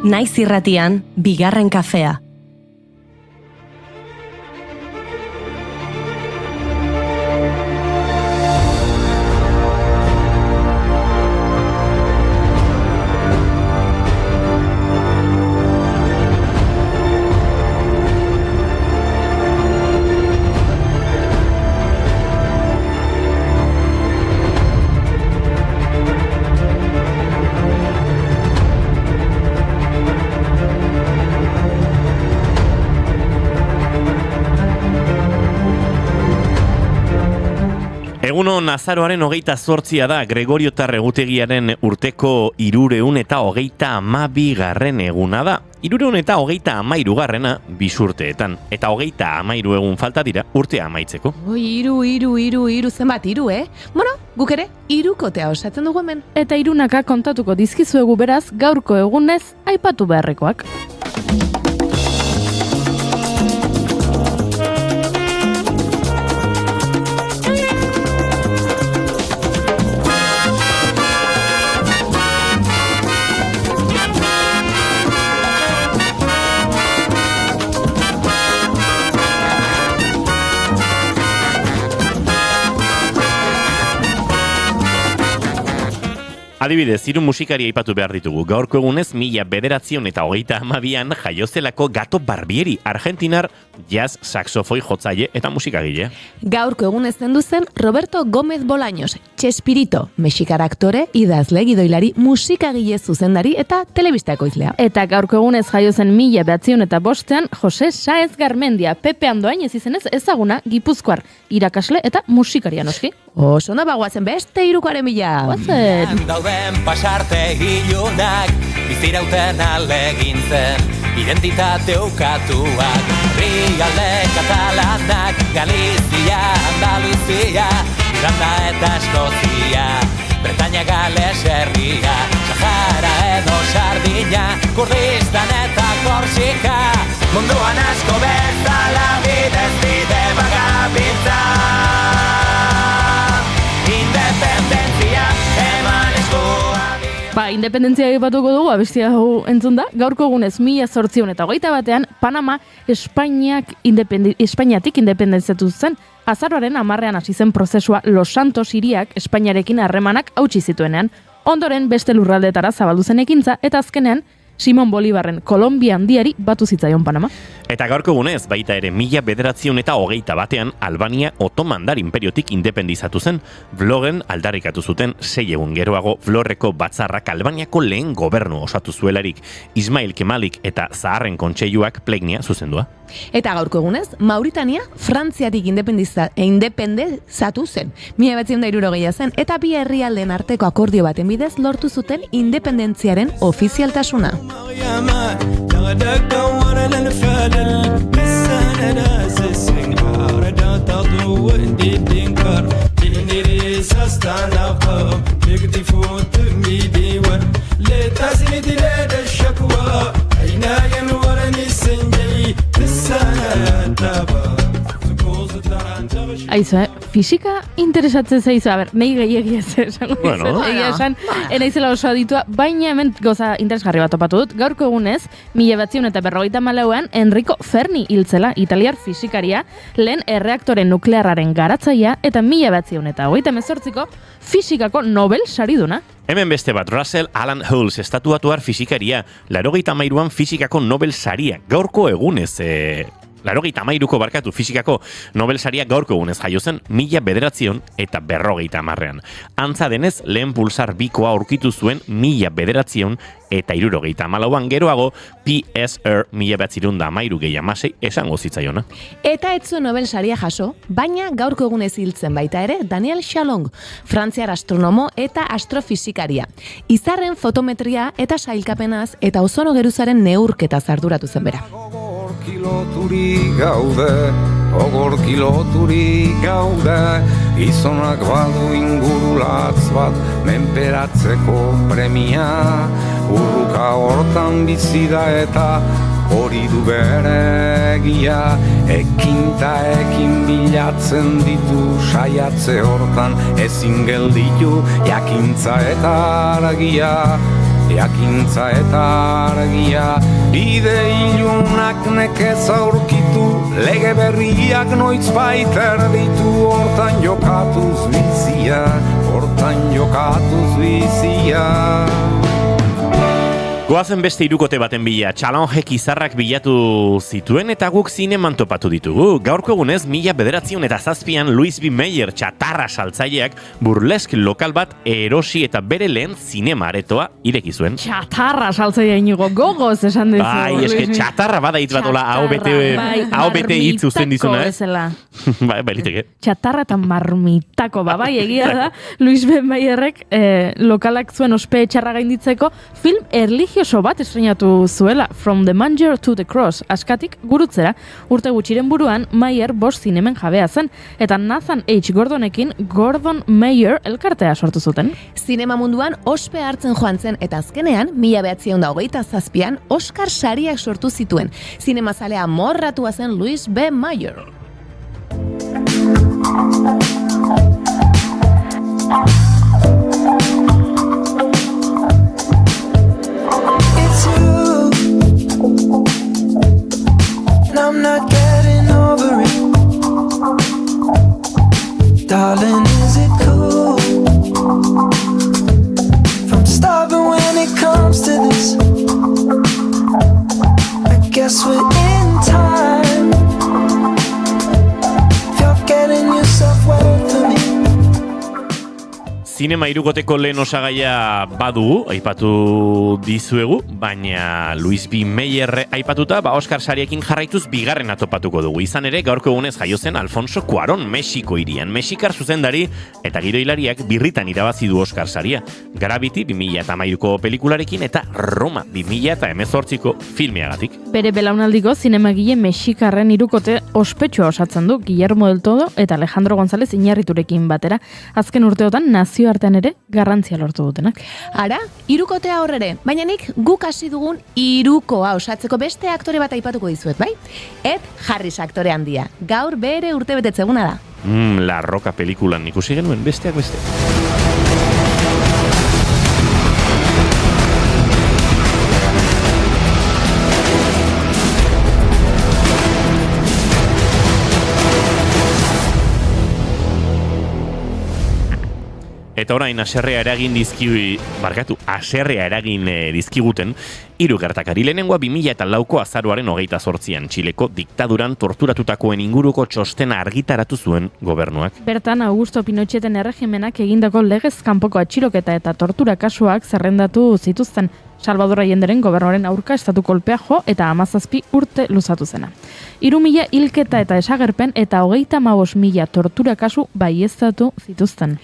Naiz irratian, bigarren kafea. Egunon azaroaren 28 da Gregoriotar egutegiaren urteko 322. Eguna da. 323. bisurteetan. Eta 33 egun falta dira urtea amaitzeko. Iru, zenbat iru, Bueno, guk ere, irukotea osatzen dugu hemen. Eta irunaka kontatuko dizkizuegu beraz gaurko egunez aipatu beharrekoak. Adibidez, hiru musikari aipatu behar ditugu. Gaurko egunez 1932an jaiozelako Gato Barbieri, argentinar jazz saxofoi jotzaile eta musikagile. Gaurko egunez zendu zen Roberto Gómez Bolaños, Chespirito, mexikar aktore, idazle, gidoilari, musikagile zuzendari eta telebista ekoizlea. Eta gaurko egunez jaio zen 1905an Jose Sáez Garmendia, Pepe Andoainez izenez ezaguna Gipuzkoar, irakasle eta musikaria noski. Oso ondo bagoazen beste hirukoaren bila. Goazen! Dauden pasarte ilunak, bizirauten alegintzen, identitate ukatuak, rialde katalanak, Galizia, Andaluzia, Irlanda eta Eskozia, Bretaña, Gales herria, Sahara edo Sardina, Kurdistan eta Korsika, munduan asko bezala bidez bide bagabiltza. Independentzia aipatuko dugu, abestia hau entzun da. Gaurko egunez 1821 Panama Espainiatik independentziatu zen. Azaroaren 10ean hasi zen prozesua Los Santos hiriak Espainiarekin harremanak hautsi zituenean. Ondoren beste lurraldetara zabaldu zen ekintza eta azkenean Simon Bolivarren Kolombia handiari batu zitzaion Panama. Eta gaurko egunez, baita ere 1921 Albania Otomandar imperiotik independizatu zen. Vlogen aldarrikatu zuten 6 egun geroago Vlorreko batzarrak Albaniako lehen gobernu osatu zuelarik. Ismail Kemalik eta Zaharren kontseiluak plegnia zuzendua. Eta gaurko egunez, Mauritania Frantziatik independizatu zen. 1960 zen eta bi herrialdeen arteko akordio baten bidez lortu zuten independentziaren ofizialtasuna. Aizu, fisika interesatzen zaizu, nahi gehiagia esango Bueno, egia esan, naizela oso aditua, baina hemen goza interesgarri bat topatu dut. Gaurko egunez, 1954an Enrico Fermi hiltzela, italiar fisikaria, lehen erreaktore nuklearraren garatzaia, eta 1928ko fisikako Nobel sariduna. Hemen beste bat, Russell Alan Hulse, estatuatuar fisikaria, 83an fisikako Nobel saria. Gaurko egunez, 83ko fisikako Nobel saria gaurko egunez jaio zen 1950an. Antza denez, lehen pulsar bikoa aurkitu zuen 1974an geroago PSR 1913 esango zitzaiona. Eta ez zuen Nobel saria jaso, baina gaurko egunez hiltzen baita ere Daniel Chalong, frantziar astronomo eta astrofisikaria. Izarren fotometria eta sailkapenaz eta ozono geruzaren neurketaz arduratu zen bera. Ogorkiloturi gaude, gizonak badu ingurulatz bat, menperatzeko premia, urruka hortan bizi da eta hori du bere egia, ekin ta ekin bilatzen ditu saiatze hortan, ezin gelditu jakintza eta argia. jakintza eta argia, bide ilunak nekez aurkitu, lege berriak noizbait erditu, hortan jokatuz bizia, hortan jokatuz bizia. Goazen beste hirukote baten bila, Challengek izarrak bilatu zituen eta guk zineman topatu ditugu. Gaurko egunez, 1907 Louis B. Mayer txatarra saltzaileak burlesk lokal bat erosi eta bere lehen zinema aretoa ireki zuen. Txatarra saltzailea Inigo, gogoz esan dizu. Bai, eske txatarra bada hitz bat ola hau bete hitz uzten dizuna, Bai, liteke. Txatarra eta marmitako, bai, egia da, Louis B. Mayerrek lokalak zuen ospe txarra gainditzeko film religioso bat estrenatu zuela, From the Manger to the Cross, askatik gurutzera. Urte gutxiren buruan, Mayer 5 zinemen jabea zen, eta Nathan H. Gordonekin Gordon Mayer elkartea sortu zuten. Zinema munduan ospe hartzen joan zen, eta azkenean, 1927an, Oscar sariak sortu zituen. Zinemazalea morratua zen Louis B. Mayer. I'm not getting over it. Darling, is it cool? From starving when it comes to this. I guess we're in time. If you're getting yourself well for me. Zinema irukoteko lehen osagaia badugu, aipatu dizuegu, baina Louis B. Mayer aipatuta, Oscar sariekin jarraituz bigarrena topatuko dugu. Izan ere, gaurko egunez jaio zen Alfonso Cuarón, Mexiko hirian. Mexikar zuzendari eta gidoilariak birritan irabazi du Oscar saria. Gravity 2013ko pelikularekin eta Roma 2018ko filmeagatik. Bere belaunaldiko zinemagile mexikarren hirukote ospetsua osatzen du Guillermo del Todo eta Alejandro González Iñárriturekin batera. Azken urteotan nazioartean ere garrantzia lortu dutenak. Ara, hirukotea horrere, baina nik guk hasi dugun hirukoa osatzeko beste aktore bat aipatuko dizuet, bai? Ed Harris aktore handia. Gaur bere urtebetetze eguna da. La Roca pelikulan ikusi genuen besteak beste. Eta orain haserrea eragin dizkiguten hiru gertakari. Lehenengoa 2004ko azaroaren 28an Txileko diktaduran torturatutakoen inguruko txostena argitaratu zuen gobernuak. Bertan Augusto Pinocheten erregimenak egindako legez kanpoko atxiloketa eta tortura kasuak zerrendatu zituzten. Salvador Allenderen gobernuaren aurka estatu kolpea jo eta 17 urte luzatu zena. 3.000 hilketa eta esagerpen eta 35.000 tortura kasu baieztatu zituzten.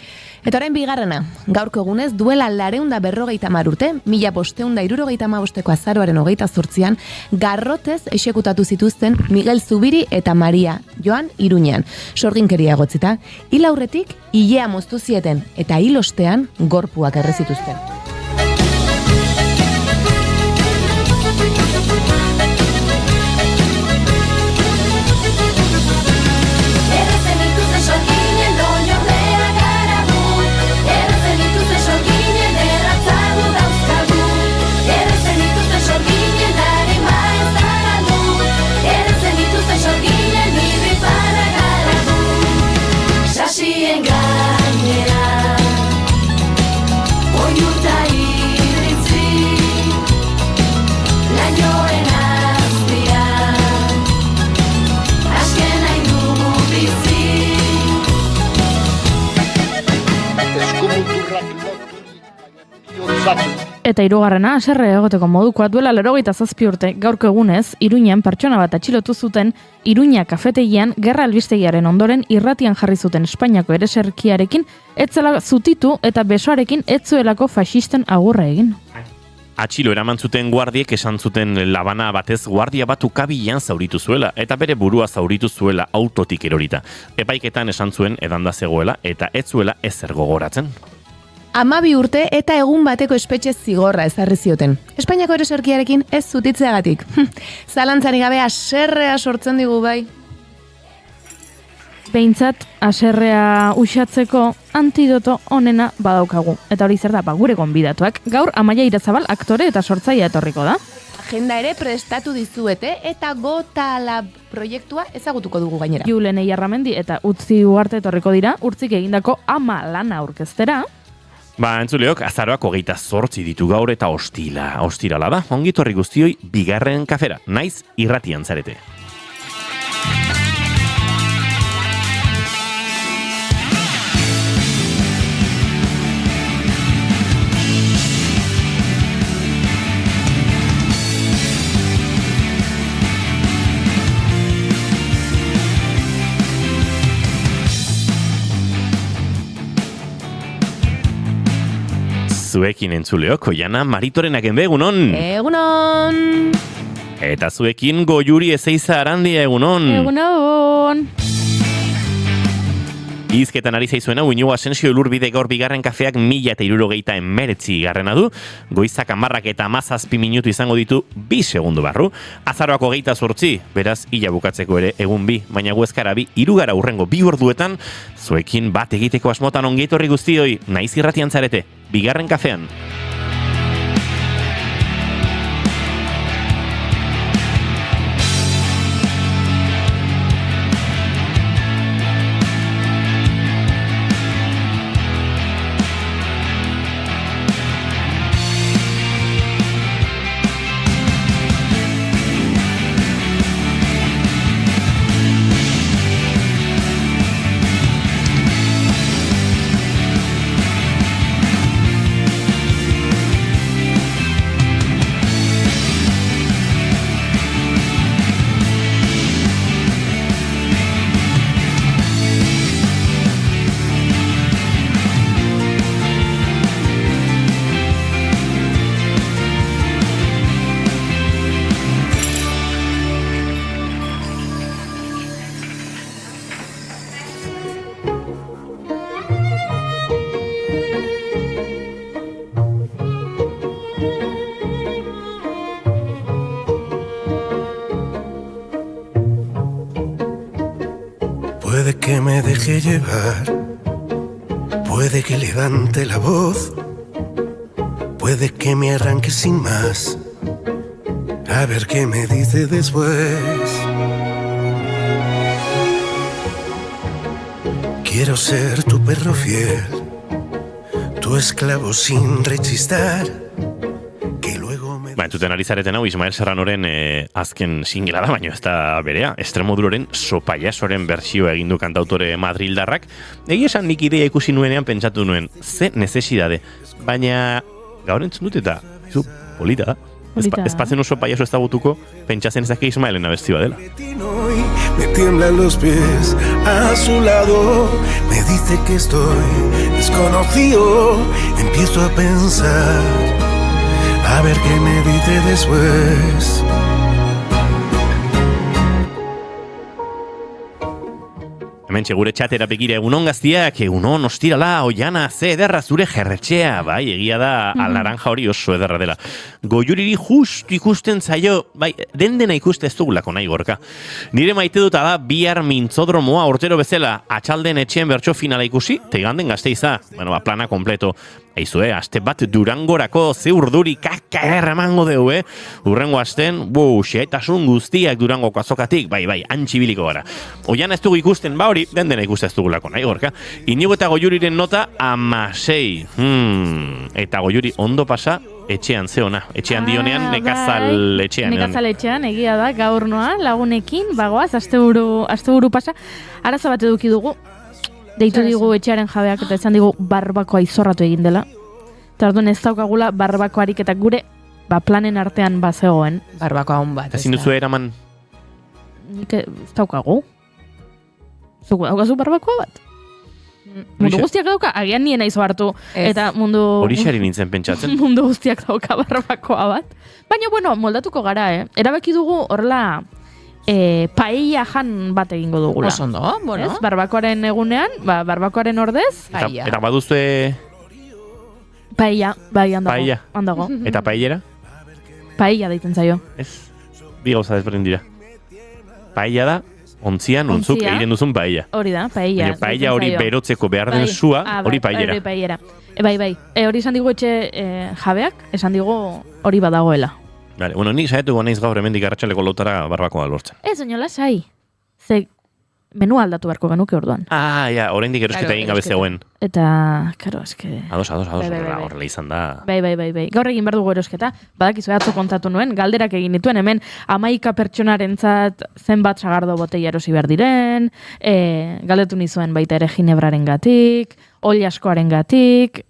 Eta orain bigarrena, gaurko egunez duela 250 urte, 1575ko azaroaren 28an, garrotez exekutatu zituzten Miguel Zubiri eta Maria Joan Iruñean. Sorginkeria egotzita, hil aurretik ilea moztu zieten eta hil ostean gorpuak erre zituzten. Eta hirugarrena, haserre egoteko modukoa duela 87 urte, gaurko egunez, Iruñan pertsona bat atxilotu zuten, Iruña kafetegian gerra albistegiaren ondoren irratian jarri zuten Espainiako ereserkiarekin, etzela zutitu eta besoarekin etzuelako faxisten agurra egin. Atxilo eraman zuten guardiek esan zuten labana batez guardia bat ukabilan zauritu zuela eta bere burua zauritu zuela autotik erorita. Epaiketan esan zuen edanda zegoela eta ez zuela ezer gogoratzen. 12 urte eta egun bateko espetxe zigorra ezarri zioten. Espainiako ereserkiarekin ez zutitzeagatik. Zalantzari gabe haserrea sortzen digu bai. Behintzat, haserrea uxatzeko antidoto onena badaukagu. Eta hori zer da, gure gonbidatuak. Gaur Amaia Irazabal aktore eta sortzailea etorriko da. Agenda ere prestatu dizuete eta Gota Lab proiektua ezagutuko dugu gainera. Julen Eiarramendi eta Utzi Ugarte etorriko dira, urtzik egindako Ama lana aurkeztera. Entzuleok, azaroak 28 ditu gaur eta ostirala da. Ongitorri guztioi bigarren kafera, naiz irratian zarete. Zuekin entzuleok, Oiana Maritorenak egunon. Egunon! Eta zuekin Goiuri Ezeiza Arandia egunon. Egunon! Izketan ari zaizuena, Iñigo Asensio Elurbide gaur bigarren kafeak 1069 garrena du. Goizak 10 eta 17 minutu izango ditu 2 segundu barru. Azaroak 28, beraz, ila bukatzeko ere egun 2, baina guezkara 2, 3 gara urrengo 2 orduetan, zuekin bat egiteko asmotan ongietorri guztioi, naiz irratian zarete, bigarren kafean. Puede que me deje llevar, puede que levante la voz, puede que me arranque sin más, a ver qué me dice después. Quiero ser tu perro fiel, tu esclavo sin rechistar, que luego me... Entzuten ari zareten hau, Ismael Serranoren azken singela da, baina ez da berea. Extremoduroren Sopayasoren bertsioa egin du kantautore madrildarrak. Egia esan nik idea ikusi nuenean pentsatu nuen, ze necesidade. Baina gaur entzun dut eta, polita da. Espatzen oso payaso ezagutuko, pentsatzen ezak Ismaelen abestia dela. Me tiemblan los pies a su lado, me dice que estoy desconocido, empiezo a pensar, a ver qué me dice después. Hementxe gure txatera begira egunon gaztiak, egunon ostirala, Oiana, ze ederra zure jerretxea, bai, egia da, alaranja hori oso ederra dela. Goiuriri just ikusten zaio, bai, dena ikuste ez dugulako nahi gorka. Nire maite duta da, bihar mintzodromoa urtero bezala, atxalden etxeen bertso finala ikusi, teganden Gasteiza, bueno, plana kompleto. Eizue, aste bat Durangorako ze urduri kaka erramango deu, Urrengo asten, xeetasun guztiak Durangoko azokatik, bai, antxibiliko gara. Oian ez dugu ikusten, ba hori, dena ikuste ez dugulako nahi gorka. Inigo eta Goiuriren nota 16. Eta Goiuri ondo pasa, etxean zeona. Etxean dionean, nekazal etxean. Nekazal etxean, egia da, gaur noa, lagunekin, bagoaz, asteburu pasa. Arazo bat eduki dugu, deitu digu etxearen jabeak eta esan digu barbakoa izorratu egin dela. Eta orduan ez daukagula barbakoarik eta gure planen artean bazegoen. Barbakoa hon bat. Eta zinduzu eraman? Nik ez daukagu. Zuko daukazu barbakoa bat? Mundu guztiak dauka, agian nien aizo hartu. Eta mundu... Horixari nintzen pentsatzen. Mundu guztiak dauka barbakoa bat. Baina, bueno, moldatuko gara, Erabaki dugu horrela... paella jan bat egingo dugula. Osondo, bueno. Ez? Barbakoaren egunean, barbakoaren ordez. Eta baduzue... Paella, bai, handago. Paella. Handago. Eta paellera? Paella deitzen zaio. Ez, bi gauza desberdin dira. Paella da, Ontzian, untzuk, Ontzia. egiten duzun paella. Hori da, paella. Baina paella hori berotzeko behar den Bai. sua, hori Bai, paellera. hori paellera. Bai. Hori esan digu etxe jabeak, esan digu hori badagoela. Vale, bueno, ni saiatu naiz gaur hemendik arratsaleko lautara barbakoa lortzen. Ez, oinola, sai. Ze menu aldatu beharko genuke orduan. Ah, ja, oraindik erosketa Claro, egin gabe erosketa. zegoen. Eta, karo, eske... Ados, Bai. horrela izan da. Bai. Gaur egin behar dugu erosketa, badakizu atzo kontatu nuen, galderak egin dituen, hemen 11 pertsonarentzat zenbat sagardo boteia erosi behar diren, galdetu nizuen baita ere ginebraren gatik, oli askoaren gatik,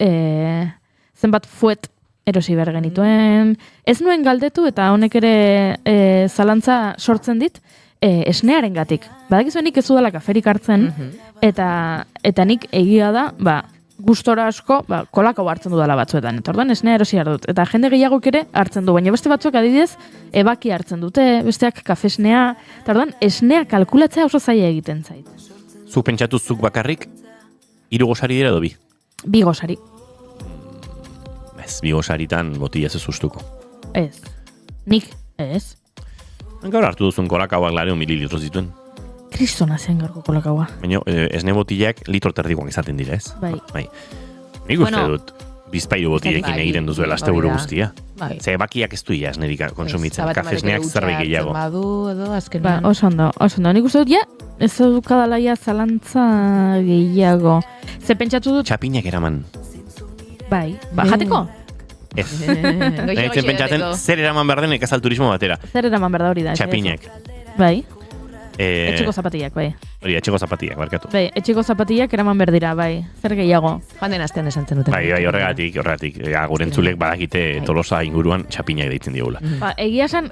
zenbat fuet erosi behar genituen. Ez nuen galdetu eta honek ere zalantza sortzen dit, esnearen gatik. Badakizuen nik ez udala kaferik hartzen, eta nik egia da, gustora asko, kolako hartzen dudala batzuetan. Eta orduan esnea erosi behar dut. Eta jende gehiagok ere hartzen du, baina beste batzuek adidez, ebaki hartzen dute, besteak kafesnea. Eta orduan esnea kalkulatzea oso zaila egiten zait. Zuk pentsatu zuk bakarrik, 3 gosari dira edo bi? 2 gosari. Ez, 2 gosaritan botila ez ustuko. Ez. Nik, ez. Gaur hartu duzun kolakauak 200 mililitro zituen. Kristona zen gaurko kolakaua. Baina esne botilak litro terdikoak izaten dira, ez? Bai. Nik uste dut, bizpairu botilekin Bai, egiten duzuela asteburu hori da. guztia. Bai. Ze bakiak ez du ia esnerik konsumitzen, Zabat kafesneak amarek ere zerbait utxa gehiago. hartzen Badu edo azkenean. Oso ondo. Nik uste dut, ez dukadala zalantza gehiago. Ze pentsatu dut, Txapinak eraman. bai, jateko? Ez. Nahitzen pentsatzen, zer eraman behar den ekazal turismo batera. Zer eraman berda hori da. Txapinak. Bai, etxeko zapatiak, bai. Hori, etxeko zapatiak, barkatu. Bai, etxeko zapatiak eraman berdira, bai. Zer gehiago. Joan den astean esan zenuten. Bai, horregatik. Gure entzulek badakite Tolosa inguruan txapinak deitzen diogula. Egia esan,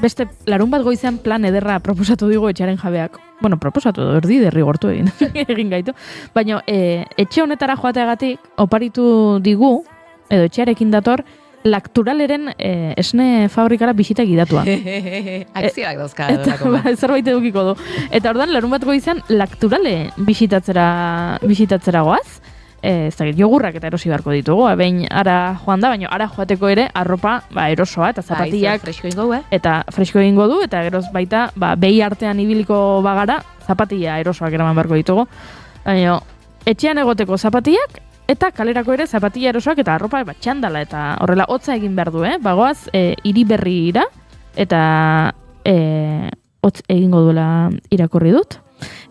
beste larun bat goizean plan ederra proposatu digu etxearen jabeak. Bueno, proposatu erdi derrigortu egin gaitu. Baina etxe honetara joateagatik oparitu digu, edo etxearekin dator, Lacturaleren esne fabrikara bisita gidatua. Akzioak dauzka. Eta zerbait edukiko du. Eta orduan, larun bat goizan, Lacturale bisitatzera goaz. Ez dakit, jogurrak eta erosi beharko ditugu. Behin ara joan da, baina ara joateko ere arropa erosoa eta zapatiak. Fresko ingo, Eta fresko egingo du, eta geroz baita, behi artean ibiliko bagara, zapatia erosoak eraman beharko ditugu. Baina, etxean egoteko zapatiak, eta kalerako ere zapatilla erosoak eta arropa txandala eta horrela hotza egin behar du, bagoaz hiri berrira eta hotz egingo duela irakurri dut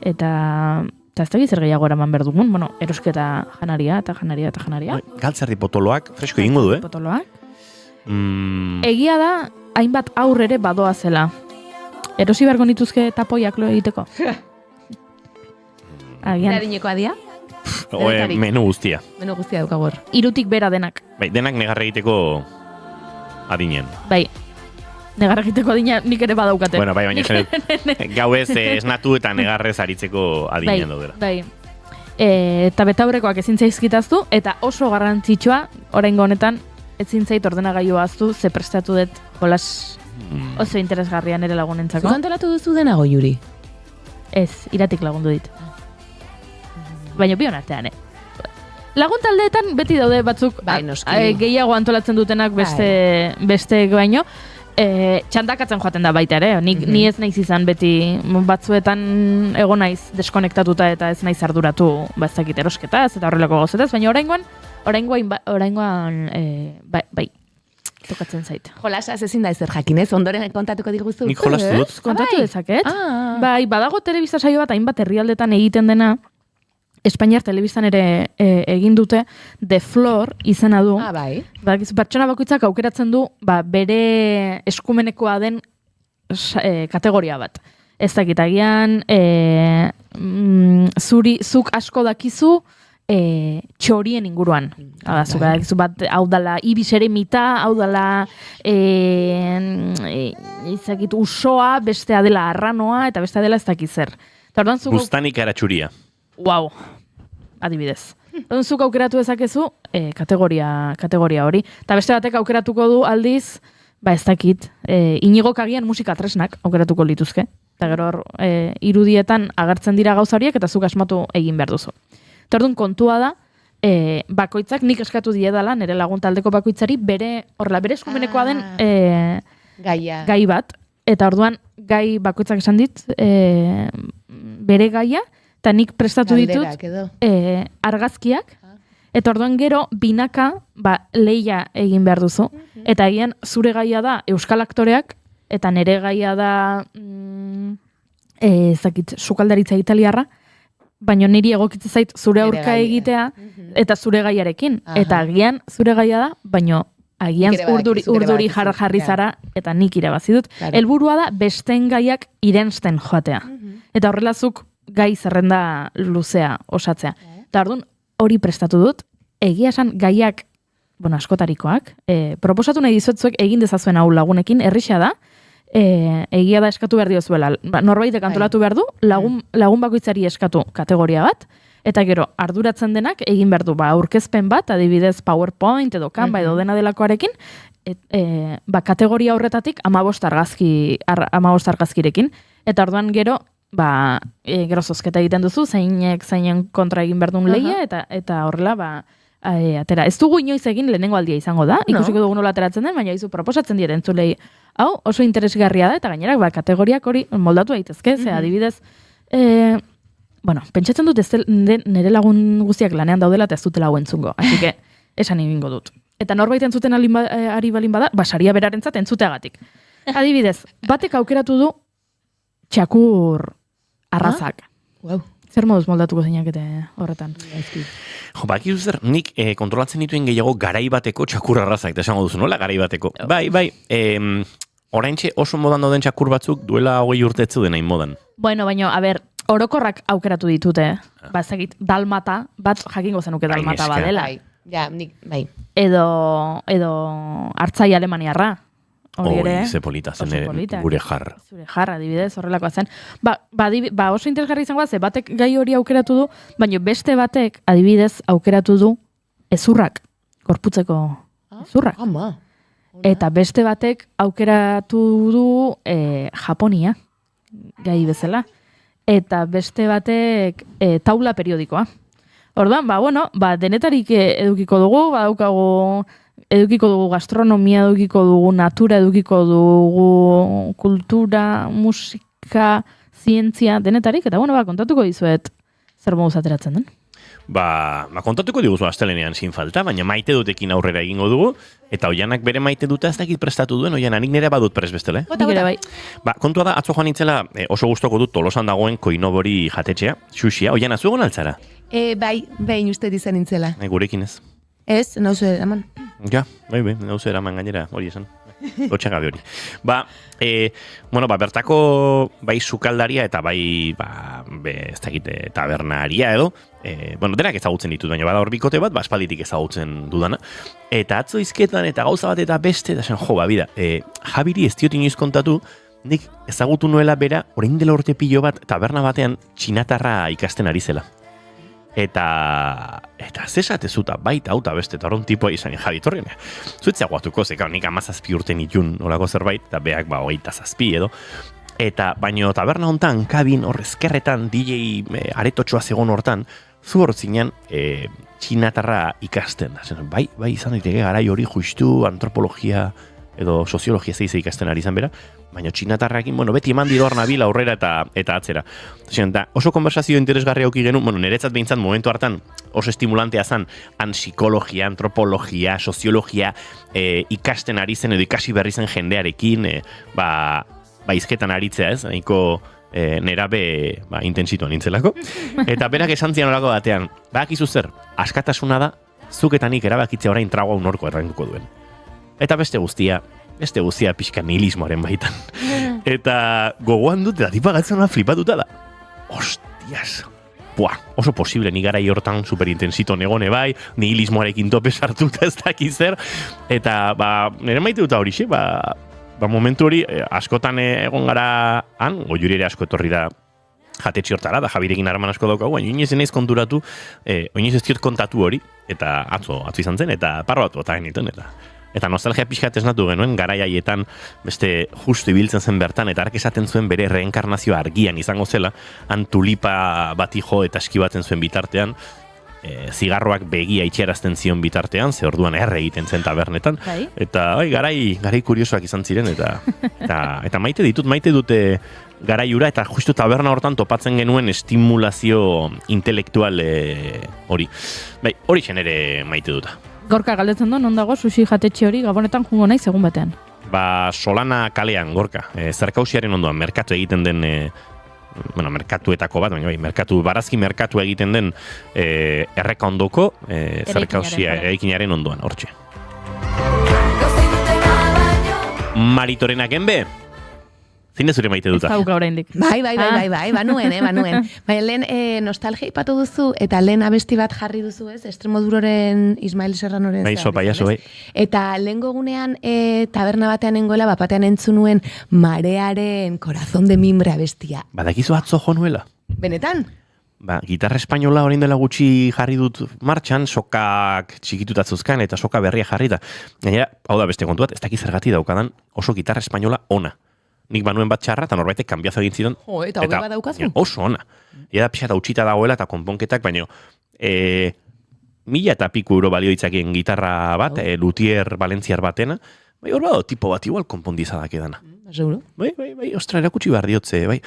eta ez da zer gehiago eraman behar dugun, erosketa janaria. Galtzerdi potoloak fresko egingo du, Potoloak. Egia da, hainbat aurrere badoa zela. Erosi beharko nituzke tapoiak lo egiteko. Agian. Eradineko adia? Menu guztia. Menu guztia daukagor. 3tik bera denak. Bai, denak negarra egiteko adinen. Bai. Negarra egiteko adina nik ere badaukate. Bueno, bai, baina gau ez esnatu eta negarrez aritzeko adinen daudera. Bai. Eta betaurrekoak ezin zaizkitaztu, eta oso garrantzitsua, oraingo honetan, ezin zait ordenagailua aztu, ze prestatu dut jolas oso interesgarria nire lagunentzako. Zuk antolatu duzu denago, Juri? Ez, Iratik lagundu dit. Baina bion artean, Lagun taldeetan beti daude batzuk gehiago antolatzen dutenak beste baino. Txandakatzen joaten da baita ere. Ni ez naiz izan beti batzuetan egon naiz deskonektatuta eta ez naiz arduratu ez erosketaz eta horrelako gauzetaz, baina oraingoan bai. Tokatzen zait. Jolasaz ezin da ezer jakinez, ondoren kontatuko diguzu. Nik jolastu dut. Kontatu dezaket. Bai, badago telebista saio bat hainbat herrialdetan egiten dena, Espainiar telebistan ere egin dute The Floor izena du. Bai. Pertsona bakoitzak aukeratzen du bere eskumenekoa den kategoria bat. Ez dakit agian zuk asko dakizu txorien inguruan. Hau dala ibisere mita, hau dala usoa, bestea dela arranoa, eta bestea dela ez dakit zer. Bustanik aratxuria. Wow, adibidez. Zuk aukeratu dezakezu kategoria hori. Eta beste batek aukeratuko du aldiz, ez dakit, Inigok agian musika tresnak aukeratuko lituzke. Eta gero irudietan agertzen dira gauza horiek eta zuk asmatu egin behar duzu. Eta orduan kontua da, bakoitzak nik eskatu diedala, nire lagun taldeko bakoitzari, bere eskumenekoa den gai bat. Eta orduan gai bakoitzak esan dit, bere gaia, eta nik prestatu ditut argazkiak, eta orduan gero binaka lehia egin behar duzu. Eta egian zure gaia da euskal aktoreak, eta nere gaia da sukaldaritza italiarra, baina niri egokitzen zait zure aurka egitea, eta zure gaiarekin. Eta agian zure gaia da, baina agian urduri jarri zara, eta nik irabazi dut. Helburua da besten gaiak irensten joatea. Eta horrelazuk gai zerrenda luzea osatzea. Eta orduan hori prestatu dut, egia esan gaiak, askotarikoak, proposatu nahi dizuetzuek egin dezazuen hau lagunekin, errisa da, egia da eskatu behar diozuela. Norbaitek antolatu behar du, lagun bakoitzari eskatu kategoria bat, eta gero arduratzen denak egin behar du, aurkezpen bat, adibidez PowerPoint edo Canva edo dena delakoarekin, kategoria horretatik 15 argazkirekin, eta orduan gero, gero zozketa egiten duzu, zeinen kontra egin behar duen lehia, eta horrela, atera. Ez dugu inoiz egin lehenengo aldia izango da, ikusiko dugu nola ateratzen den, baina izu proposatzen dira entzulei, hau oso interesgarria da, eta gainerak kategoriak hori moldatu daitezke, ze adibidez, pentsatzen dut nire lagun guztiak lanean daudela eta ez dutela hau entzungo, así que esan egingo dut. Eta norbait entzuten ari balin bada, saria berarentzat entzuteagatik. Adibidez, batek aukeratu du txakur arrazak. Zer moduz moldatuko zeinakete horretan? Bakizu zer, nik kontrolatzen dituen gehiago garai bateko txakur arrazak, esango duzu, nola garai bateko? Bai, oraintxe oso modan dauden txakur batzuk duela 20 urte ez zeuden hain modan. Baina, orokorrak aukeratu ditute, ezagit, dalmata, bat jakingo zenuke dalmata badela. Bai. Edo hartzai alemaniarra. Ze polita zen gure jarra. Zure jarra, adibidez, horrelakoa zen. Oso interesgarri izango ze batek gai hori aukeratu du, baina beste batek, adibidez, aukeratu du ezurrak, gorputzeko ezurrak. Eta beste batek aukeratu du Japonia, gai bezala. Eta beste batek taula periodikoa. Orduan, denetarik edukiko dugu, edukiko dugu gastronomia, edukiko dugu natura, edukiko dugu kultura, musika, zientzia, denetarik, eta kontatuko dizuet zer moduz ateratzen den. Kontatuko diguzu astelenean sin falta, baina maite dutekin aurrera egingo dugu, eta Oianak bere maite duta ez dakit prestatu duen, Oianik nire badut pres bestele. Kontua da, atzo joan nintzela oso gustoko dut Tolosan dagoen Koinobori jatetxea, xuxia, Oiana, zuegon altzara? Bai, uste dizan nintzela. Gurekin ez. Ez, nauzu eraman. Ja, bai, nauzu eraman gainera, hori esan. Lotxagabe hori. Bertako bai sukaldaria eta bai, ez dakite, tabernaria edo, denak ezagutzen ditut, baina bada hor bikote bat, aspalditik ezagutzen dudana. Eta atzo izketan eta gauza bat eta beste, da zen, Javiri ez diot inoiz kontatu, nik ezagutu nuela bera, orain dela urte pilo bat, taberna batean txinatarra ikasten ari zela. Eta zesat ezuta baita hauta beste, eta horren tipoa izan Javi torrean. Zuetzea guatuko, zeka nik 17 urten itun olako zerbait, eta beak 27 edo. Eta baino taberna hontan, kabin horrezkerretan, DJ aretotxoa zegoen hortan, zu hortzinean txinatarra ikasten. Bai, izan daiteke garai hori justu antropologia edo soziologia zeize ikasten ari izan bera, baina txinatarrakin, beti eman didor nabil aurrera eta atzera. Oso konversazio interesgarria auki genuen, niretzat behintzat momentu hartan oso estimulantea zen, psikologia, antropologia, soziologia ikasten ari zen edo ikasi berri zen jendearekin, izketan aritzea ez, nahiko nerabe intensituan nintzelako. Eta berak esan zian horako batean, badakizu zer, askatasuna da, zuk eta nik erabakitzea orain tragoa unorko erranguko duen. Eta beste guztia pixka nihilismoaren baitan. Eta gogoan dut, eta tipa gatzena flipatuta da. Hostias! Oso posible, ni garai hortan superintensiton egone bai, nihilismoarekin tope sartuta ez dakiz zer. Eta, nire maite dut hori, momentu hori, askotan egon gara han, Goiuri ere asko etorri da jatetxe hortara, da Javirekin harreman asko daukagu, baina inoiz naiz konturatu, inoiz ez diot kontatu hori, eta atzo izan zen, eta parro batu eta genituen, eta nostalgia pixkat esnatu genuen, garai haietan beste justu ibiltzen zen bertan, eta ark esaten zuen bere reenkarnazioa argian izango zela, han tulipa bati jo eta eskibatzen zuen bitartean, zigarroak begia itxarazten zion bitartean, ze orduan erre egiten zen tabernetan, Bai. eta garai kuriosoak izan ziren, eta maite dute garaiura, eta justu taberna hortan topatzen genuen estimulazio intelektual hori. Bai, hori zen ere maite duta. Gorka galdetzen du, non dago sushi jatetxe hori Gabonetan jungo naiz egun batean. Solana kalean, Gorka, Zerkausiaren ondoan, merkatu egiten den, merkatuetako bat, baina barazki merkatu egiten den erreka ondoko Zerkausia eraikinaren ondoan, hortxe. Maritorenak enbe? Zein zure maite duta? Ez dauka oraindik. Bai, banuen. Bai, lehen nostalgia ipatu duzu, eta lehen abesti bat jarri duzu, ez? Extremoduroren Ismael Serranoren. Bai, paiazo, bai. Eta lehen gogunean taberna batean nengoela, bapatean entzunuen Marearen Corazón de Mimbre abestia. Badakizu atzo jo nuela? Benetan? Gitarra espainola orain dela gutxi jarri dut martxan, sokak txikitutatzuzkan eta soka berria jarri da. Gainera, hau da beste kontu bat, ez dakiz zergatik daukadan oso gitarra espainola ona. Nik banuen bat txarra, eta norbaitek kanbiazo egin ziren. Eta hobe bat daukazu? Oso ona. Ia da pixat hautsita dagoela eta konponketak, baina 1.000 eta piku euro balio ditzakien gitarra bat, luthier valentziar batena, bai hor bado tipo bat igual konpondizadak edana. Seguro? Bai, ostra, erakutsi behar diotze, bai.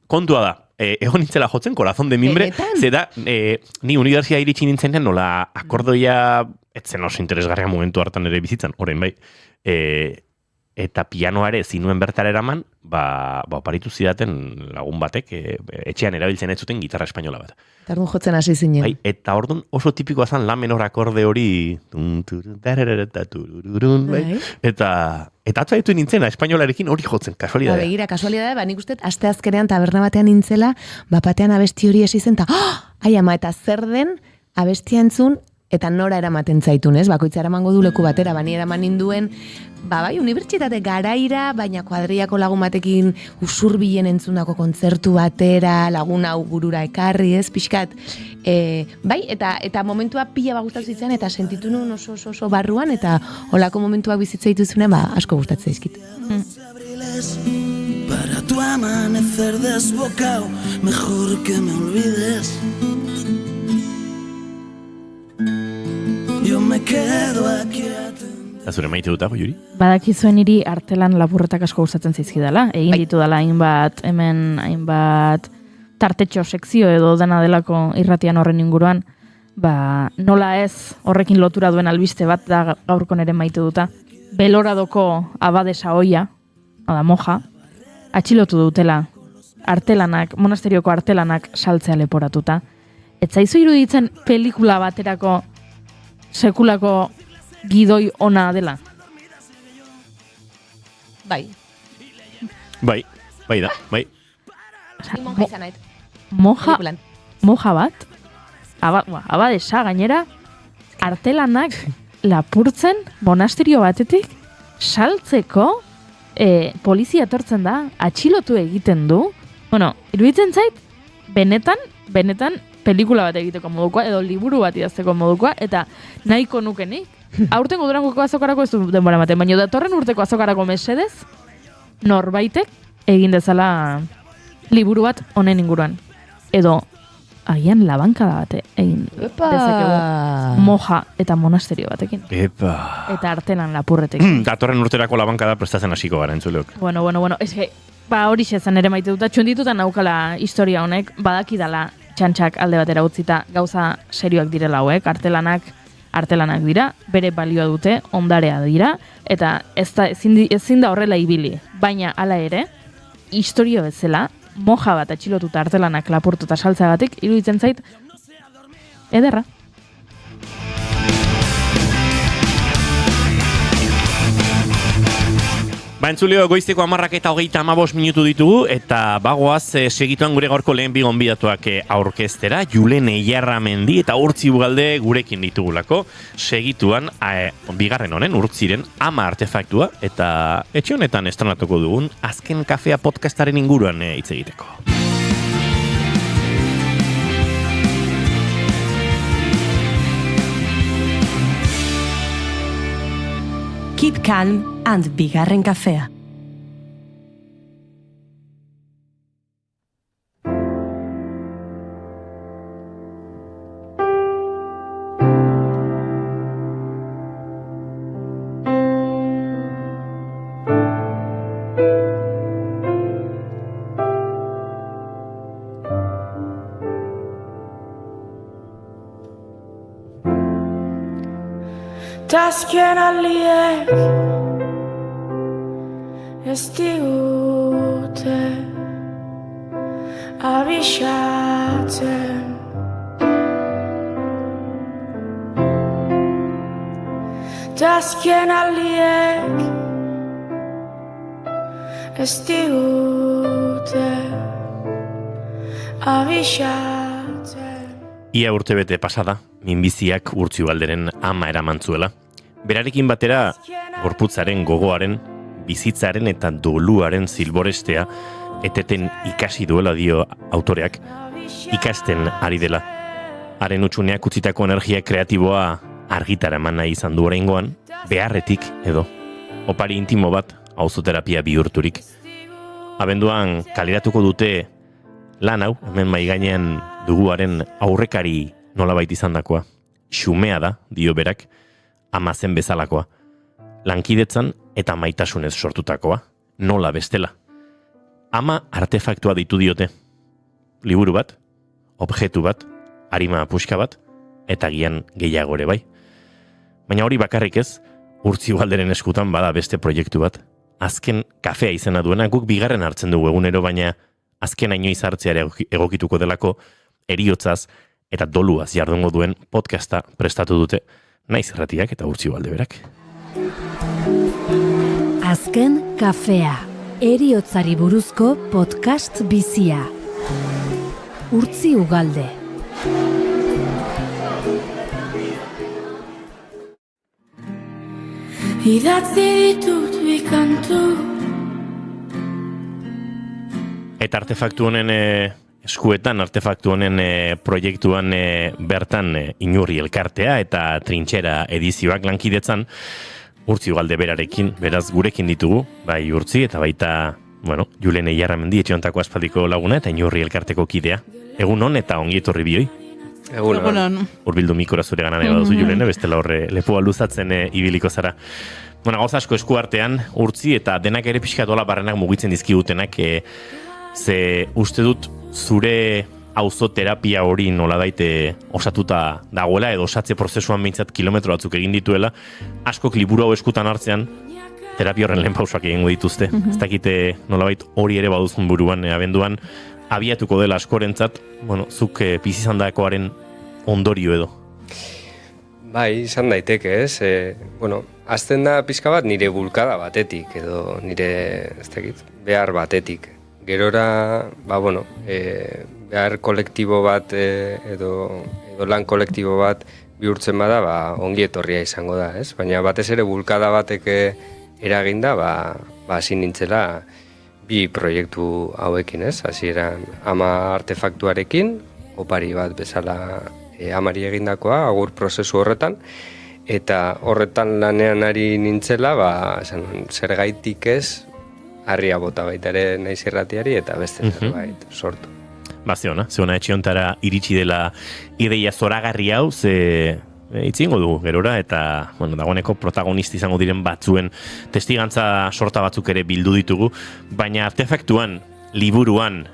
Kontua da, egon nintzela jotzen, Corazón de Mimbre, zeda, ni universia iritsi nintzen nola akordoia, etzen oso interesgarria momentu hartan ere bizitzan, orain bai, eta pianoare zinuen bertara eraman, oparitu zidaten lagun batek, etxean erabiltzen ez zuten gitarra espainola bat. Eta orduan jotzen hasi zinen. Bai, eta orduan oso tipikoa zen la menor akorde hori, bai, eta atza ditu nintzen, espainolarekin hori jotzen, kasualidadea. Begira, kasualidadea, nik uste, aste azkenean taberna batean nintzela, batean abesti hori esi zen, eta eta zer den abestia entzun, eta nora eramaten zaitun, ez? Bakoitza eramango du leku batera, bani eraman ninduen, bai, unibertsitate garaira, baina kuadriako lagun batekin usurbilen entzundako kontzertu batera, lagun hau burura ekarri, ez? Pixkat, bai, eta momentua pila gustatu zitzen, eta sentitu nuen oso barruan, eta holako momentuak bizitza dituzunen, asko gustatzen zaizkit. Para tu amanecer desbocado, mejor que me olvides. Yo me quedo aquí Eta zure maite dutago, Juri? Badakizuen hiri artelan lapurretak asko gustatzen zaizkidala. Egin ditu dela hainbat tartetxo sekzio edo dena delako irratian horren inguruan. Nola ez horrekin lotura duen albiste bat da gaurko nere maite duta. Beloradoko abadesa oia, moja, atxilotu dutela monasterioko artelanak saltzea leporatuta. Ez zaizu iruditzen pelikula baterako sekulako gidoi ona dela? Bai. Bai da. Moja bat, abadesa gainera, artelanak lapurtzen monasterio batetik saltzeko polizia etortzen da, atxilotu egiten du. Iruditzen zait, benetan pelikula bat egiteko modukoa, edo liburu bat idazteko modukoa, eta nahiko nukenik. Aurtengo Durangoko azokarako ez du denbora ematen, baina datorren urteko azokarako mesedez, norbaitek egin dezala liburu bat honen inguruan. Edo, agian labankada bat egin dezakegu moja eta monasterio batekin. Eta artelan lapurretekin. Datorren urterako labankada prestatzen hasiko gara entzuleok. Bueno, eske, hori xezan ere maite dut, txunditutan naukala historia honek, badakidala txantxak alde batera utzita gauza serioak direla hauek, artelanak dira, bere balioa dute, ondarea dira, eta ezin da horrela ibili. Baina hala ere, historio bezala, moja bat atxilotuta artelanak lapurtuta saltzagatik, iruditzen zait, ederra. Entzuleo, goizteko 10:35 minutu ditugu, eta bagoaz segituan gure gaurko lehen bi gonbidatuak aurkeztera, Julen Eiarramendi eta Urtzi Ugalde gurekin ditugulako, segituan bigarren honen Urtziren 10 artefaktua, eta etxe honetan estrenatuko dugun Azken Kafea podcastaren inguruan hitz egiteko. Keep calm and bigarren kafea. Tazken aldiek ez digute abixatzen. Tazken aldiek ez digute abixatzen. Ia urtebete pasada, minbiziak Urtzibalderen ama eramantzuela. Berarekin batera, gorputzaren gogoaren, bizitzaren eta doluaren zilborestea eteten ikasi duela dio autoreak, ikasten ari dela. Haren utxuneak utzitako energia kreatiboa argitara eman nahi izan du oraingoan, beharretik edo. Opari intimo bat, auzoterapia bihurturik. Abenduan kaleratuko dute lan hau, hemen maigainean duguaren aurrekari nolabait izandakoa. Xumea da, dio berak, ama zen bezalakoa. Lankidetzan eta maitasunez sortutakoa, nola bestela. Ama artefaktua ditu diote. Liburu bat, objektu bat, arima puska bat, eta gian gehiagore bai. Baina hori bakarrik ez, Urtzibalderen eskutan bada beste proiektu bat. Azken kafea izena duena, guk bigarren hartzen dugu egunero, baina azken inoiz hartzeare egokituko delako, heriotzaz eta doluaz jardungo duen podcasta prestatu dute, Naiz Irratiak eta Urtzibalde berak. Azken kafea, heriotzari buruzko podcast bizia. Urtzi Ugalde. Idatzi ditut bikantu. Eta artefaktu honen eskuetan, artefaktu honen proiektuan bertan Inurri elkartea eta Trintxera edizioak lankidetzan Urtzi Ugalde berarekin, beraz gurekin ditugu, bai Urtzi eta baita, bueno, Julen Eiarramendi etxeontako aspaldiko laguna eta Inurri elkarteko kidea. Egun hon eta ongi etorri bioi. Egunon. Urbildu mikora zure gana nahi baduzu, Julene, bestela horre lepoa luzatzen ibiliko zara. Bueno, gauza asko esku artean, Urtzi eta denak ere pixkatola barrenak mugitzen dizkigutenak, ze uste dut zure auzoterapia hori nolabait osatuta dagoela, edo osatze prozesuan behintzat kilometro batzuk egin dituela, askok liburu hau eskutan hartzean, terapia horren lehen pausak egingo dituzte. Ez dakite nolabait hori ere baduzun buruan, abenduan, abiatuko dela askorentzat, bueno, zuk bizizandakoaren ondorio edo. Bai, izan daiteke, ez? Bueno, azten da pizka bat nire bulkada batetik, edo nire, ez dakit, behar batetik. Gerora, bueno, behar kolektibo bat, edo lan kolektibo bat bihurtzen bada, ongi etorria izango da, ez? Baina batez ere bulkada batek eraginda, hasi nintzela, bi proiektu hauekin, ez? Hasieran ama artefaktuarekin, opari bat bezala amari egindakoa, agur prozesu horretan, eta horretan lanean ari nintzela, zer gaitik ez, harria bota baita ere Naiz Irratiari, eta beste zerbait sortu. Zeona etxeontara iritsi dela ideia zoragarri hau, ze itzingo dugu gerora, eta bueno, dagoeneko protagonisti izango diren batzuen testigantza sorta batzuk ere bildu ditugu, baina artefaktuan, liburuan,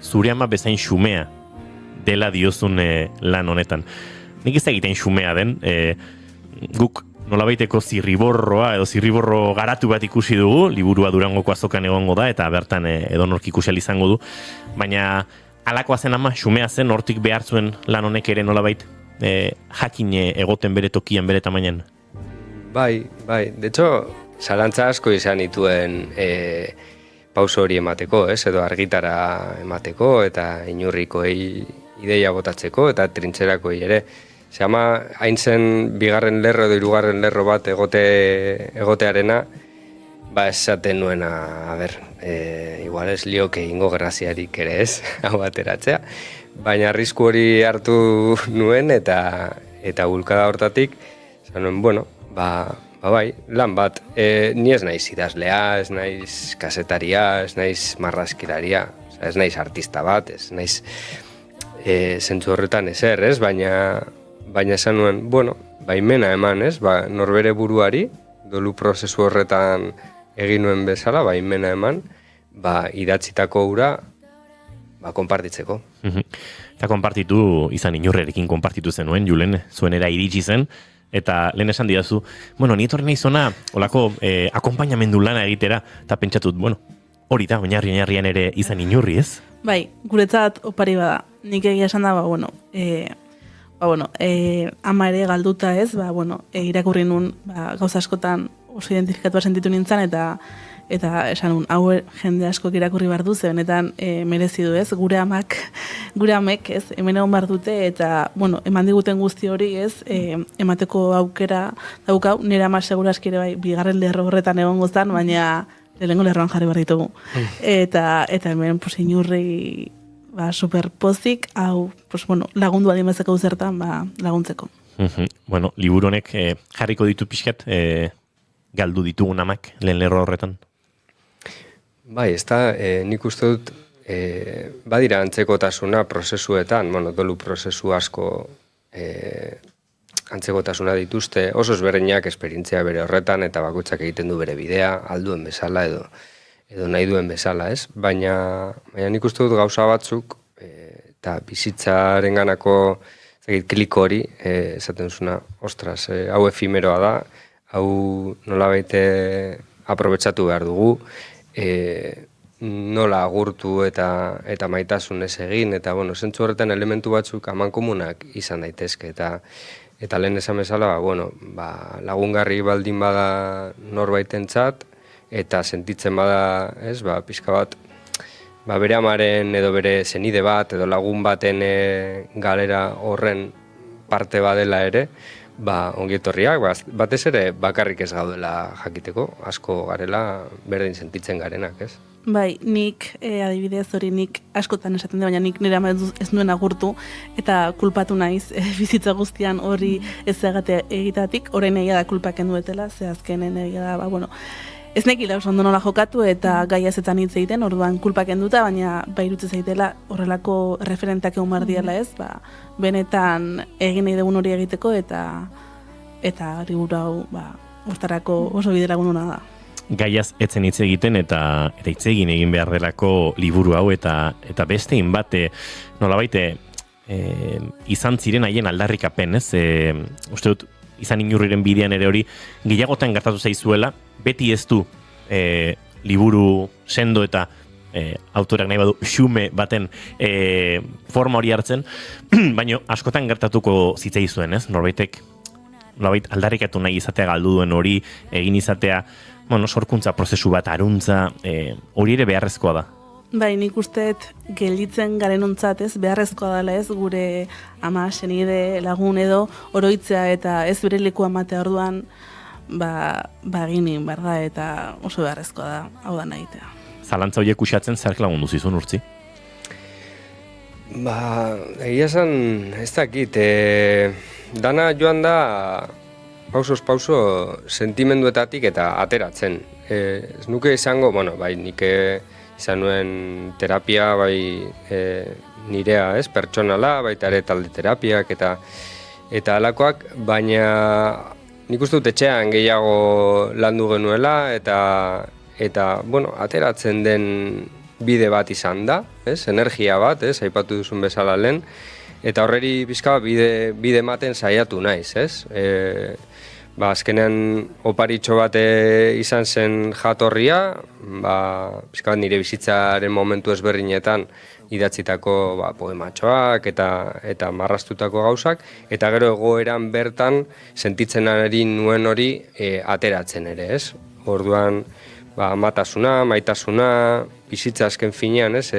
zure ama bezain xumea dela diozun lan honetan. Nik ez egiten xumea den, guk nolabaiteko zirriborroa edo zirriborro garatu bat ikusi dugu, liburua Durangoko azokan egongo da, eta bertan edonork ikusial izango du, baina halakoa zen ama, xumea zen, hortik behar zuen lan honek ere nolabait jakin egoten bere tokian, bere tamainan? Bai, de hecho, zalantza asko izan dituen pauso hori emateko, edo argitara emateko, eta Inurrikoei ideia botatzeko, eta Trintxerakoei ere. Ama, hain zen bigarren lerro edo hirugarren lerro bat egotearena, esaten nuena, igual ez lioke ingo graziarik ere ez, hau ateratzea. Baina arrisku hori hartu nuen eta bulkada hortatik, esan nuen, bueno, bai, lan bat, ni ez naiz idazlea, ez naiz kasetaria, ez naiz marrazkilaria, ez naiz artista bat, ez naiz zentzu horretan ezer, ez, baina esan nuen, bueno, baimena eman, ez, norbere buruari, dolu prozesu horretan egin nuen bezala, baimena eman, idatzitako ura, konpartitzeko. Eta konpartitu, izan Inurrerekin konpartitu zenuen, Julen, zuenera iritsi zen, eta lehen esan didazu, bueno, ni etorri naiz hona, olako akompainamendu lana egitera, eta pentsatut, bueno, hori da, oinarrian ere izan inurri, ez? Bai, guretzat opari bada. Nik egia esan da, ama ere galduta ez, irakurri nun, gauza askotan oso identifikatua sentitu nintzen, eta esan nun, hau jende askok irakurri behar du, ze benetan merezi du ez, gure amek ez, hemen egon behar dute, eta, eman diguten guzti hori ez, emateko aukera daukau, nire ama seguraski ere bai, bigarren lerro horretan egon goztan, baina lehenengo lerroan jarri behar ditugu. Eta hemen, inurri, super pozik, hau, lagundu adimazeko zertan, laguntzeko. Bueno, liburu honek jarriko ditu pixkat, galdu ditugun amak lehen lerro horretan? Bai, ez da, nik uste dut, badira antzekotasuna prozesuetan, dolu prozesu asko antzekotasuna dituzte, oso ezberdinak esperientzia bere horretan, eta bakoitzak egiten du bere bidea, alduen bezala edo nahi duen bezala, ez? Baina nik uste dut gauza batzuk, eta bizitzaren ganako klik hori, esaten zuna, ostras, hau efimeroa da, hau nola baite aprobetsatu behar dugu, nola agurtu eta maitasun ez egin, eta zentzu horretan elementu batzuk aman komunak izan daitezke, eta lehen esan bezala, lagungarri baldin bada norbaitentzat, eta sentitzen bada, ez, pixka bat, bere amaren edo bere zenide bat, edo lagun baten galera horren parte badela ere, ongietorriak, batez ere bakarrik ez gaudela jakiteko, asko garela berdin sentitzen garenak, ez? Bai, nik adibidez hori nik askotan esaten da, baina nik nire ama ez nuen agurtu, eta kulpatu naiz bizitza guztian hori ez egitatik, orain egia da kulpaken duetela, ze azkenen egia da, ez nekila oso ondo nola jokatu eta gaiazetan hitz egiten, orduan kulpaken duta, baina bairutze zaitela horrelako referentak egun bardiela ez, benetan egin nahi dugun hori egiteko, eta liburu hau hortarako oso bideragun hona da. Gaiaz etzen hitz egiten eta hitz egin behar delako liburu hau eta bestein bat nolabait izan ziren haien aldarrikapen, ez? Uste dut, izan inurriren bidean ere hori gehiagotan gertatu zaizuela, beti ez du liburu sendo eta autorak nahi badu xume baten forma hori hartzen, baina askotan gertatuko zitzaizuen, ez? Norbait aldarrikatu nahi izatea galdu duen hori, egin izatea, sorkuntza prozesu bat, aruntza, hori ere beharrezkoa da. Bai, nik usteet gelditzen garen ontzat, ez, beharrezkoa dela ez, gure ama, senide, lagun edo, oroitzea eta ez bere lekua matea orduan, eginin, barda, eta oso beharrezkoa da, hau da nahitea. Zalantza horiek usatzen zerk lagundu zizun, Urtzi? Egia esan, ez dakit, dana joan da, pausoz pauso sentimenduetatik eta ateratzen. Ez nuke izango, nik izan nuen terapia, nirea, ez, pertsonala, baita ere talde terapiak eta alakoak, baina nik uste dut etxean gehiago landu genuela eta ateratzen den bide bat izan da, ez, energia bat, ez, aipatu duzun bezala lehen, eta horreri pixka bide ematen saiatu naiz, ez? Azkenean oparitxo bat izan zen jatorria, pixka bat nire bizitzaren momentu ezberdinetan idatzitako poematxoak eta marrastutako gauzak, eta gero egoeran bertan sentitzen ari nuen hori ateratzen ere, ez? Orduan, matasuna, maitasuna, bizitza azken finean, ez?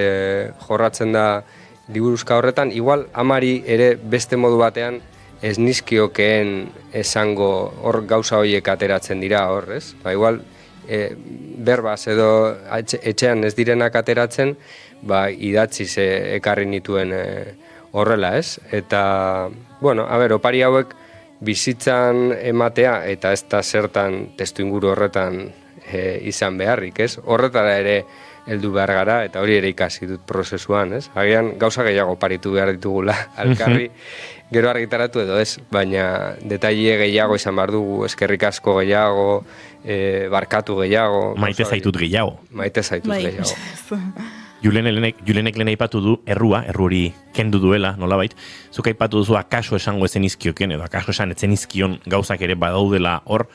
Jorratzen da liburuzka horretan, igual amari ere beste modu batean ez nizkiokeen esango hor gauza horiek ateratzen dira hor, ez? Igual berbaz edo etxean ez direnak ateratzen, idatziz ekarri nituen horrela, ez? Eta, opari hauek bizitzan ematea eta ez da zertan testu inguru horretan izan beharrik, ez? Horretara ere heldu behar gara, eta hori ere ikasi dut prozesuan, ez? Agian gauza gehiago paritu behar ditugula, alkarri gero argitaratu edo ez, baina detaile gehiago izan behar dugu, eskerrik asko gehiago, barkatu gehiago. Maite zaitut gehiago. Maite zaitut gehiago. Julenek lehen aipatu du errua hori kendu duela, nolabait. Zuk aipatu duzu akaso esango ezen izkioken, edo akaso esan etzen izkion gauzak ere badaudela hor,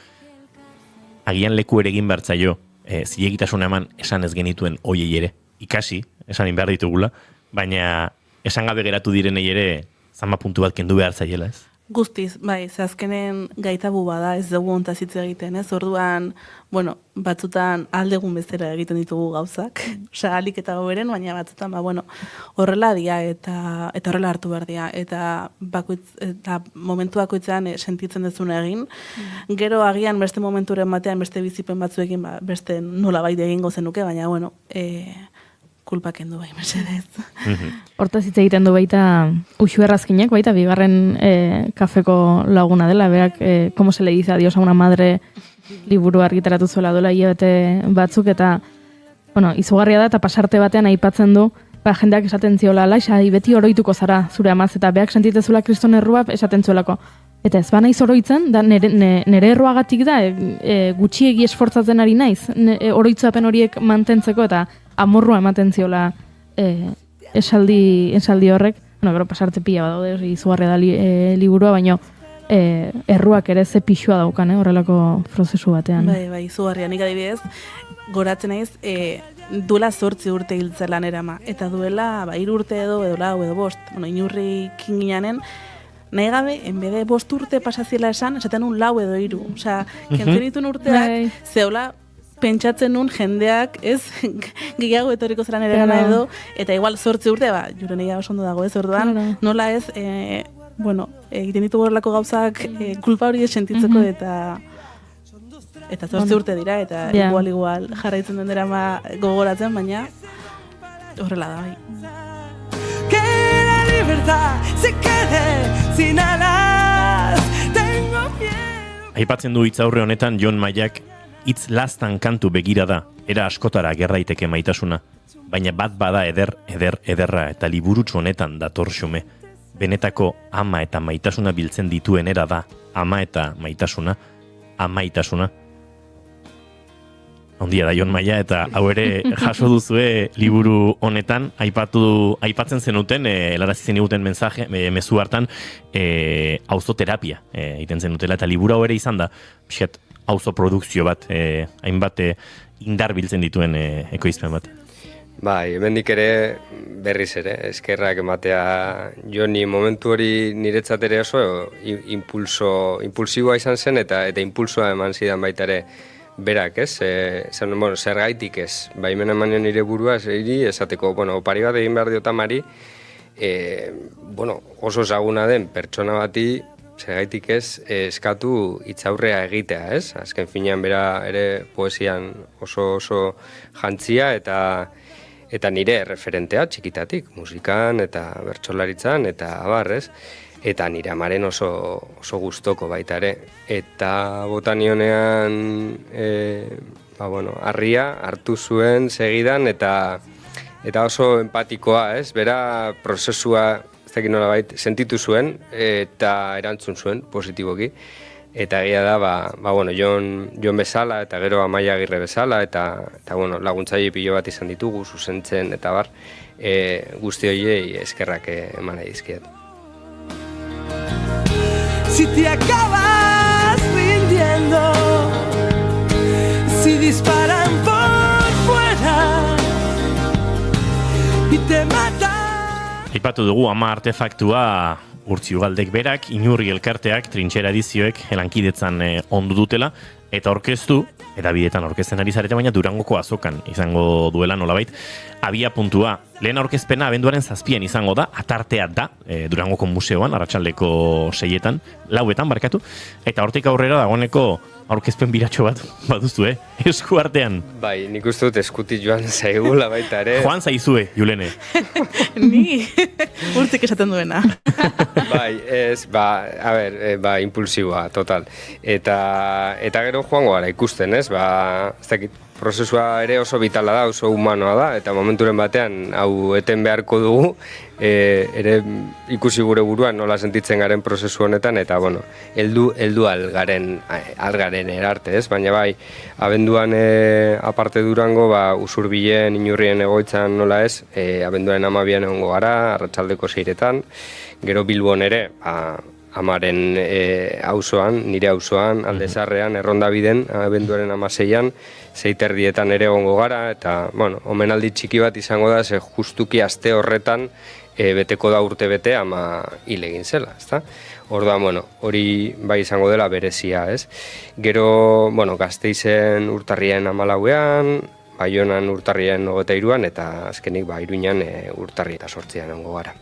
agian leku ere egin bertzaio, zilegitasun eman esan ez genituen hoiei ere. Ikasi, esan behar ditugula, baina esan gabe geratu direnei ere zama puntu bat kendu behar zaiela, ez? Guztiz, bai, ze azkenen gaitabu bada, ez dugu ontaz hitz egiten, ez? Orduan, bueno, batzutan aldegun bezala egiten ditugu gauzak, osea, alik eta goberen, baina batzutan, horrela dia eta horrela hartu behar dia, eta momentu bakoitzean sentitzen dezuna egin, gero agian beste momenturen batean, beste bizipen batzuekin, beste nolabait egingo zenuke, baina, bueno, kulpa kendu bai, mesedez. Hortaz hitz egiten du baita Uxue Errazkinek, baita bigarren kafeko laguna dela, berak, como se le dice adiós a una madre liburu argitaratu zuela dola hilabete batzuk, eta, bueno, izugarria da, eta pasarte batean aipatzen du, jendeak esaten ziola, laixa, beti oroituko zara zure amaz, eta beak sentitezula kriston errua esaten zuelako. Eta ez banaiz oroitzen, da nere erruagatik da, gutxiegi esfortzatzen ari naiz, oroitzapen horiek mantentzeko, eta amorrua ematen ziola esaldi horrek. Bueno, gero pasarte pila badaude, izugarria da liburua, baina erruak ere ze pixua daukan, horrelako prozesu batean. Bai, izugarria, nik adibidez, goratzen naiz, duela 8 urte hiltzela nerama, eta duela 3 urte edo 4 edo 5, inurri kinginanen, nahi gabe, enbede 5 urte pasaziela esaten un 4 edo 3. Osea, kentzen dituen urteak, zeola, pentsatzen nun jendeak, ez, gehiago etorriko zelan ere gana edo, eta igual 8 urte, jure negia oso ondo dago, ez, orduan, nola ez, egiten ditu horrelako gauzak kulpa hori sentitzeko, eta 8 urte dira, eta igual jarraitzen den dira gogoratzen, baina horrela da, bai. Que la libertad se quede sin alas, tengo miedo. Aipatzen du hitzaurre honetan Jon Maiak hitz lastan kantu begira da, era askotara gerraiteke maitasuna, baina bat bada ederra eta liburutxo honetan dator xume. Benetako ama eta maitasuna biltzen dituen era da, ama eta maitasuna, amaitasuna. Ondia da Jon Maia, eta hau ere jaso duzue liburu honetan, aipatzen zenuten, helarazi zeniguten mezu hartan, auzoterapia egiten zenutela, eta liburu hau ere izan da, pixkat, auzo produkzio bat, hainbat indar biltzen dituen ekoizpen bat. Bai, hemendik ere berriz ere, eskerrak ematea Joni momentu hori niretzat ere oso impulsiboa izan zen eta impulsoa eman zidan baita ere berak, ez? Zergaitik ez, baimena eman nire burua, esateko, opari bat egin behar diotamari, oso ezaguna den pertsona bati, zergaitik ez, eskatu hitzaurrea egitea, ez? Azken finean bera ere poesian oso jantzia eta nire referentea txikitatik, musikan eta bertsolaritzan eta abar, ez? Eta nire amaren oso gustoko baita ere. Eta botanionean, harria hartu zuen segidan eta oso empatikoa, ez? Bera prozesua, ez dakit nolabait, sentitu zuen eta erantzun zuen positiboki. Eta egia da, Jon bezala eta gero Amaia Agirre bezala eta laguntzaile pilo bat izan ditugu, zuzentzen eta bar, guzti horiei eskerrak eman nahi dizkiet. Si te acabas rindiendo, si disparan por fuera y te matan. Aipatu dugu ama artefaktua Urtzi Ugaldek berak, Inurri elkarteak, Trintxera edizioek lankidetzan ondu dutela, eta orkestu, edabidetan orkesten ari zarete, baina Durangoko azokan izango duela nolabait. Abia puntua, lehen aurkezpena abenduaren 7 izango da, atartea da, Durangoko museoan, arratsaldeko 6etan, 4etan barkatu, eta hortik aurrera dagoeneko aurkezpen biratxo bat baduzu, esku artean. Bai, nik uste dut eskuti joan zaigula baita ere. Joan zaizue, Julene. Ni, urtik esaten duena. Bai, ez, impulsiboa, total. Eta gero joango gara ikusten, ez? Ez dakit, prozesua ere oso vitala da, oso humanoa da, eta momenturen batean hau eten beharko dugu, ere ikusi gure buruan nola sentitzen garen prozesu honetan, eta bueno, heldu algaren erarte, ez? Baina bai, abenduan aparte Durango, Usurbilen, Inurrien egoitzan nola ez, abenduaren 12an egongo gara, arratsaldeko 6etan, gero Bilbon ere, amaren auzoan, nire auzoan, Aldezarrean, Errondabiden, abenduaren 16an, 6:30 ere egongo gara, eta, bueno, omenaldi txiki bat izango da, ze justuki aste horretan beteko da urte bete ama hil egin zela, ezta? Orduan, bueno, hori bai izango dela berezia, ez? Gero, bueno, Gasteizen urtarrien 14an, Baionan urtarrien 23an, eta azkenik Iruñan urtarri eta 8an egongo gara.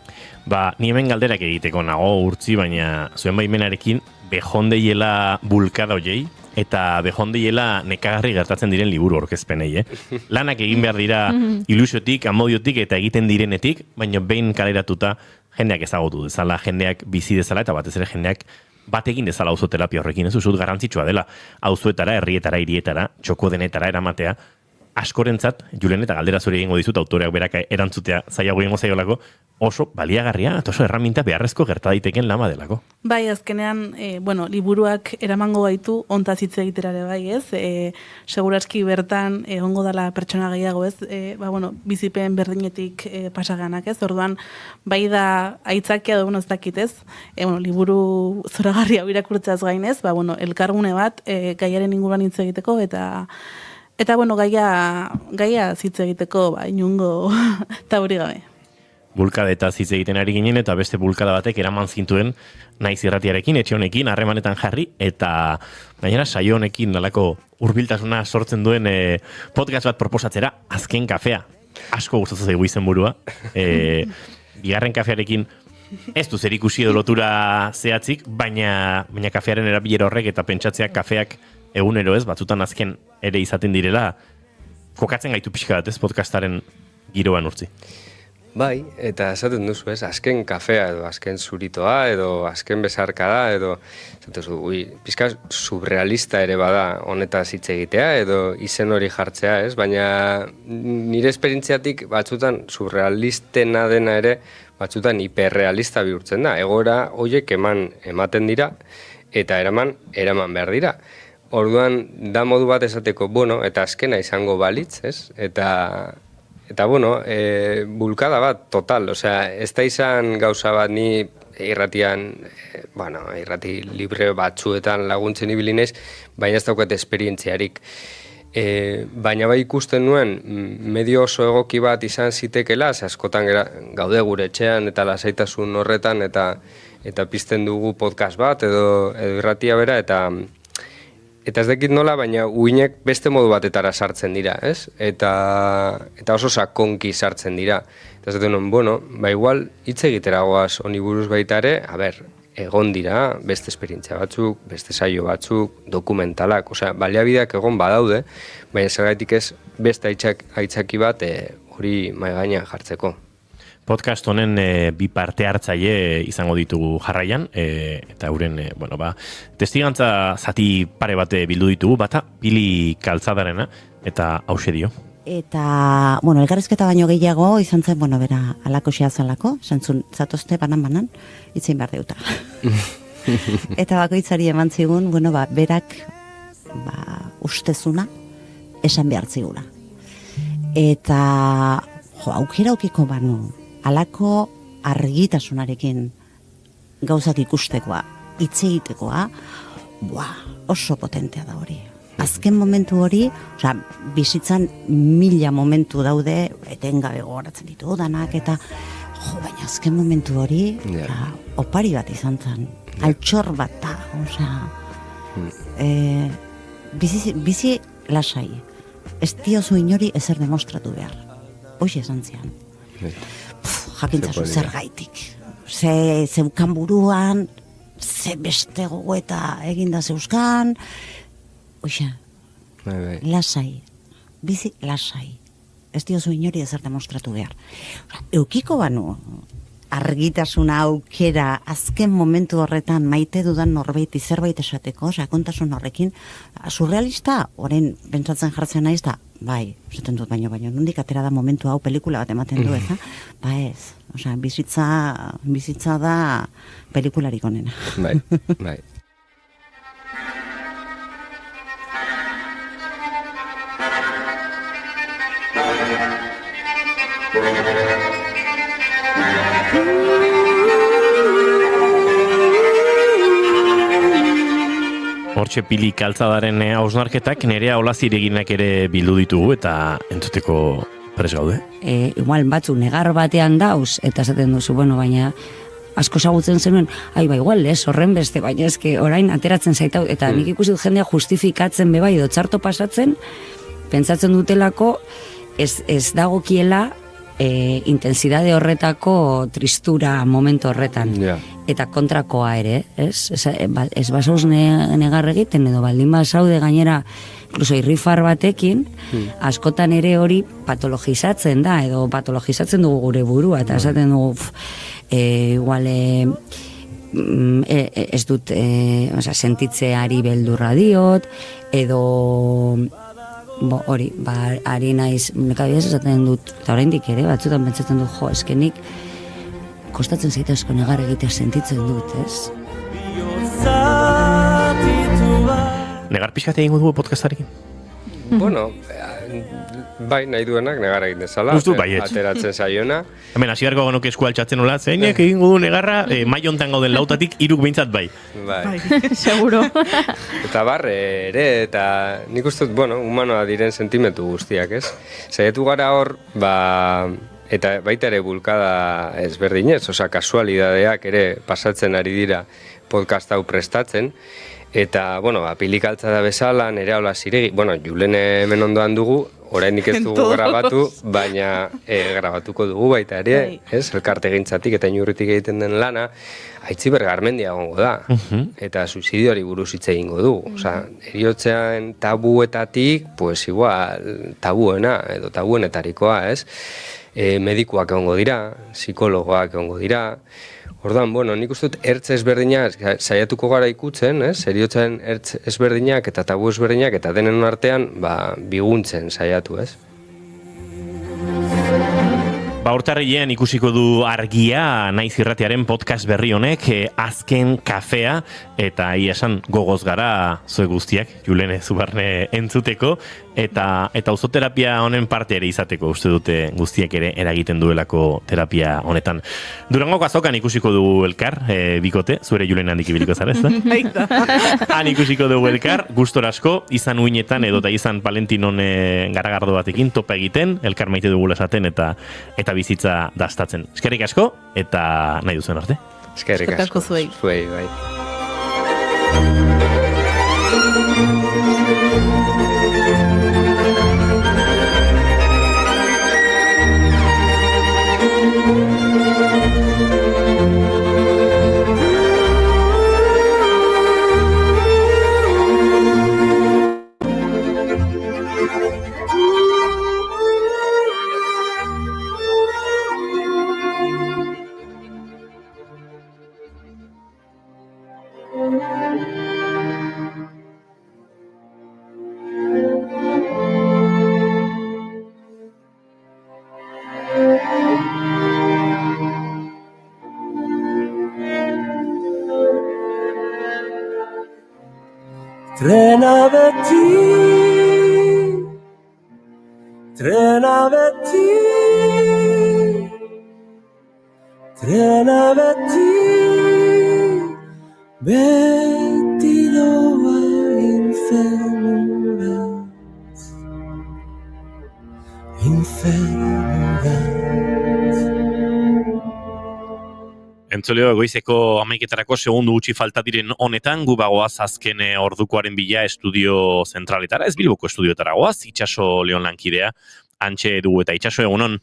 Ni hemen galderak egiteko nago urtzi, baina zuen baimenarekin behondeiela bulkada hoiei, eta behondeiela nekagarri gertatzen diren liburu aurkezpenei, Lanak egin behar dira ilusiotik, amodiotik eta egiten direnetik, baina behin kaleratuta jendeak ezagutu dezala, jendeak bizi dezala, eta batez ere jendeak bat egin dezala auzoterapia horrekin, ez usut garrantzitsua dela, auzoetara, herrietara, hirietara, txoko denetara eramatea, askorentzat, Julen, eta galdera zure egingo dizut, autoreak berak erantzutea zaiago egingo zaiolako, oso baliagarria, eta oso erraminta beharrezko gerta daiteken lama delako. Bai, azkenean, liburuak eramango gaitu, ontaz hitz egiterare bai, ez? Seguraski bertan egongo dela pertsona gehiago, ez? Bizipen berdinetik pasaganak, ez? Orduan, bai da aitzakia da, ez dakit, ez? Liburu zoragarri hau irakurtzeaz gainez, elkargune bat, gaiaren inguruan hitz egiteko, eta gaia hitz egiteko, inungo tauri gabe. Bulkada eta hitz egiten ari ginen, eta beste bulkada batek eraman zintuen naiz irratiarekin, etxe honekin, harremanetan jarri, eta gainera saio honekin nolako hurbiltasuna sortzen duen podcast bat proposatzera, Azken Kafea. Asko gustatzen zaigu izenburua. Bigarren kafearekin ez du zer ikusi edo lotura zehatzik, baina kafearen erabilera horrek eta pentsatzea kafeak egunero ez, batzutan azken ere izaten direla, kokatzen gaitu pixka bat ez, podcastaren giroan urtzi. Bai, eta esaten duzu ez, azken kafea edo azken zuritoa edo azken besarkada edo pixka surrealista ere bada honetaz hitz egitea edo izen hori jartzea ez, baina nire esperientziatik batzutan surrealistena dena ere batzutan hiperrealista bihurtzen da, egoera horiek ematen dira eta eraman behar dira. Orduan, da modu bat esateko, eta azkena izango balitz, ez? Eta bulkada bat, total, ez da izan gauza bat ni irratian, irrati libre batzuetan laguntzen ibili naiz, baina ez daukat esperientziarik. Baina bai ikusten nuen, medio oso egoki bat izan zitekela, askotan gaude gure etxean eta lasaitasun horretan, eta pizten dugu podcast bat, edo irratia bera, eta ez dakit nola, baina uinek beste modu batetara sartzen dira, ez? Eta oso sakonki sartzen dira. Eta ez dut igual hitz egiteragoaz honi buruz baita ere, egon dira beste esperientzia batzuk, beste saio batzuk, dokumentalak, baliabideak egon badaude, baina zergatik ez beste aitzaki bat hori mahai gainean jartzeko. Podcast honen bi parte hartzaile izango ditugu jarraian, eta euren, testigantza zati pare bate bildu ditugu, bata Pili Kaltzadarena, eta hause dio. Eta, elkarrizketa baino gehiago izan zen, bera, alako xeazalako, zantzun, zatozte banan, itzein behar deuta. Eta bakoitzari eman zigun, berak, ustezuna, esan behar zigula. Eta, aukera aukiko banu, alako argitasunarekin gauzak ikustekoa, hitz egitekoa, oso potentea da hori. Azken momentu hori, bizitzan 1000 momentu daude, etengabe gogoratzen ditu danak, eta baina azken momentu hori, opari bat izan zen, altxor bat da, bizi lasai, ez diozu inori ezer demostratu behar, hoxe esan zian. Jakintzazu zer gaitik. Zeukan buruan, ze beste gogoeta eginda zeuzkan, lasai, bizi lasai. Ez diozu inori ezer demostratu behar. Eukiko banu, argitasuna aukera azken momentu horretan maite dudan norbaiti zerbait esateko, sakontasun horrekin, surrealista, orain pentsatzen jartzen naiz da, bai, esaten dut baino, nondik atera da momentu hau pelikula bat ematen du, ez? Ba ez, osea, bizitza da pelikularik onena. Bai. Hortxe Pili Kaltzadaren hausnarketak Nerea Olazireginak ere bildu ditugu eta entzuteko prest gaude. Igual batzu negar batean dauz eta esaten duzu, bueno, baina asko zagutzen zenuen, igual ez, horren beste, baina eske orain ateratzen zaitau, eta nik ikusi dut jendea justifikatzen bebai edo txarto pasatzen, pentsatzen dutelako ez dagokiela intensidade horretako tristura momentu horretan. Eta kontrakoa ere, ez? Ez basauz negar egiten, edo baldin basaude gainera, incluso irrifar batekin, askotan ere hori patologizatzen da, edo patologizatzen dugu gure burua, eta esaten dugu, igual, ez dut, sentitzeari beldurra diot, edo hori, ari naiz, nekabidez esaten dut, eta oraindik ere, batzutan pentsatzen dut, eskenik, kostatzen zaita asko negar egitea sentitzen dut, ez? Negar pixkat egingo dugu podcastarekin? Bueno, bai, nahi duenak negar egin dezala, ateratzen zaiona. Hemen, hasi beharko genuke esku altxatzen nola, zeinek egingo du negarra, mai hontan gauden lautatik, 3 behintzat bai. Bai. Seguro. Eta barre ere, eta nik uste dut, humanoa diren sentimentu guztiak, ez? Zaitu gara hor, eta baita ere bulkada ezberdinez, kasualidadeak ere pasatzen ari dira podcast hau prestatzen, eta, Pili Kaltzada bezala, Nerea Olaziregi, Julen hemen ondoan dugu, oraindik ez dugu grabatu, baina grabatuko dugu baita ere, ez? Elkarte gintzatik eta inurritik egiten den lana, Aitziber Garmendia egongo da, eta suizidioari buruz hitz egingo dugu. Heriotzean tabuetatik, igual, tabuena, edo tabuenetarikoa, ez? Medikuak egongo dira, psikologoak egongo dira. Orduan, nik uste dut ertz ezberdinak saiatuko gara ikutzen, heriotzen ertz ezberdinak eta tabu ezberdinak eta denen artean biguntzen saiatu, ez? Urtarrilean ikusiko du Argia Naiz Irratiaren podcast berri honek, Azken Kafea, eta ia esan gogoz gara zue guztiak, Julene Zubarne entzuteko, eta auzoterapia honen parte ere izateko, uste dute guztiak ere eragiten duelako terapia honetan. Durangoko azokan ikusiko du elkar, bikote, zure Julene handik ibiliko zara, ez da? Han ikusiko dugu elkar, gustor asko, izan uinetan edo izan Palentinon garagardo batekin topa egiten, elkar maite dugula esaten eta bizitza dastatzen. Eskerrik asko, eta nahi duzuen arte. Eskerrik asko zuei. Zuei, bai. Trena beti, trena beti, trena beti, beti doa infernurantz, infernurantz. Entzoleo, goizeko 11etarako segundu gutxi falta diren honetan, gu bagoaz azken ordukoaren bila estudio zentraletara, ez Bilboko estudiotara goaz, Itxaso Leon lankidea, antxe dugu eta Itxaso egunon.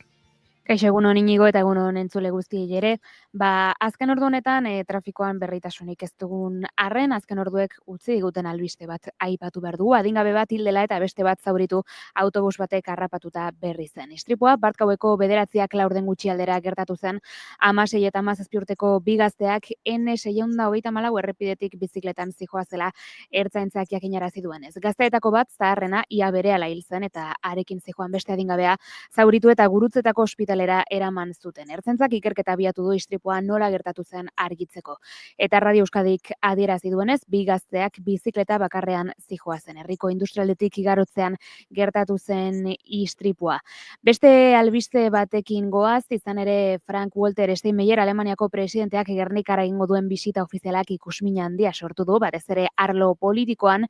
Kaixo, egunon Inigo eta egunon entzule guztiei ere. Azken ordu honetan trafikoan berritasunik ez dugun arren, azken orduek utzi diguten albiste bat aipatu behar dugu. Adingabe bat hil dela eta beste bat zauritu autobus batek harrapatuta berri zen. Istripua Bartkaueko 9:00 gutxi aldera gertatu zen, 16 eta 17 urteko bi gazteak N634 errepidetik bizikletan zihoazela ertzaintzak jakinarazi duenez. Gazteetako bat zaharrena ia berehala hil zen eta arekin zihoan beste adingabea zauritu eta Gurutzetako ospitalera eraman zuten. Ertzaintzak ikerketa abiatu du istripua nola gertatu zen argitzeko. Eta Radio Euskadik adierazi duenez, bi gazteak bizikleta bakarrean zihoazen. Herriko industrialdetik igarotzean gertatu zen istripua. Beste albiste batekin goaz, izan ere Frank Walter Steinmeier Alemaniako presidenteak Gernikara egingo duen bisita ofizialak ikusmina handia sortu du, batez ere arlo politikoan.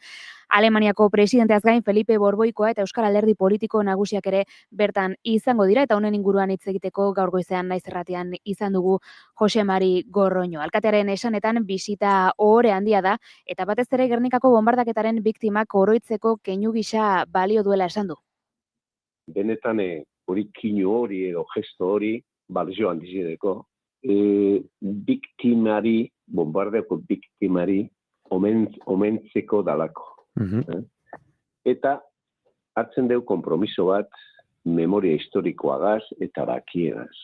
Alemaniako presidenteaz gain Felipe Borboikoa eta Euskal Alderdi politiko nagusiak ere bertan izango dira eta honen inguruan hitz egiteko gaur goizean Naiz Irratian izan dugu Jose Mari Gorroño. Alkatearen esanetan bisita ohore handia da eta batez ere Gernikako bombardaketaren biktimak oroitzeko keinu gisa balio duela esan du. Benetan hori kinu hori edo gesto hori balio handizideko. Biktimari, bombardeko biktimari omentzeko dalako. Eta hartzen deu konpromiso bat memoria historikoagaz eta bakiegaz.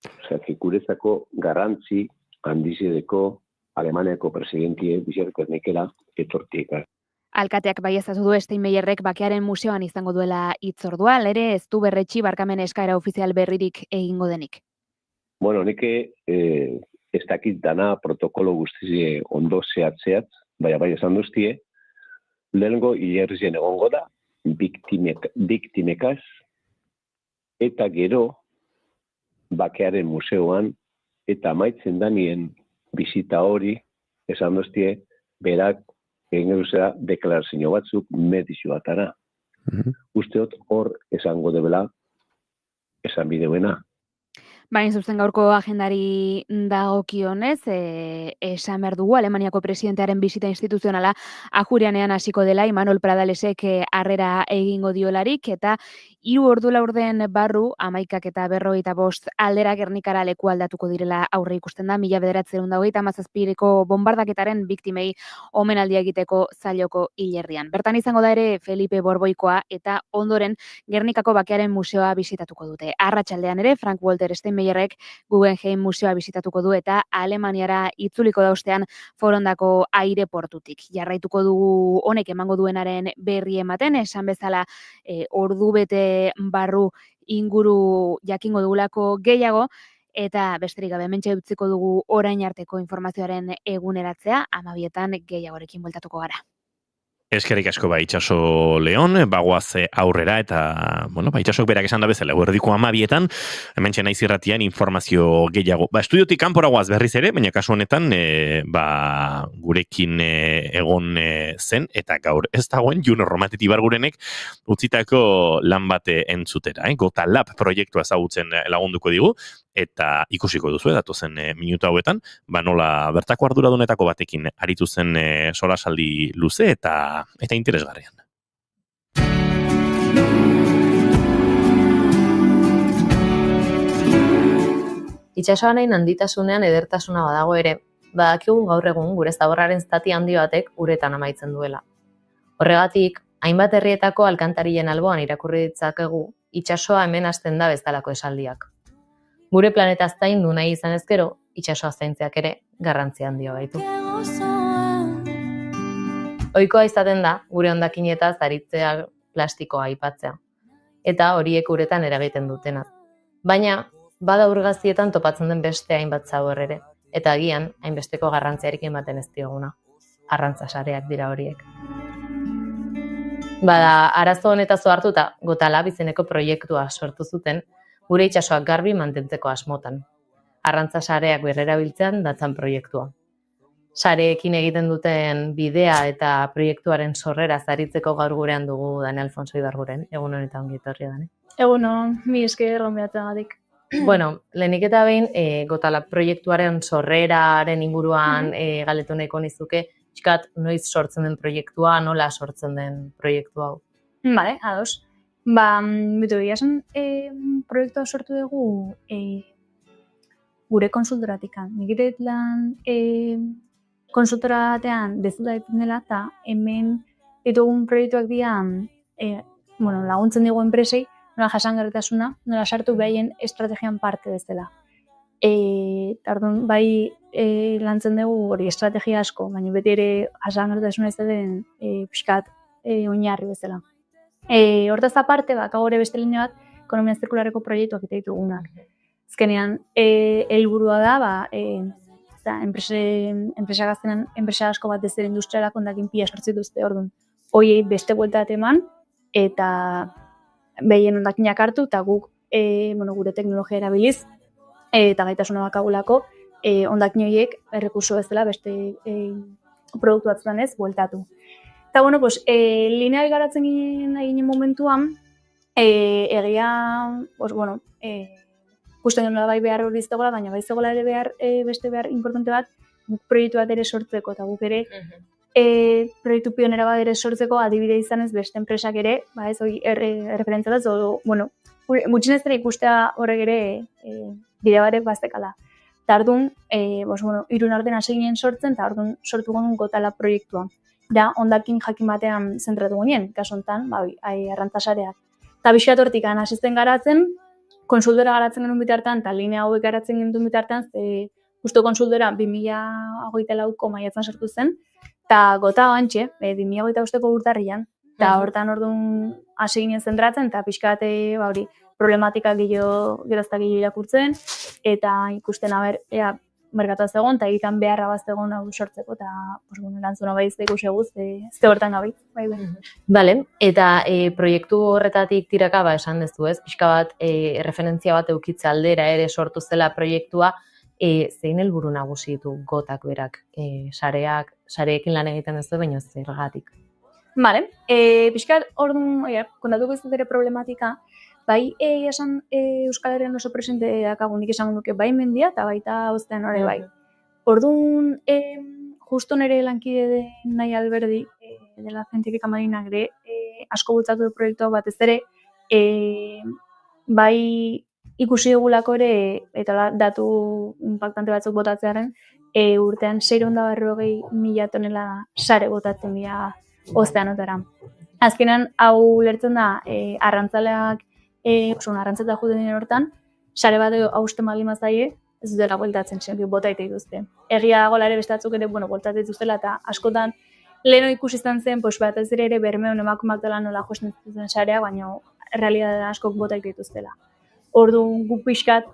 Osea, guretzako garrantzi handizideko Alemaniako presidentie bizarkernikera etortiekaz. Alkateak baieztatu du Steinmeierrek Bakearen museoan izango duela hitzordua, ere ez du berretsi barkamen eskaera ofizial berririk egingo denik. Bueno, neke ez dakit dana protokolo guztizie ondo zehatzeat, bai esan duztie, lehenengo hilerrizien egongo da, biktimekaz, eta gero Bakearen museoan, eta amaitzen danien bizita hori, esan duztie, berak egin duzera deklarazio batzuk medizu batara. Usteot hor esango debela, esan bideuena. Baina zuzen gaurko agendari dagokionez, esan behar dugu Alemaniako presidentearen bisita instituzionala Ajurianean hasiko dela, Imanol Pradalesek harrera egingo diolarik, eta 3 ordu laurden barru, 11 eta 55 aldera Gernikara leku aldatuko direla aurre ikusten da, 1937ko bombardaketaren biktimei omenaldia egiteko Zailoko hilerrian. Bertan izango da ere Felipe Borboikoa eta ondoren Gernikako Bakearen museoa bisitatuko dute. Arratsaldean ere Frank Walter Steinmeierrek Guggenheim museoa bisitatuko du eta Alemaniara itzuliko da ostean Forondako aireportutik. Jarraituko dugu honek emango duenaren berri ematen, esan bezala ordubete barru inguru jakingo dugulako gehiago, eta besterik gabe hementxe utziko dugu orain arteko informazioaren eguneratzea, 12etan gehiagorekin bueltatuko gara. Eskerrik asko Itxaso Leon, bagoaz aurrera eta, Itxasok berak esan da bezala, erdiko 12etan, hementxe Naiz Irratian informazio gehiago. Estudiotik kanpora goaz berriz ere, baina kasu honetan, gurekin egon zen, eta gaur ez dagoen, Juno Romateti Bargurenek utzitako lan bate entzutera. Gota Lab proiektua ezagutzen lagunduko digu, eta ikusiko duzu, datozen minutu hauetan, nola bertako arduradunetako batekin aritu zen solasaldi luze eta interesgarrian. Itsasoaren handitasunean edertasuna badago ere, badakigu gaur egun gure zaborraren zati handi batek uretan amaitzen duela. Horregatik, hainbat herrietako alkantarien alboan irakurri ditzakegu, itsasoa hemen hasten da bezalako esaldiak. Gure planeta zaindu nahi izan ezkero, itsasoa zaintzeak ere garrantzia handia baitu. Ohikoa izaten da, gure hondakinetaz aritzea plastikoa aipatzea, eta horiek uretan eragiten dutena. Baina, bada urgazietan topatzen den beste hainbat zabor ere, eta agian hainbesteko garrantziarik ematen ez dioguna. Arrantza sareak dira horiek. Bada, arazo honetaz hartuta, Gota Lab izeneko proiektua sortu zuten, gure itsasoak garbi mantentzeko asmotan. Arrantza sareak berrerabiltzean datzan proiektua. Sareekin egiten duten bidea eta proiektuaren sorrera zaritzeko gaur gurean dugu Dani Alfonso Ibarguren. Egun honetan ongi etorri Dani. Egunon, mi esker gonbidatzeagatik. Bueno, lehenik eta behin, Gota Lab proiektuaren sorreraren inguruan galdetu nahiko nizuke, noiz sortzen den proiektua, nola sortzen den proiektu hau? Bale, ados. Beto, esan proiektua sortu dugu gure konsultoratikan. Nik ere lan konsultoratean dezuta ditzen dela, eta hemen ditugun proiektuak dian laguntzen dugu enpresei, nola jasangarritasuna, nola sartu behaien estrategian parte bezala. Tardun, bai lantzen dugu hori estrategia asko, baina beti ere jasangarritasuna ez den pixkat oinarri bezala. Hortaz aparte, ere beste linea bat, ekonomia zirkularreko proiektuak egite ditugunak. Azkenean, helburua da, enpresa gaztenan, enpresa asko bat ez ere industrialak ondakin pila sortzi duzte, orduan. Hoiei beste buelta eman, eta behien ondakinak hartu, eta guk gure teknologia erabiliz, eta gaitasuna bakagulako, ondakin horiek errekurso bezala beste produktu batzutan ez bueltatu. Eta, lineal garatzen ginen momentuan, egia, ikusten nola bai behar hori zegoela, baina bai zegoela ere beste behar importante bat, guk proiektu bat ere sortzeko, eta guk ere proiektu pionera bat ere sortzeko adibide izanez beste enpresak ere, ez hori referentziataz, gutxinez ere ikustea horrek ere bide barek baztekala. Eta orduan, irun artean hasi ginen sortzen, eta orduan sortu gonun gotala proiektua. Da, ondakin jakin batean zentratu ginen, kasu honetan, arrantzasareak. Eta bixat hortik hasisten garatzen, konsultora garatzen genuen bitartean, eta linea hauek garatzen genuen bitartean, justo konsultora 2024ko maiatzen sortu zen, eta gota gantxe, 2025ko urtarrian, eta hortan orduan hasi ginen zentratzen, eta pixkat problematika geroztak irakurtzen, eta ikusten merkatuaz egon, eta egiten beharra baztegon hau sortzeko, eta erantzuna bai ez ikusi eguz, ez hortan gabi. Bale, eta proiektu horretatik tiraka, esan dezu ez, pixka bat, referentzia bat eukitze aldera ere sortu zela proiektua, zein helburu nagusi ditu gotak berak, sareekin lan egiten ez du, baina zergatik. Bale, pixka orduan, kontatuko ez ere problematika, bai, esan Euskal Herrian oso presente dakagunik esango nuke bai mendia eta baita hoztean hori bai. Orduan, justo nire lankide den nahi alberdi, dela Científica Marina ere, asko bultzatu du proiektu batez ere, bai ikusi dugulako ere, eta datu impactante batzuk botatzearen, urtean 640.000 tonela sare botatzen dira ozeanotara. Azkenan, hau lertzen da, arrantzaleak, arrantzeta juten dinen hortan, sare bat hausten bali mazaie, ez dutela bueltatzen, bota ite dituzte. Egia dagoela ere bestatzuk ere, bueltatzen dituztela, eta askotan, leheno ikusi izan zen, bat ez ere bermeon emakumak dela nola josten dituzten sareak, baina realitatea askok bota ite dituztela. Orduan, guk pixkat,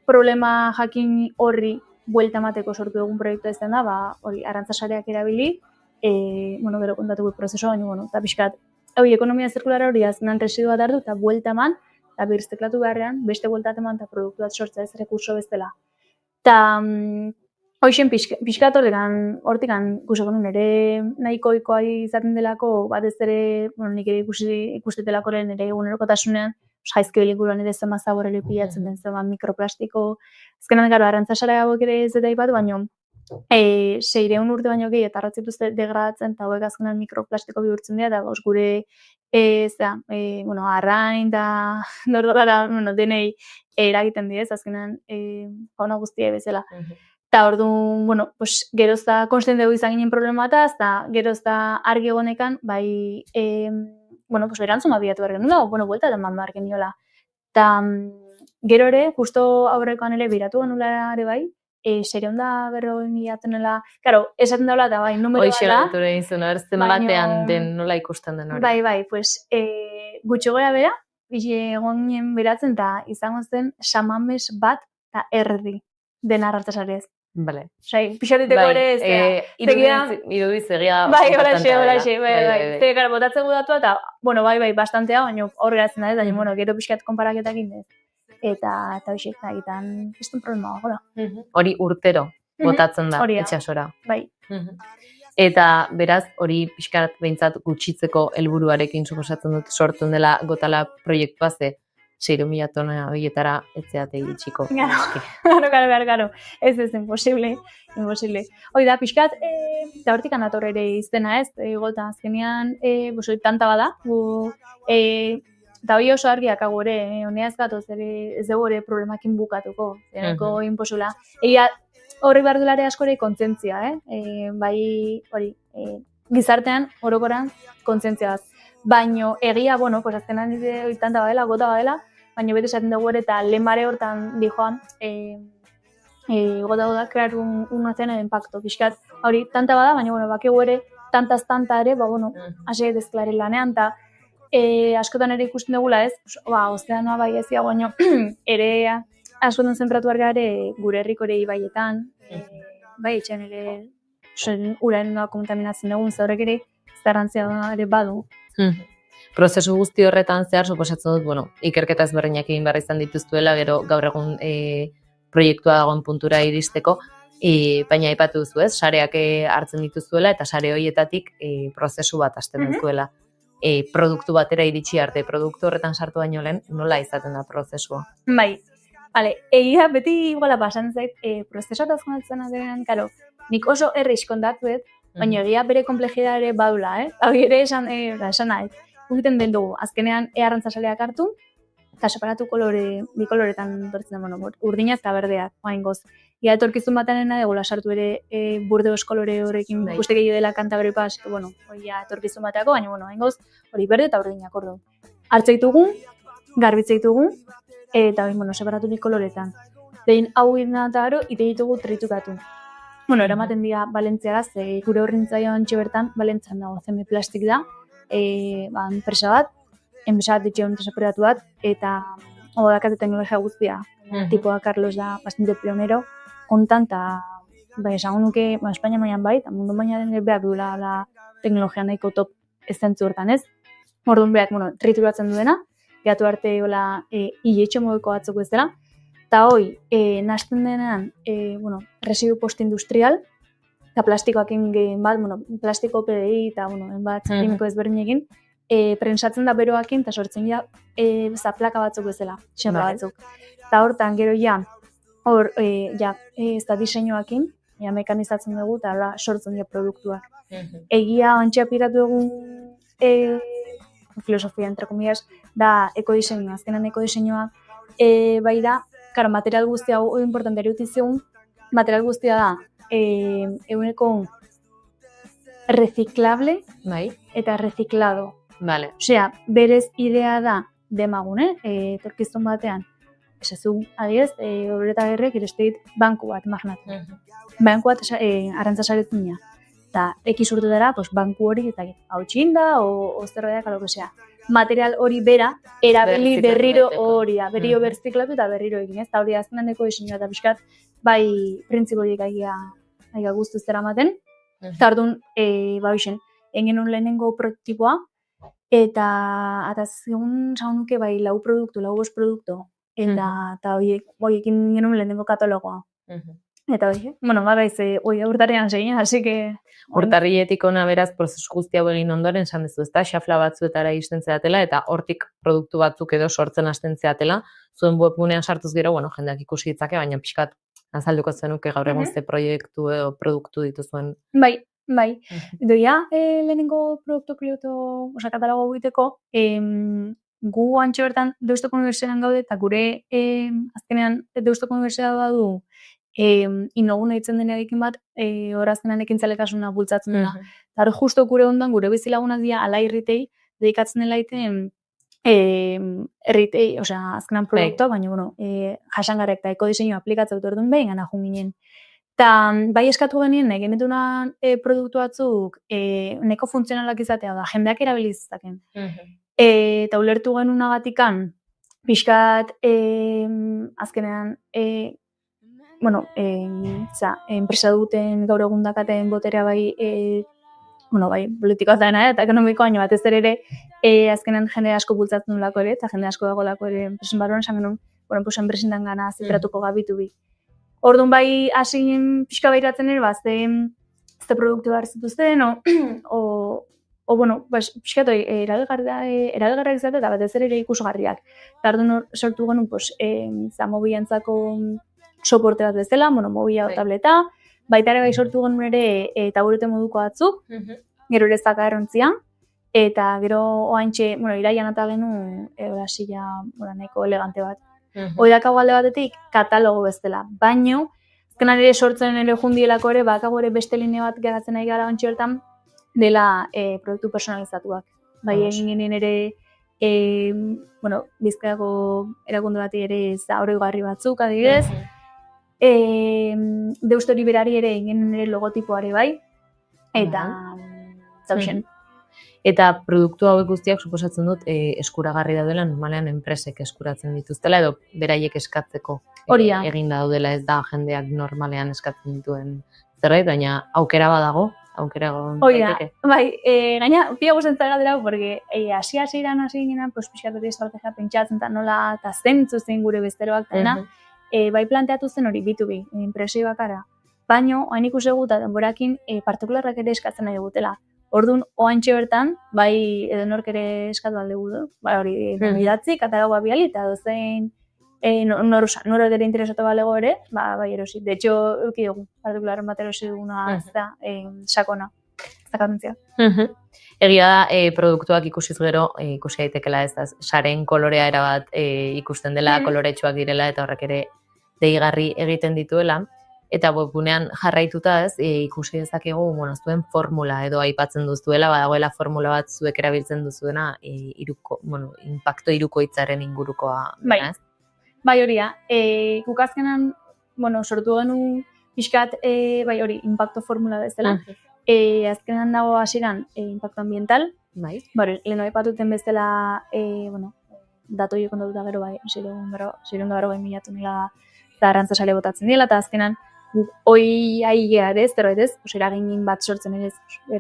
problema jakin horri buelta emateko sortu dugun proiektua izan da, arrantza sareak erabili, gero kontatuko prozesua, baina, eta pixkat, ekonomia zirkulara hori azkenan residu bat hartu, eta buelta eman, eta birsteklatu beharrean, beste buelta eman eta produktu bat sortza ez rekurso bezala. Eta, hoxen pixkat hortik ikusiko nun ere nahiko izaten delako, batez ere, nik ere ikustetelako ere egunerokotasunean, jaizki bilikuruan ere zema zaborele pilatzen den zema mikroplastiko, azkenan gara, arrantzasara hauek ere ez eta ipatu, baino, 600 urte baino gehi eta arratzituzte degradatzen eta hauek azkenan mikroplastiko bihurtzen dira, eta gure arrain eta denei eragiten dira, azkenan fauna guztia bezala. Eta orduan, gerozta konstente dugu izan ginen problemataz, eta gerozta argi egonekan, bai, erantzun abiatu behar genula, buelta eman behar geniola. Eta gero ere, justo aurrekoan ere biratu genula ere bai, 640.000 tonela, karo, esaten daula eta bai, numero bat da. Hoxe gaitu nahi izun, zen batean den nola ikusten den hori. Bai, gutxo goia bera, egon ginen beratzen, eta izango zen samames bat eta erdi den arrantzasarez. Bale. Pixatiteko ere ez da. Irudiz egia. Bai, bai. Botatzen gudatu eta, bai, bastantea, baina horregatzen da ez, baina, gero pixkat konparaketak indez. Eta hoxek da egiten, ez du problema gora. Hori urtero botatzen da, itxasora. Bai. Eta beraz, hori pixkat behintzat gutxitzeko helburuarekin suposatzen dut sortzen dela gotala proiektua ze 6.000 tona horietara etzeate iritsiko. Garo. Ez imposible. Hoi da, pixkat, eta hortik anator ere iztena ez, gota azkenean, tanta bada, Eta hori oso argiak agore, honea ez gatoz, ez dugu ere problemakin bukatuko, zeneko inposula. Egia, horri behar dulare askore kontzientzia, bai, hori, gizartean, orokoran, kontzientzia bat. Baino, egia, bueno, pues azkenan tanta badela, gota badela, baino bete esaten dugu ere, eta lemare hortan dijoan, gota crear un océano de impacto. Piskat, hori, tanta bada, baina, bueno, bakigu ere, tanta ere, ba, bueno, hasi dezklare lanean, eta askotan ere ikusten dugula, ez? Ozeanoa bai ezia, baina ere askotan zentratu ere gure herriko ere ibaietan, bai etxean ere uraren kontaminatzen dugun, zaurek ere zarrantzia ere badu. Prozesu guzti horretan zehar, suposatzen dut, bueno, ikerketa ezberdinak egin behar izan dituztuela, gero gaur egun proiektua dagoen puntura iristeko, baina aipatu duzu, ez? Sareak hartzen dituzuela eta sare horietatik prozesu bat hasten duzuela. Produktu batera iritsi arte, produktu horretan sartu baino lehen, nola izaten da prozesua? Bai, egia beti iguala pasan zait, prozesua eta azkonatzen aderean, karo, nik oso erriz kontatuet, baina egia bere komplejidade badula, hau ere esan nahi, egiten den dugu, azkenean arrantzasaleak hartu, eta separatu bi koloretan dortzen da, urdina eta berdeak, oain goz. Ia etorkizun batean degula sartu ere burdeos kolore horrekin uste gehiago dela Canterbury Pass, bueno, hori etorkizun bateako, baina, bueno, hain goz, hori berde eta urdinak ordu. Hartzeitugu, garbitzeitugu, eta hori, bueno, separatu bi koloretan. Behin hau irna eta gero, ite ditugu tritukatu. Bueno, eramaten dira Valentziara, ze gure horrintzaioan bertan Valentzian dago, zemi plastik da, enpresa bat, ditxeon desaperatu bat, eta hau dakate teknologia guztia. Tipoa Carlos da bastante pionero, kontan, eta esango nuke, Espainia mailan bai, eta mundu mailan behar duela teknologia nahiko top ez zentzu hortan ez. Orduan behar, trituratzen duena, gehatu arte hiletxo modeko batzuk ez dela, eta hoi, nazten denean, residu postindustrial, eta plastikoakin gehien bat, plastiko PDI eta, bat kimiko ezberdinekin, prensatzen da beroakin, eta sortzen dira plaka batzuk bezala, xenpa batzuk. Eta hortan, gero ez da diseinuakin, mekanizatzen dugu, eta sortzen dira produktuak. Egia, antxea piratu egun filosofia, entre comillas, da ekodiseinua. Azkenan ekodiseinua bai da, karo, material guztia, importante erutizion, material guztia da, eguneko reciclable eta reciclado. Osea, berez idea da demagune, etorkizun batean, esazu, adiez, horreta gerrek iresteit banku bat, imaginatu. Banku bat arrantzasaretzen dira. Eta X urte dara, banku hori, eta hau txinda, o zerreak, alo que sea. Material hori bera, erabili berriro hori da, berriro berziklatu eta berriro egin, ez? Eta hori azkenaneko diseinua eta pixkat, bai, printzipo horiek aiga guztu zera maten. Eta orduan, egin lehenengo prototipoa, eta zigun nuke bai lau bost produktu, eta horiekin genuen lehenengo katalogoa. Eta hori, urtarrian segin, hasi que... Urtarrietik ona beraz, prozesu guzti hau egin ondoren, esan dezu, ezta, xafla batzuetara izten zeatela, eta hortik produktu batzuk edo sortzen hasten zeatela, zuen webgunean sartuz gero, jendeak ikusi ditzake, baina pixkat azalduko zenuke gaur egun ze proiektu edo produktu dituzuen. Bai. Doia, lehenengo katalogo egiteko, gu antxe bertan Deustoko Unibertsitatean gaude, eta gure azkenean Deustoko Unibertsitatea badu inoguna ditzen denearekin bat, horazkenan ekintzaletasuna bultzatzen dela. Eta hori justo gure ondan, gure bizilagunak dira ala irritei, dedikatzen dela iten erritei, azkenan produktua, baina, jasangarrek eta ekodiseinu aplikatzea dut orduan behin gana junginen. Eta bai eskatu genien, nahi genetunan produktu batzuk neko funtzionalak izatea da, jendeak erabilizatzen. Eta ulertu genunagatikan, pixkat azkenean, enpresa duten gaur egun dakaten boterea bai, politikoa dena eta ekonomikoa, baina batez ere azkenean jende asko bultzatzen dulako ere, eta jende asko dagoelako ere enpresen barruan, esan genuen, enpresen gana ziteratuko gabitu bi. Orduan bai hasien pixka behiratzen ere, ze produktu behar zituzten, pixkat erabilgarriak izate eta batez ere ikusgarriak. Eta orduan sortu genuen, mobilentzako soporte bat bezala, mobila o tableta, baita ere bai sortu genuen ere taburete moduko batzuk, gero ere zaka errontzia, eta gero oaintxe, iraian ata genuen brasila, nahiko elegante bat. Hoi dakago alde batetik, katalogo bezala, baino, azkenan ere sortzen ere jundielako ere, bakago ere beste linea bat geratzen nahi gara ontsi hortan, dela produktu personalizatuak. Bai, egin genien ere, Bizkaiko erakunde bati ere oroigarri batzuk, adibidez, Deustori berari ere egin ere logotipoare bai, eta zauxen. Eta produktu hauek guztiak suposatzen dut eskuragarri daudela normalean enpresek eskuratzen dituztela edo beraiek eskatzeko egin daudela, ez da jendeak normalean eskatzen dituen zerbait, baina aukera badago, aukera egon daiteke. Bai, gaina pia gustatzen zara porque hasi-hasieran hasi ginen, pixkat hori estrategia pentsatzen eta nola eta zentzu zein gure besteroak dena, bai planteatu zen hori B2B, enpresei bakara. Baino, hain ikusi guta denborakin partikularrak ere eskatzen nahi dugutela. Orduan, oantxe bertan, bai edonork ere eskatu alde gudu, bai hori idatzi, katalogoa biali, eta dozein noro ere interesatu balego ere, bai erosi. De hecho, euki dugu, partikularen bat erosi duguna, ez da, sakona, ez da katentzia. Egia da, produktuak ikusiz gero, ikusi daitekela ez da, saren kolorea erabat ikusten dela, koloretsuak direla, eta horrek ere deigarri egiten dituela. Eta webgunean jarraituta ez, ikusi dezakegu, zuen formula edo aipatzen duzuela, badagoela formula bat zuek erabiltzen duzuena, impacto hirukoitzaren ingurukoa. Bai horia, guk azkenan, sortu genuen pixkat, bai hori, impacto formula bezala. Azkenan dago hasieran impacto ambiental, leheno aipatuten bezala, dato jo kontututa gero, bai, 640.000 tonela eta arrantza sare botatzen dela, eta azkenan, hoi aigear ez, zerbait ez, eraginin bat sortzen ere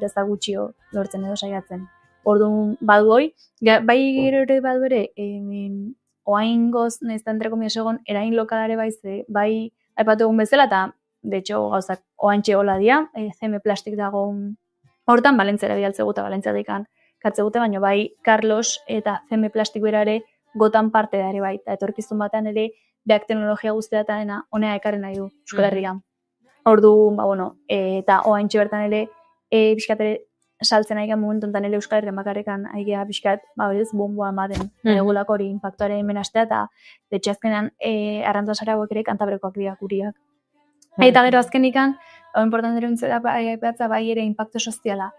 ez da gutxio lortzen edo saiatzen. Orduan badu hoi, bai gero ere badu ere, oaingoz, nezta entrekomia segon, erain lokalare bai aipatu egun bezala, eta de hecho gauzak oantxe hola dia, CM Plastik dago hortan, Balentzera bidaltzegu eta Balentziatik katzegute, baina bai Carlos eta CM Plastik berare gotan parte da ere bai, eta etorkizun batean ere beak teknologia guztia eta dena honea ekarren nahi du Euskal Herria. Ordu, eta oaintxe bertan ere pixkat ere saltzen aigean momentu enten ere Euskal Herrian bakarrekan aigea pixkat, bomboa ematen egulako hori impactuaren menastea, eta detxezkenan arrantza saragoek ere kantabrekoak dira guriak. Eta gero azkenikan, hau importante ere bai ere impacto soziala.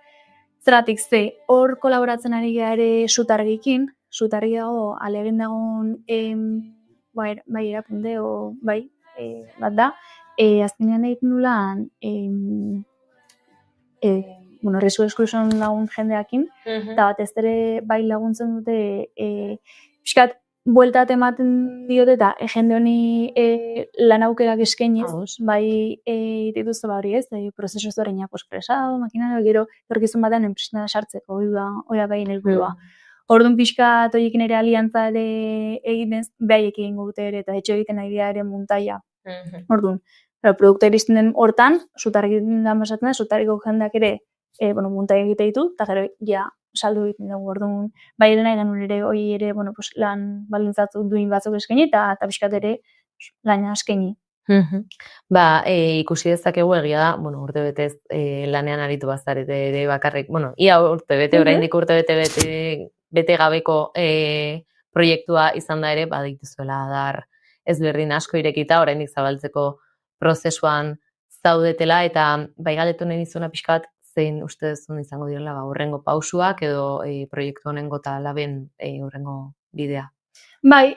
Zeratik ze, hor kolaboratzen ari gara ere sutargikin, sutargi dago alegin dagoen bai erakunde, bat da, azkenean egiten dulan, Resu Exclusion lagun jendeakin, eta bat ez ere bai laguntzen dute, pixkat, bueltat ematen diote eta jende honi lan aukerak eskainiz, bai dituzu hori ez, prozesu zoreina pospresado, makinaro, gero torkizun batean enpresena sartzeko, hori bai helburua. Orduan pixkat horiekin ere aliantza ere eginez, behaiek egingo dute ere, eta etxo egiten nahi dira ere muntaia. Orduan, produkta iristen den hortan, sutargin da masatzen da, sutarriko jendeak ere muntaia egite ditu, eta gero, saldu egiten dugu, orduan, bai ere nahi genuen ere, hori ere, lan balintzatu duin batzuk eskaini, eta pixkat ere lan eskaini. Ikusi dezakegu egia da, urte betez lanean aritu bazarete ere bakarrik, ia urte bete, oraindik urte bete gabeko proiektua izan da ere, badituzuela dar ezberdin asko irekita, oraindik zabaltzeko prozesuan zaudetela, eta bai galdetu nahi dizuna pixkat, zein uste duzun izango direla hurrengo pausuak edo proiektu honengo eta laben hurrengo bidea. Bai,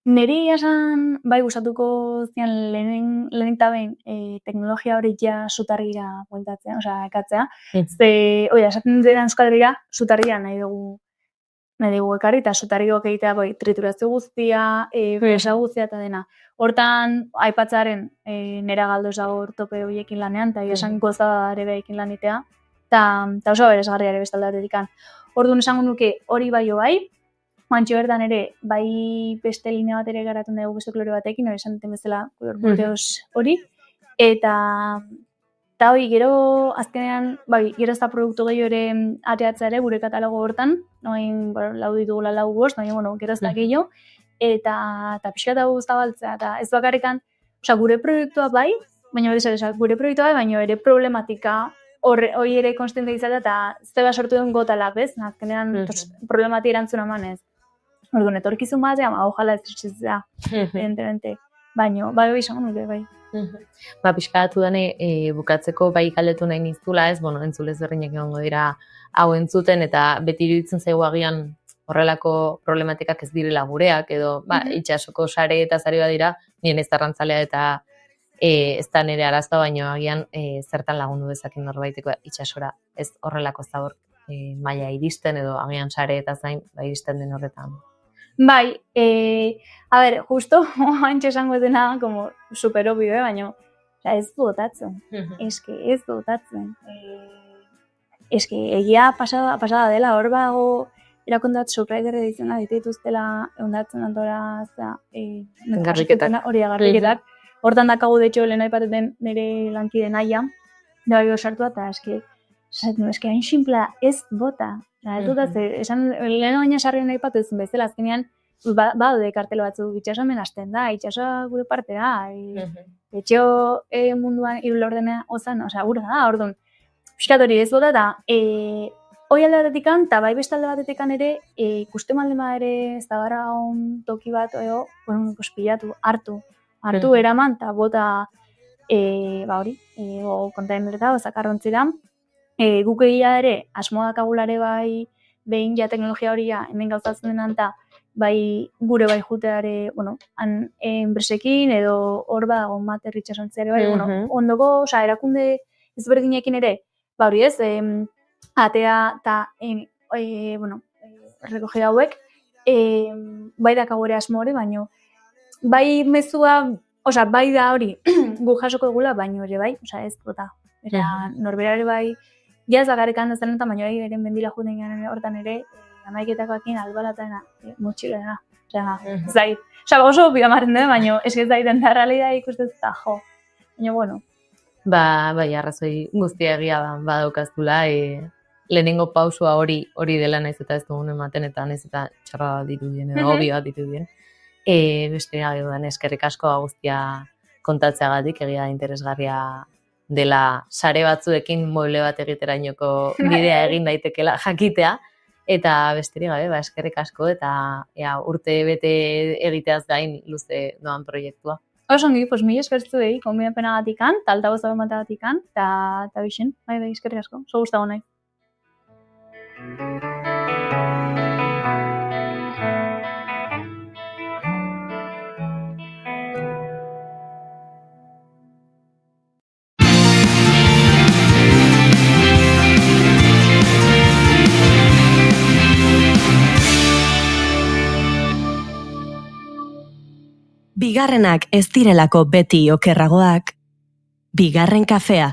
niri esan, bai gustatuko zian lehenik eta behin teknologia hori ja sutargira bueltatzea, ekatzea. Ze, esaten dira Euskal Herria, sutarria nahi dugu ekarri, eta sutarriok egitea triturazio guztia, fresa guztia eta dena. Hortan, aipatzaren nera galdoz dago tope horiekin lanean, eta esan gozada ere behekin lanitea, eta oso beresgarria ere bestaldatetik. Orduan esango nuke hori bai, Mantxo bertan ere, bai beste linea bat ere garatu dugu beste klore batekin, hori esan duten bezala burdeos hori. Eta hori gero azkenean, bai, gero ez da produktu gehiago ere ateatzea ere gure katalogo hortan, noin lau ditugula 4-5, baina gero ez da gehiago, eta pixka eta zabaltzea, eta ez bakarrikan, gure proiektua bai, baina gure proiektua bai, baina ere problematika hori ere konstante izatea, eta zeba sortu duen gota lab, ez? Azkenean problemati erantzuna emanez. Orduan, etorkizun batean, ojala ez txitzea, evidentemente. Baina, bai, izango nuke, bai. Pixkatu dane, bukatzeko bai galdetu nahi niztula, ez, entzulez berriak egongo dira hau entzuten, eta beti iruditzen zaigu agian horrelako problematikak ez direla gureak, edo itxasoko sare eta zari badira, nien ez arrantzalea eta ez da nire arazta, baina agian zertan lagundu dezakin norbaiteko itxasora ez horrelako zabor maila iristen, edo agian sare eta zain iristen den horretan. Bai, justo, hantxe esango dena, como super obvio, baina ez du dotatzen. Ez du dotatzen. Egia pasada dela, hor bago, erakondat Surprise ediziona dituztela eundatzen antora, garriketak. Hori garriketak. Hortan dakagu, de hecho, lehen aipateten nire lankide naia, da bai osartua, eta hain simplea ez bota. Esan, lehen baina sarri nahi patuzun bezala, azkenean, badaude kartelo batzu, itxasomen hasten da, itxasoa gure parte da, etxeo munduan irulordena ozan, gura da, orduan. Piskat hori ez bota, eta hoi alde batetikan, eta bai beste alde batetikan ere, ikuste malde ere ez da gara on toki bat, pilatu, hartu eraman, eta bota, hori, kontainereta, zakarrontziran, guk egia ere, asmoak agulare bai, behin ja teknologia horia hemen gauzatzen denan, eta bai gure bai juteare, han enpresekin, edo hor badago materritxasontziare bai, ondoko, erakunde ezberdinekin ere, hori ez, atea eta, errekoge hauek, bai dakago ere asmo hori, baina, bai mezua, bai da hori, gu jasoko dugula, baina ere bai, ez bota. Norbera ere bai, jaz agarrekan ez denetan, baina ere mendila juten garen hortan ere, amaiketakoakin albalatena, motxilena. Zait. Oso bidamaren dut, baina ez zaiten da realidad ikustez eta jo. Baina, bueno. Bai, arrazoi guztia egia badaukaztula, lehenengo pausua hori dela naiz eta ez dugun ematen, eta naiz eta txarra dirudien, edo hobi bat dirudien. Beste dudan eskerrik asko guztia kontatzeagatik, egia interesgarria dela sare batzuekin mueble bat egiterainoko bidea egin daitekela jakitea, eta besterik gabe, eskerrik asko, eta urte bete egiteaz gain luze doan proiektua. Osongi, mila eskertzu egi, konbidapenagatikan, eta altaboz dago matagatikan, eta bixen, bai, eskerrik asko, zo gustago nahi. Bigarrenak ez direlako beti okerragoak, bigarren kafea.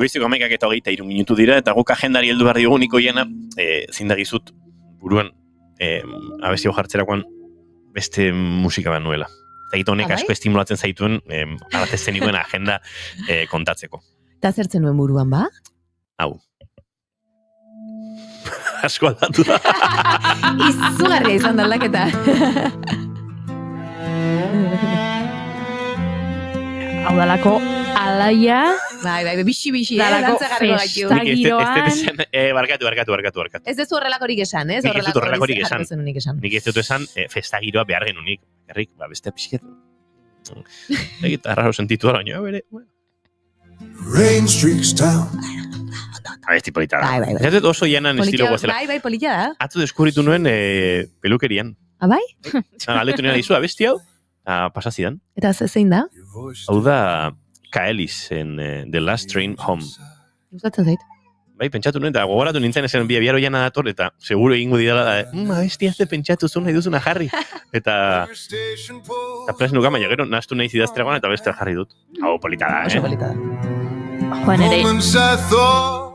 Goizeko 11:23 minutu dira, eta guk agendari heldu behar diogu niko jena, zindagizut buruan, abesti jartzerakoan beste musika bat nuela. Eta honek asko estimulatzen zaituen, aratezen nioen agenda kontatzeko. Eta zertzen nuen buruan, ba? Hau. Asko aldatu da. Izugarria izan da aldaketa. Hau dalako alaia. Bai, bixi, dantzagarriko gaitu. Barkatu. Ez dezu horrelakorik esan, ez? Nik ez dut horrelakorik esan. Nik ez dut esan festagiroa behar genunik. Herrik, beste pixket. Eta raro sentitu da, baina bere. Rain streaks down. Abesti polita da. Ez dut oso janan estilo guazela. Bai, polita da. Atzu deskubritu nuen pelukerian. Bai? Galdetu nena dizu, abesti hau, pasazidan. Eta zein da? Hau da Kaelis en The Last Train Home. Gustatzen zait. Bai, pentsatu nuen, eta gogoratu nintzen esan bihar oiana dator, eta seguro egingo didala, abestia ze pentsatu zuen nahi duzuna jarri. Eta prest nuka, baina gero, nahastu nahi zidazteragoan, eta bestea jarri dut. Hau, polita da, Oso polita da.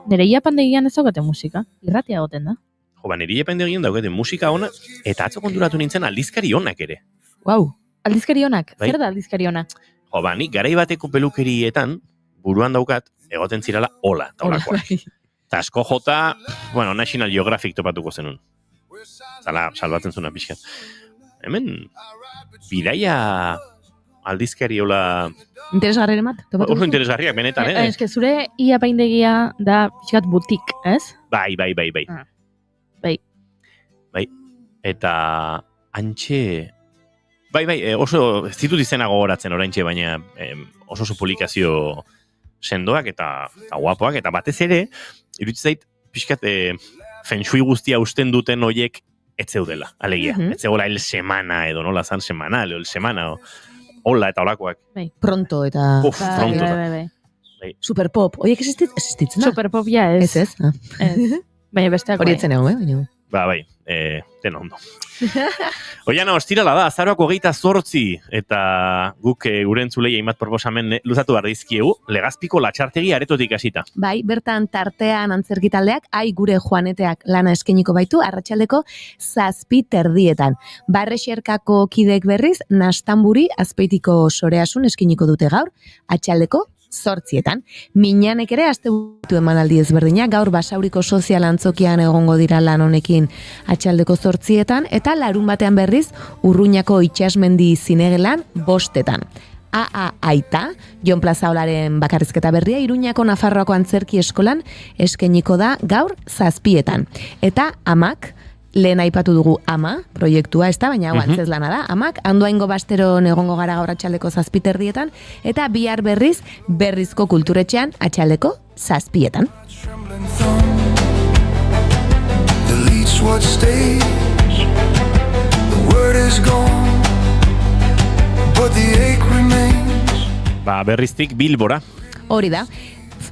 Nere iapandegian ez daukate musika, irratia goten da. Jo, nire iapandegian daukate musika ona, eta atzo konturatu nintzen aldizkari onak ere. Wow, aldizkari onak, Bai. zer da aldizkari ona? Jo, nik garaibateko pelukerietan, buruan daukat, egoten zirala hola, eta holakoak. Eta asko jota, bueno, National Geographic topatuko zenun. Zala, salbatzen zuna pixkat. Hemen, bidaia aldizkari hola... Interesgarri emat? Oso interesgarriak, benetan, Ez que zure iapaindegia da pixkat butik, ez? Bai. Bai. Eta antxe... Bai, oso ez ditut izena gogoratzen oraintxe, baina oso publikazio sendoak eta guapoak, eta batez ere, iruditzen zait, pixkat feng shui guztia usten duten hoiek ez zeudela, alegia. Ez zegoela el semana edo nola zan semanal, o el semana, hola eta holakoak. Bai, pronto eta... Pronto. Bai. Superpop, horiek existitzen da? Superpop ja ez. Ez. Baina besteak bai. Horietzen egon, baina... Bai, dena ondo. Oiana, ostirala da, azaroako 28, eta guk gure entzulei hainbat proposamen luzatu behar dizkiegu, Legazpiko latxartegi aretotik hasita. Bai, bertan tartean antzerki taldeak, gure joaneteak lana eskainiko baitu, arratsaldeko 7:30. Barrexerkako kidek berriz, Nastamburi Azpeitiko Soreasun eskainiko dute gaur, atxaldeko 8:00. Minanek ere asteburutu emanaldi ezberdina, gaur Basauriko sozial antzokian egongo dira lan honekin atxaldeko 8:00, eta larun batean berriz Urruñako Itxasmendi zinegelan 5:00. Aita, Jon Plazaolaren bakarrizketa berria, Iruñako Nafarroako antzerki eskolan eskainiko da gaur 7:00. Eta Amak, lehen aipatu dugu Ama, proiektua, ez da, baina hau antzez lana da. Amak, Andoaingo Basteron egongo gara gaur atxaldeko 7:30, eta bihar berriz, Berrizko Kulturetxean atxaldeko 7:00. Deletes what stays. The word is gone, but the ache remains. Berriztik Bilbora. Hori da.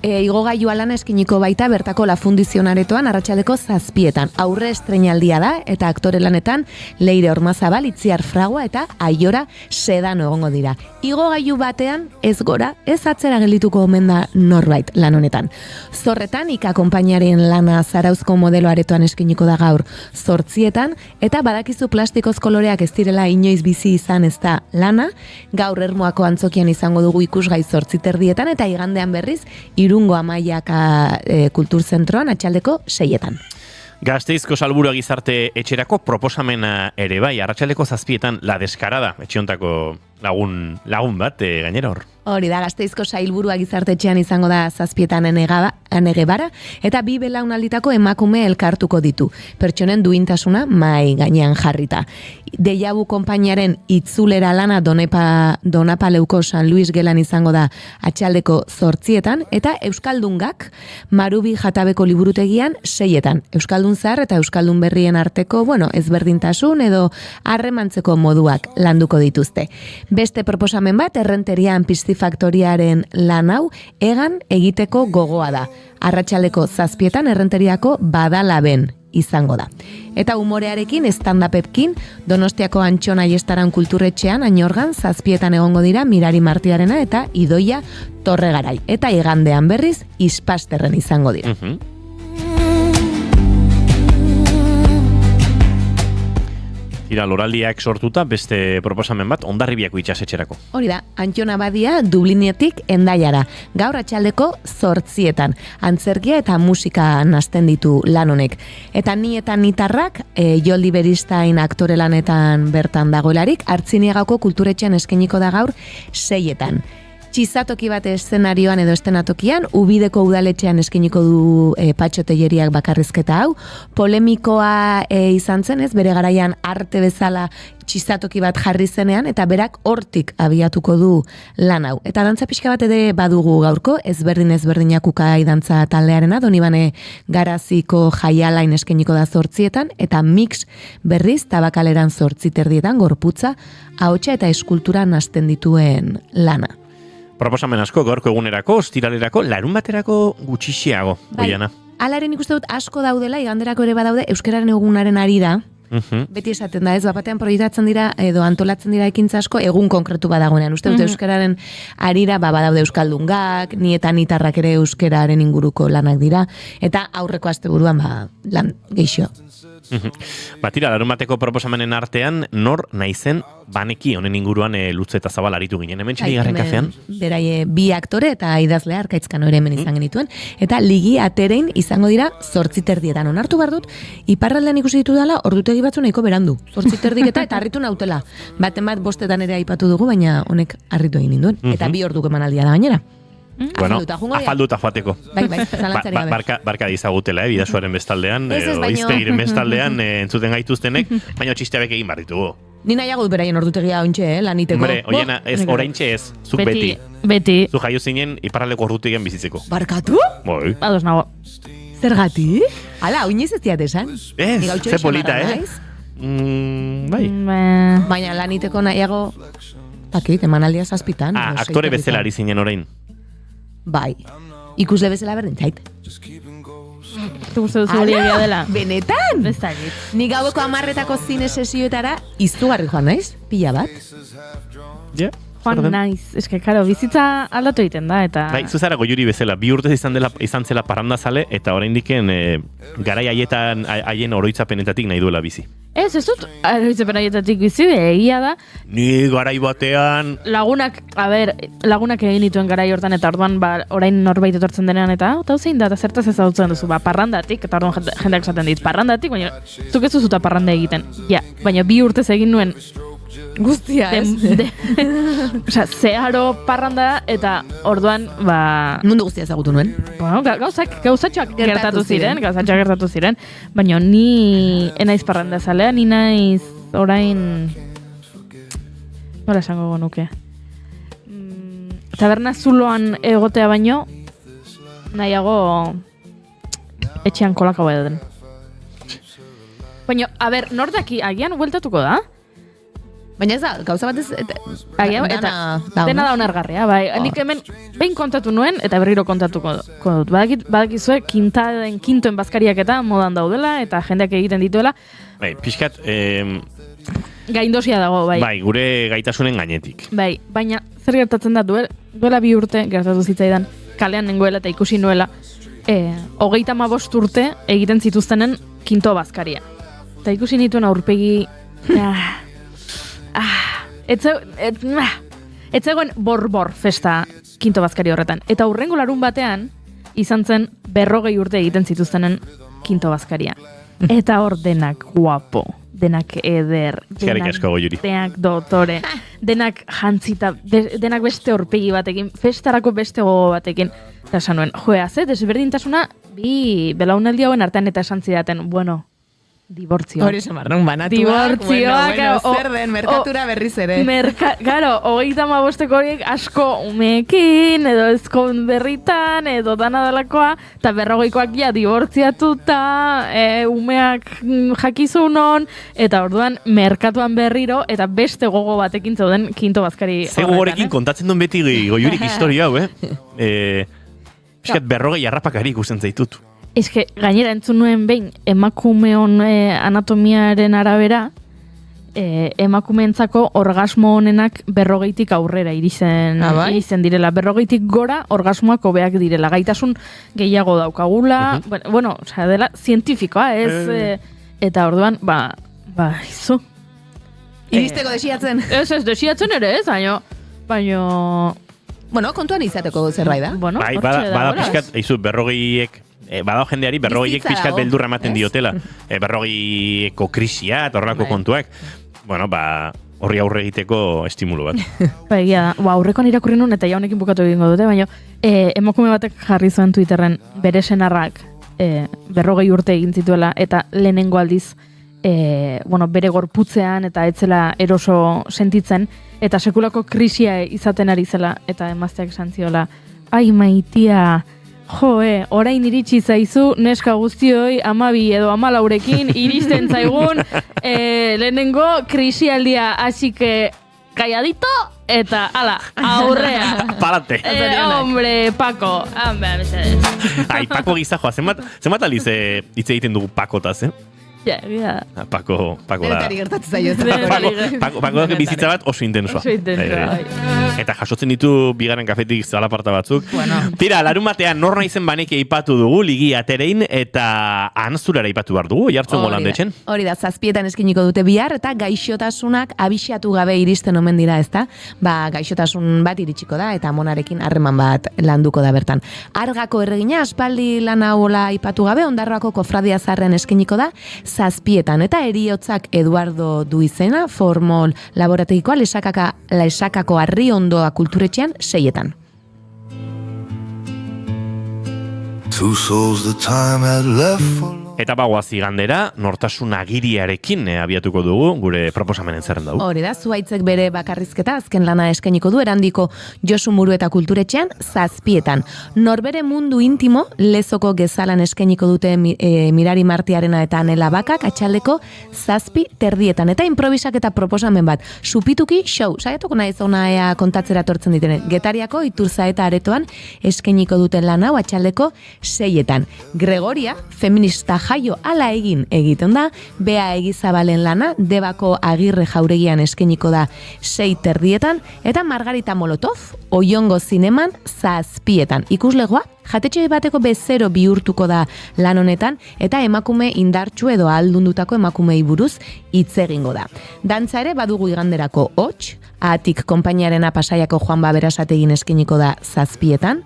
Igogailua lana eskiniko baita bertako La Fundizion aretoan arratsaldeko 7:00. Aurre estreinaldia da eta aktore lanetan Leire Ormazabal, Itziar Fragua eta Aiora Sedano egongo dira. Igogailu batean ez gora, ez atzera geldituko omen da norbait lan honetan. Zorretan Ika konpainiaren lana Zarauzko modelo aretoan eskiniko da gaur 8:00 eta badakizu plastikoz koloreak ez direla inoiz bizi izan ez da lana, gaur Ermuako antzokian izango dugu ikusgai 8:30 eta igandean berriz Irungo Amaiaka Kulturzentroan atxaldeko 6:00. Gasteizko Salburua Gizarte Etxerako proposamena ere bai, arratsaldeko 7:00 La Deskarada, etxiontako lagun bat, gainera hor. Hori da, Gasteizko Sailburua Gizartetxean izango da 7:00 Anegebara, eta 2 belaunalditako emakume elkartuko ditu. Pertsonen duintasuna mai gainean jarrita. Deiabu konpainiaren itzulera lana Donapaleuko San Luis gelan izango da atxaldeko 8:00, eta Euskaldungak Marubi Jatabeko liburutegian 6:00. Euskaldun zahar eta Euskaldun berrien arteko, ezberdintasun edo harremantzeko moduak landuko dituzte. Beste proposamen bat, Errenterian Pistifaktoriaren lan hau egan egiteko gogoa da. Arratsaldeko 7:00 Errenteriako Badalaben izango da. Eta humorearekin, stand-upepkin, Donostiako Antxona Aiestaran Kulturetxean Añorgan 7:00 egongo dira Mirari Martiarena eta Idoia Torregarai. Eta igandean berriz Ispasterren izango dira. Tira, loraldiak sortuta beste proposamen bat Hondarribiako itxasetxerako. Hori da, Antxona Badia Dublinetik Hendaiara, gaur atxaldeko 8:00. Antzerkia eta musika nasten ditu lan honek. Eta ni eta nitarrak, Joldi Beristain aktore lanetan bertan dagoelarik, Artziniegako Kulturetxean eskainiko da gaur 6:00. Txizatoki bat eszenarioan edo estenatokian, Ubideko udaletxean eskiniko du Patxo Telleriak bakarrizketa hau. Polemikoa izan zen, bere garaian arte bezala txizatoki bat jarri zenean, eta berak hortik abiatuko du lan hau. Eta dantza pixka bat ere badugu gaurko, ezberdinak ukai dantza taldearena, Donibane Garaziko Jaialain eskeniko da 8:00, eta mix berriz Tabakaleran 8:30 gorputza, ahotsa eta eskultura nasten dituen lana. Proposamen asko gaurko egunerako, ostiralerako, larun baterako gutxixiago, Oiana. Alaren ikuste dut asko daudela, iganderako ere badaude, euskararen egunaren arira, beti esaten da, ez, batean proiektatzen dira edo antolatzen dira ekintza asko egun konkretu badagoenean. Uste dut euskararen arira badaude euskaldungak, ni eta nitarrak ere euskararen inguruko lanak dira, eta aurreko asteburuan lan geixo. Tira, larunbateko proposamenen artean, nor naizen baneki honen inguruan Lutze eta Zabal aritu ginen. Hemen txiligarren kafean? Berai, bi aktore eta idazlea Arkaitzkano ere hemen izan genituen. Eta ligi aterein izango dira 8:30 onartu behar dut, iparraldean ikusi ditu dela ordutegi batzu nahiko berandu. 8:30 eta harritu nautela. Baten bat 5 ere aipatu dugu, baina honek harritu egin ninduen. Eta 2 orduko emanaldia da gainera. Bueno, afalduta joateko. Bai, zalantzari gabe. Barka dizagutela, bidasuaren bestaldean, iztegiren bestaldean, entzuten gaituztenek, baina txisteabek egin behar ditugu. Ni nahiago dut beraien ordutegia ointxe, laniteko. Hombre, oiena, oraintxe ez, zuk beti. Beti. Zuk jaio zinen, iparraleko ordutegian bizitzeko. Barkatu? Bai. Ados nago. Zergatik? Hala, oinez ez diat esan. Ze polita, bai. Baina laniteko nahiago, pakit, emanaldia 7. Aktore bezala ari zinen orain. Bai, ikusle bezala berdin zait. Gustu duzu hori egia dela? Benetan? Ez da git. Ni gaueko 10etako zine sesioetara izugarri joan naiz, pila bat. Joan naiz, eske, karo, bizitza aldatu egiten da, eta... Bai, zuzara Goiuri bezala, 2 urtez izan zela parrandazale, eta oraindiken garai haien oroitzapenetatik nahi duela bizi. Ez dut, oroitzapen haietatik bizi, egia da. Ni garai batean... Lagunak egin dituen garai hortan, eta orduan, orain norbait etortzen denean, eta zein da, eta zertaz ezagutzen duzu, parrandatik, eta orduan jendeak esaten dit, parrandatik, baina zuk ez duzuta parranda egiten. Ja, baina 2 urtez egin nuen guztia, ez? Osea, zeharo parranda, eta orduan, mundu guztia ezagutu nuen. Bueno, gauzatxoak gertatu ziren, baina ni enaiz parranda zalea, ni naiz orain... Nola esango nuke? Taberna zuloan egotea baino, nahiago etxean kolakau edaten. Baina, nordaki, agian hueltatuko da? Baina ez da, gauza batez... Dena da onargarria, bai. Nik hemen behin kontatu nuen, eta berriro kontatuko dut. Badakizue, kintoen bazkariak eta modan daudela, eta jendeak egiten dituela. Bai, pixkat... Gaindosia dago, bai. Bai, gure gaitasunen gainetik. Bai, baina zer gertatzen da duela 2 urte gertatu zitzaidan, kalean nengoela eta ikusi nuela, 35 urte egiten zituztenen kinto bazkaria. Eta ikusi nituen aurpegi... Ez zegoen bor festa kinto bazkari horretan. Eta hurrengo larun batean, izan zen 40 urte egiten zituztenen kinto bazkaria. Eta hor denak guapo, denak eder, denak dotore, denak jantzita, denak beste aurpegi batekin, festarako beste gogo batekin. Eta esan nuen, desberdintasuna, bi belaunaldi hauen artean eta esan zidaten, bueno, dibortzioak. Hori samarrun banatuak. Zer den, merkatura berriz ere. Claro, 35 horiek asko umeekin, edo ezkon berritan, edo dana dalakoa, eta 40koak ja dibortziatuta, umeak jakizunon, eta orduan merkatuan berriro, eta beste gogo batekin zauden kinto bazkari horretan. Ze gogorekin kontatzen duen beti Goiurik historia hau, Piskat 40 harrapakari ikusten zaitut. Eske, gainera entzun nuen behin, emakumeon anatomiaren arabera, emakumeentzako orgasmo honenak 40tik aurrera irizen direla. 40tik gora orgasmoak hobeak direla. Gaitasun gehiago daukagula, bueno, osea, dela zientifikoa, ez? Eta orduan, izu. Iristeko desiatzen. Ez, desiatzen ere, ez, baino... Bueno, kontuan izateko zerbait da. Bueno, bada pixkat, izu, 40ek, badao jendeari 40ek pixkat beldurra ematen diotela. 40eko krisia, eta horrelako kontuak. Bueno, horri aurre egiteko estimulu bat. Egia da, aurrekoan irakurri nun, eta jaunekin bukatu egingo dute, baina emakume batek jarri zuen Twitterren bere senarrak 40 urte egin zituela, eta lehenengo aldiz bere gorputzean eta etzela eroso sentitzen, eta sekulako krisia izaten ari zela, eta emazteak esan ziola, ai maitia, orain iritsi zaizu, neska guztioi 12 edo 14rekin iristen zaigun lehenengo krisialdia, así que calladito, eta, ala, aurrea. Palante. Hombre, Paco. Mesedez. Ai, Paco gizajoa, zenbat aliz hitz egiten dugu Pakotaz, Ja. Paco da. Denetari gertatzen zaio. Paco da bizitza bat oso intensua. Eta jasotzen ditu bigarren kafetik zalaparta batzuk. Tira, larun batean nor naizen baneke aipatu dugu, ligi aterein, eta anzurara aipatu behar dugu, jartzen golandetxen. Hori da, 7 eskiniko dute bihar, eta gaixotasunak abixatu gabe iristen omen dira, ezta? Gaixotasun bat iritsiko da, eta monarekin harreman bat landuko da bertan. Argako erregina, aspaldi lan hauola aipatu gabe, Ondarroako kofradia zarren eskiniko da, 7 eta Heriotzak Eduardo du izena, formol laborategikoa lesakako Arri Ondoa kulturetxean 6. Two souls the time had left for Eta bagoaz igandera, nortasun agiriarekin abiatuko dugu, gure proposamenen zerren dugu. Hori da, Zuaitzek bere bakarrizketa azken lana eskainiko du Erandiko Josu Muru eta kulturetxean 7. Norbere mundu intimo Lezoko Gezalan eskainiko dute Mirari Martiarena eta Anela Bakak atxaldeko 7:30 eta improvisak eta proposamen bat. Supituki show, saiatuko naiz ona ea kontatzera tortzen ditene. Getariako Iturza eta Aretoan eskainiko duten lan hau atxaldeko 6. Gregoria, feminista jaio ala egiten da, Bea Egizabalen lana, Debako Agirre Jauregian eskainiko da 6:30 eta Margarita Molotov, Oiongo Zineman 7. Ikuslegoa, jatetxe bateko bezero bihurtuko da lan honetan, eta emakume indartsu edo aldundutako emakumei buruz hitz egingo da. Dantza ere badugu iganderako hots, Atik konpainiarena Pasaiako Juan Baberasategin eskainiko da 7.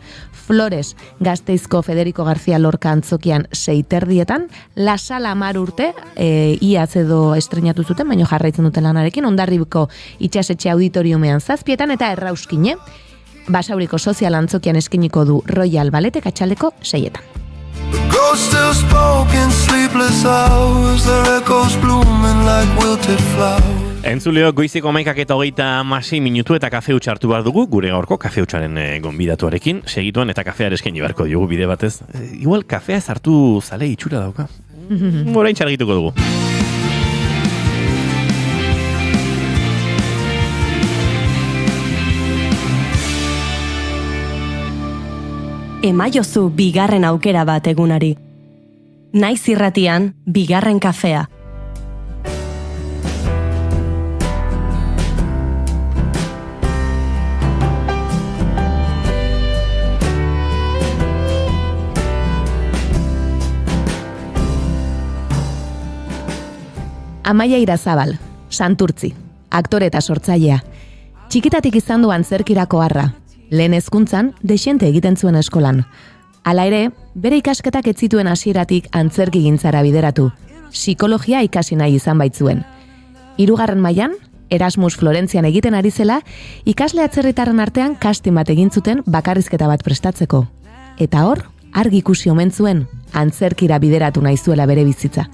Flores, Gasteizko Federico García Lorca antzokian 6:30, La Sala 10 urte, iaz edo estrenatu zuten, baina jarraitzen duten lanarekin, Hondarribiko itxasetxe auditoriumean 7 eta Errauskine, Basauriko Sozial antzokian eskainiko du Royal Balletek atxaldeko 6. Ghosts still spoke in sleepless hours, their echoes blooming like wilted flowers. Entzuleo, goiziko 11:26 minutu eta kafe hutsa hartu behar dugu, gure gaurko kafe hutsaren gonbidatuarekin, segituan eta kafear eskaini beharko diogu bide batez. Igual kafea ez hartu zale itxura dauka. Orain txargituko dugu. Emaiozu bigarren aukera bat egunari. Naiz irratian, bigarren kafea. Amaia Irazabal, Santurtzi, aktore eta sortzailea. Txikitatik izan du antzerkirako harra. Lehen hezkuntzan dexente egiten zuen eskolan. Hala ere, bere ikasketak ez zituen hasieratik antzerkigintzara bideratu. Psikologia ikasi nahi izan baitzuen. 3. mailan, Erasmus Florentzian egiten ari zela, ikasle atzerritarren artean casting bat egin zuten bakarrizketa bat prestatzeko. Eta hor, argi ikusi omen zuen antzerkira bideratu nahi zuela bere bizitza.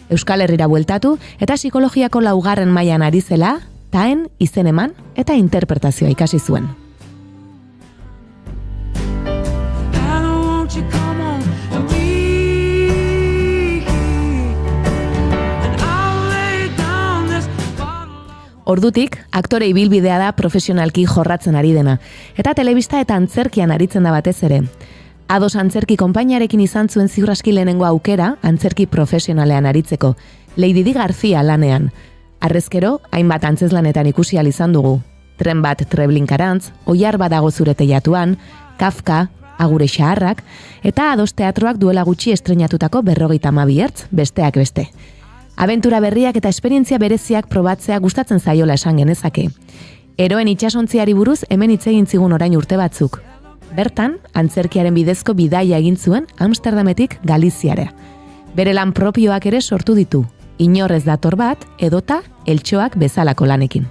Euskal Herrira bueltatu eta psikologiako 4. mailan ari zela, taen izen eman eta interpretazioa ikasi zuen. Ordutik, aktore ibilbidea da profesionalki jorratzen ari dena, eta telebista eta antzerkian aritzen da batez ere. Ados antzerki konpainiarekin izan zuen ziur aski lehenengo aukera antzerki profesionalean aritzeko, Lady Di Garcia lanean. Harrezkero, hainbat antzeslanetan ikusi ahal izan dugu. Tren bat Treblinkarantz, Oiar badago zure teiatuan, Kafka, Agure xaharrak, eta Ados teatroak duela gutxi estrenatutako 52 ertz, besteak beste. Abentura berriak eta esperientzia bereziak probatzea gustatzen zaiola esan genezake. Eroen itsasontziari buruz hemen hitz egin zigun orain urte batzuk. Bertan, antzerkiaren bidezko bidaia egin zuen Amsterdametik Galiziara. Bere lan propioak ere sortu ditu, inorrez dator bat edota eltxoak bezalako lanekin.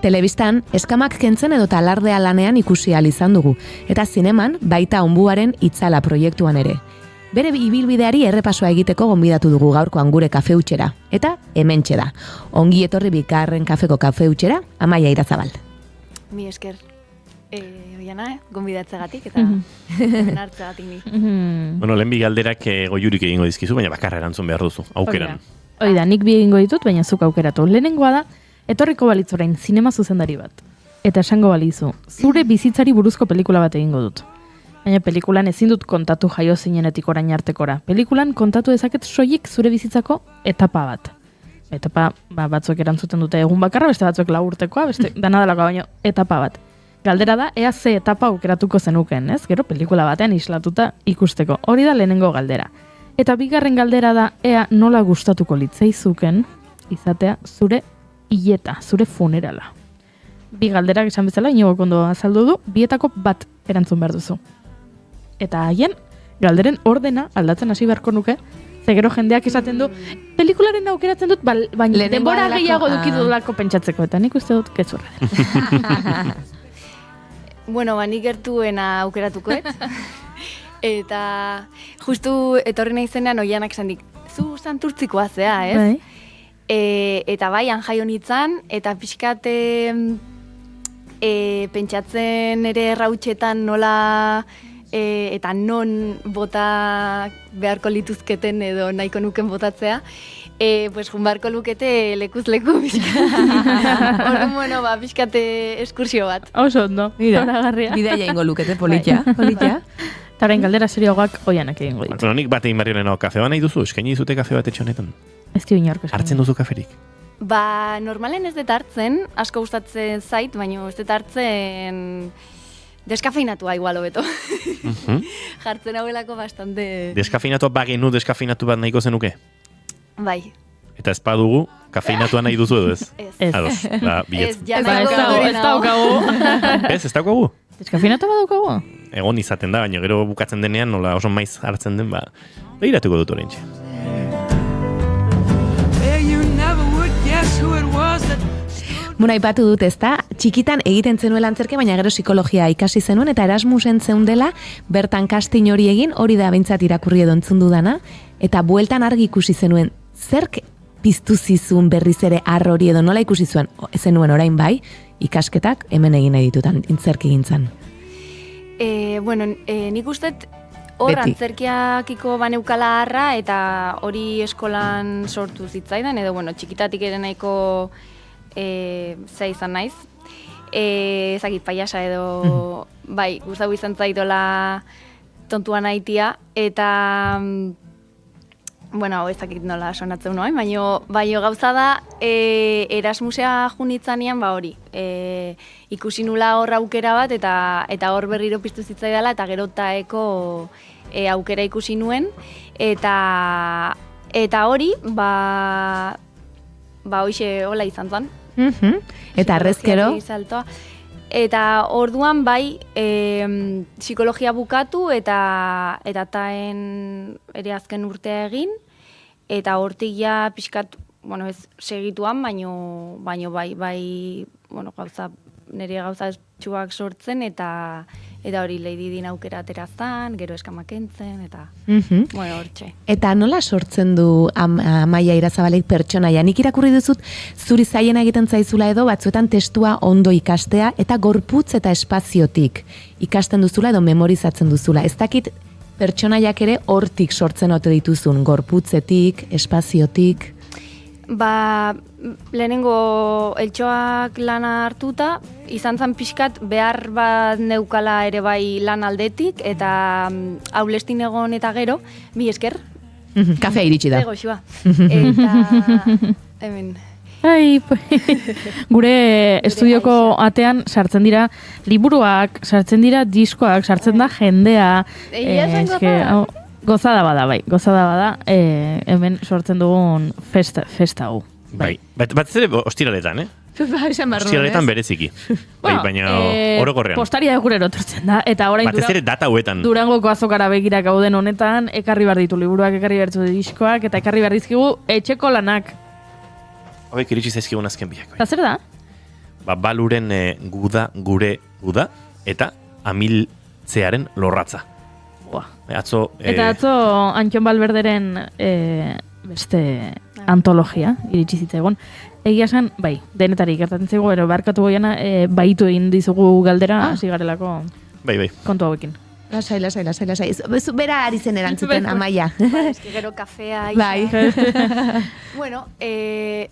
Telebistan, eskamak kentzen edota alardea lanean ikusi ahal izan dugu, eta zineman baita Onbuaren Itzala proiektuan ere. Bere ibilbideari errepasoa egiteko gonbidatu dugu gaurkoan gure kafe hutxera, eta hementxe da. Ongi etorri bigarren kafeko kafe hutxera, Amaia Irazabal. Mi esker. Oiana, gonbidatzegatik eta hartzegatik ni. Bueno, lehen bi galderak goiurik egingo dizkizu, baina bakarra erantzun behar duzu, aukeran. Hoi da, nik bi egingo ditut, baina zuk aukeratu. Lehenengoa da, etorriko balitz orain zinema zuzendari bat. Eta esango balizu, zure bizitzari buruzko pelikula bat egingo dut. Baina pelikulan ezin dut kontatu jaio zinenetik orain artekora. Pelikulan kontatu dezaket soilik zure bizitzako etapa bat. Etapa, batzuk erantzuten dute egun bakarra, beste batzuk 4 urtekoa, beste dana dalako baino etapa bat. Galdera da, ea ze etapa aukeratuko zenuken, ez? Gero pelikula batean islatuta ikusteko. Hori da lehenengo galdera. Eta bigarren galdera da, ea nola gustatuko litzaizuken izatea zure hileta, zure funerala. Bi galderak esan bezala, Inigo ondo azaldu du, bietako bat erantzun behar duzu. Eta haien, galderen ordena aldatzen hasi beharko nuke, ze gero jendeak esaten du, pelikularen aukeratzen dut, baina denbora gehiago dukidulako pentsatzeko, eta nik uste dut kezurra dela. Bueno, nik gertuena aukeratukoet. Eta justu etorri nahi zenean Oianak esan dik, zu Santurtzikoa zea, ez? Eta bai, anjai honitzan, eta pixkat pentsatzen ere errautxetan nola eta non bota beharko lituzketen edo nahiko nuken botatzea, pues junbarko lukete lekuz leku pixkat. Orduan, bueno, pixkat eskursio bat. Oso ondo, zoragarria. Bidaia ingo lukete, politxa. Eta orain galdera serioagoak Oianak egingo ditu. Bueno, nik bat egin barri lehenago kafe nahi duzu, eskaini dizute kafe bat etxe honetan. Ez dio inorko esan. Hartzen duzu kaferik? Normalen ez dut hartzen, asko gustatzen zait, baina ez dut hartzen deskafeinatua igual hobeto. Jartzen hauelako bastante... Deskafeinatua bagenu deskafeinatu bat nahiko zenuke? Bai. Eta ez badugu, kafeinatua nahi duzu edo ez? Ez. Ados, Ez, ja ez daukagu. Ez daukagu? Deskafeinatu bat daukagu? Egon izaten da, baina gero bukatzen denean, nola oso maiz hartzen den, behiratuko dut orentxe. Bueno, aipatu dut, ezta? Txikitan egiten zenuen antzerke, baina gero psikologia ikasi zenuen, eta Erasmusen zeundela, bertan casting hori egin, hori da behintzat irakurri edo entzun dudana, eta bueltan argi ikusi zenuen, zerk piztu zizun berriz ere ar hori edo nola ikusi zuen, zenuen orain bai, ikasketak hemen egin nahi ditutan, intzerki gintzan. Nik ustet hor antzerkiakiko baneukala harra eta hori eskolan sortu zitzaidan, edo txikitatik ere nahiko zea izan naiz. Ezakit paiasa edo bai, gustatu izan zaitola tontua nahitia, eta ezakit nola sonatzen noain, baina gauza da Erasmusea junitzanean hori. Ikusi nula hor aukera bat eta hor berriro piztu zitzaidala eta gero taeko aukera ikusi nuen eta hori hoxe hola izan zen. Eta arrezkero? Eta orduan bai psikologia bukatu eta taen ere azken urtea egin eta hortik ja pixkat ez segituan, baino bai nire gauza txuak sortzen eta hori Lady Din aukera aterazan, gero eskamakentzen eta hortxe. Eta nola sortzen du Amaia Irazabalek pertsonaia? Nik irakurri duzut zuri zaiena egiten zaizula edo batzuetan testua ondo ikastea eta gorputz eta espaziotik ikasten duzula edo memorizatzen duzula. Ez dakit pertsonaiak ere hortik sortzen ote dituzun, gorputzetik, espaziotik? Lehenengo eltxoak lana hartuta, izan zen pixkat behar bat neukala ere bai lan aldetik, eta aulestin egon eta gero, mi esker. Kafea iritsi da. Goxua. Eta, hemen. Gure estudioko atean sartzen dira liburuak, sartzen dira diskoak, sartzen da jendea. Gozada bada, gozada bada, hemen sortzen dugun festa hau. Bai, bat ere ostiraletan, Ostiraletan bereziki. Baina orokorrean. Postaria gure erotortzen da, eta orain batez ere data hauetan. Durangoko azokara begira gauden honetan, ekarri behar ditu liburuak, ekarri behar ditu diskoak, eta ekarri behar dizkigu etxeko lanak. Hauek iritsi zaizkigun azken biak. Eta zer da? Baluren gure guda, eta amiltzearen lorratza. Eta atzo Antxon Balberderen beste antologia iritsi zitzaigun. egia esan, bai, denetarik gertatzen zego, barkatu goiana, baitu egin dizugu galdera, hasi garelako Bai. kontu hauekin. Lasai. Bera ari zen erantzuten, Amaia. Eski gero kafea Bai. Bueno,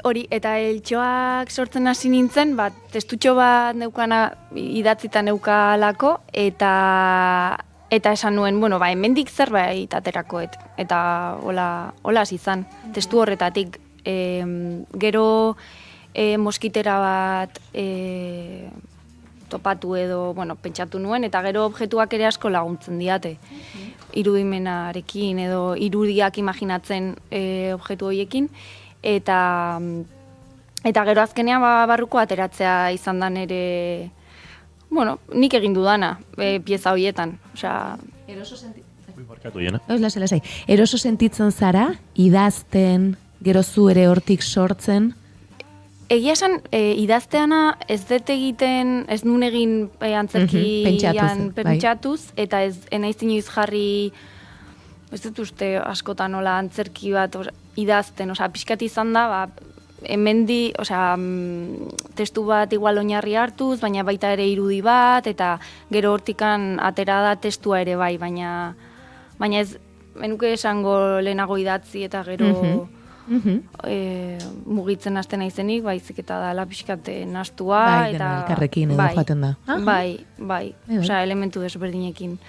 hori, eta eltxoak sortzen hasi nintzen, testutxo bat neukana idatzita neukalako, eta esan nuen, hemendik zerbait aterakoet, eta hola hasi izan, testu horretatik. Gero moskitera bat topatu edo, pentsatu nuen, eta gero objektuak ere asko laguntzen diate. Irudimenarekin edo irudiak imaginatzen objektu horiekin, eta gero azkenean barruko ateratzea izan da nere, nik egin dudana, pieza horietan. Eroso Eroso sentitzen zara, idazten, gero zu ere hortik sortzen? Egia esan, idazteana ez dut egiten, ez nun egin antzerkian pentsatuz, eta ez naiz inoiz jarri, ez dut uste askotan nola antzerki bat idazten, pixkat izan da, hemendi, testu bat igual oinarri hartuz, baina baita ere irudi bat, eta gero hortikan atera da testua ere bai, baina ez, menuke esango lehenago idatzi eta gero mugitzen hasten naizenik, baizik eta dala pixkate nastua. Bai, dena elkarrekin edo joaten da. Bai. Elementu desberdinekin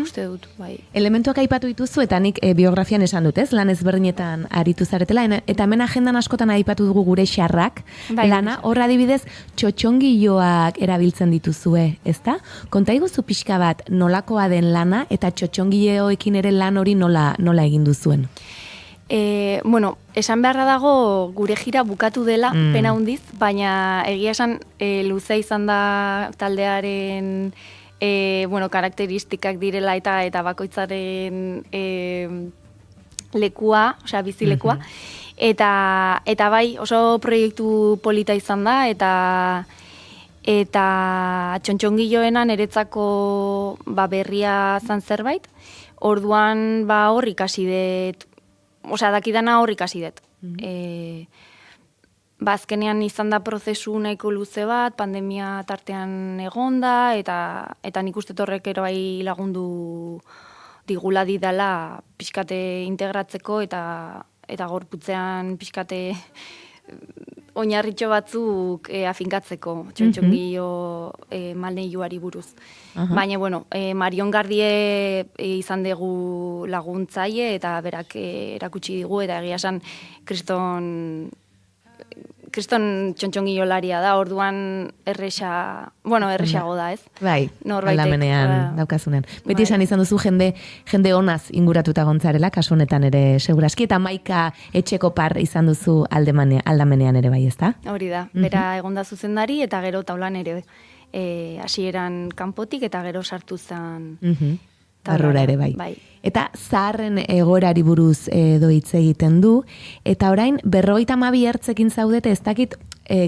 uste dut, bai. Elementuak aipatu dituzu eta nik biografian esan dut, ez? Lan ezberdinetan aritu zaretela, eta hemen agendan askotan aipatu dugu gure xarrak, lana, horra adibidez, txotxongiloak erabiltzen dituzue, ezta? Konta iguzu pixka bat nolakoa den lana eta txotxongiloekin ere lan hori nola egin duzuen? Esan beharra dago gure jira bukatu dela, pena hundiz, baina egia esan luze izan da taldearen karakteristikak direla eta bakoitzaren lekua, bizilekua. Eta bai, oso proiektu polita izan da, eta txontxongiloena niretzako berria zan zerbait, orduan hor ikasi dut, dakidana hor ikasi dut. Azkenean izan da prozesu nahiko luze bat, pandemia tartean egonda, eta nik uste horrek ero bai lagundu digula didala pixkate integratzeko, eta gorputzean pixkate oinarritxo batzuk afinkatzeko, txontxongio malneiuari buruz. Baina, Marion Gardie izan dugu laguntzaile, eta berak erakutsi digu, eta egia esan kriston txontxongiolaria da, orduan erresago da, ez? Bai, aldamenean daukazunen. Beti esan izan duzu jende honaz inguratuta gontzarela, kasu honetan ere seguraski, eta Maika etxeko par izan duzu aldamenean ere bai, ezta? Hori da, bera egonda zuzendari, eta gero taulan ere hasieran kanpotik, eta gero sartu zen barrura ere bai. Eta zaharren egoerari buruz hitz egiten du, eta orain 52 ertzekin zaudete, ez dakit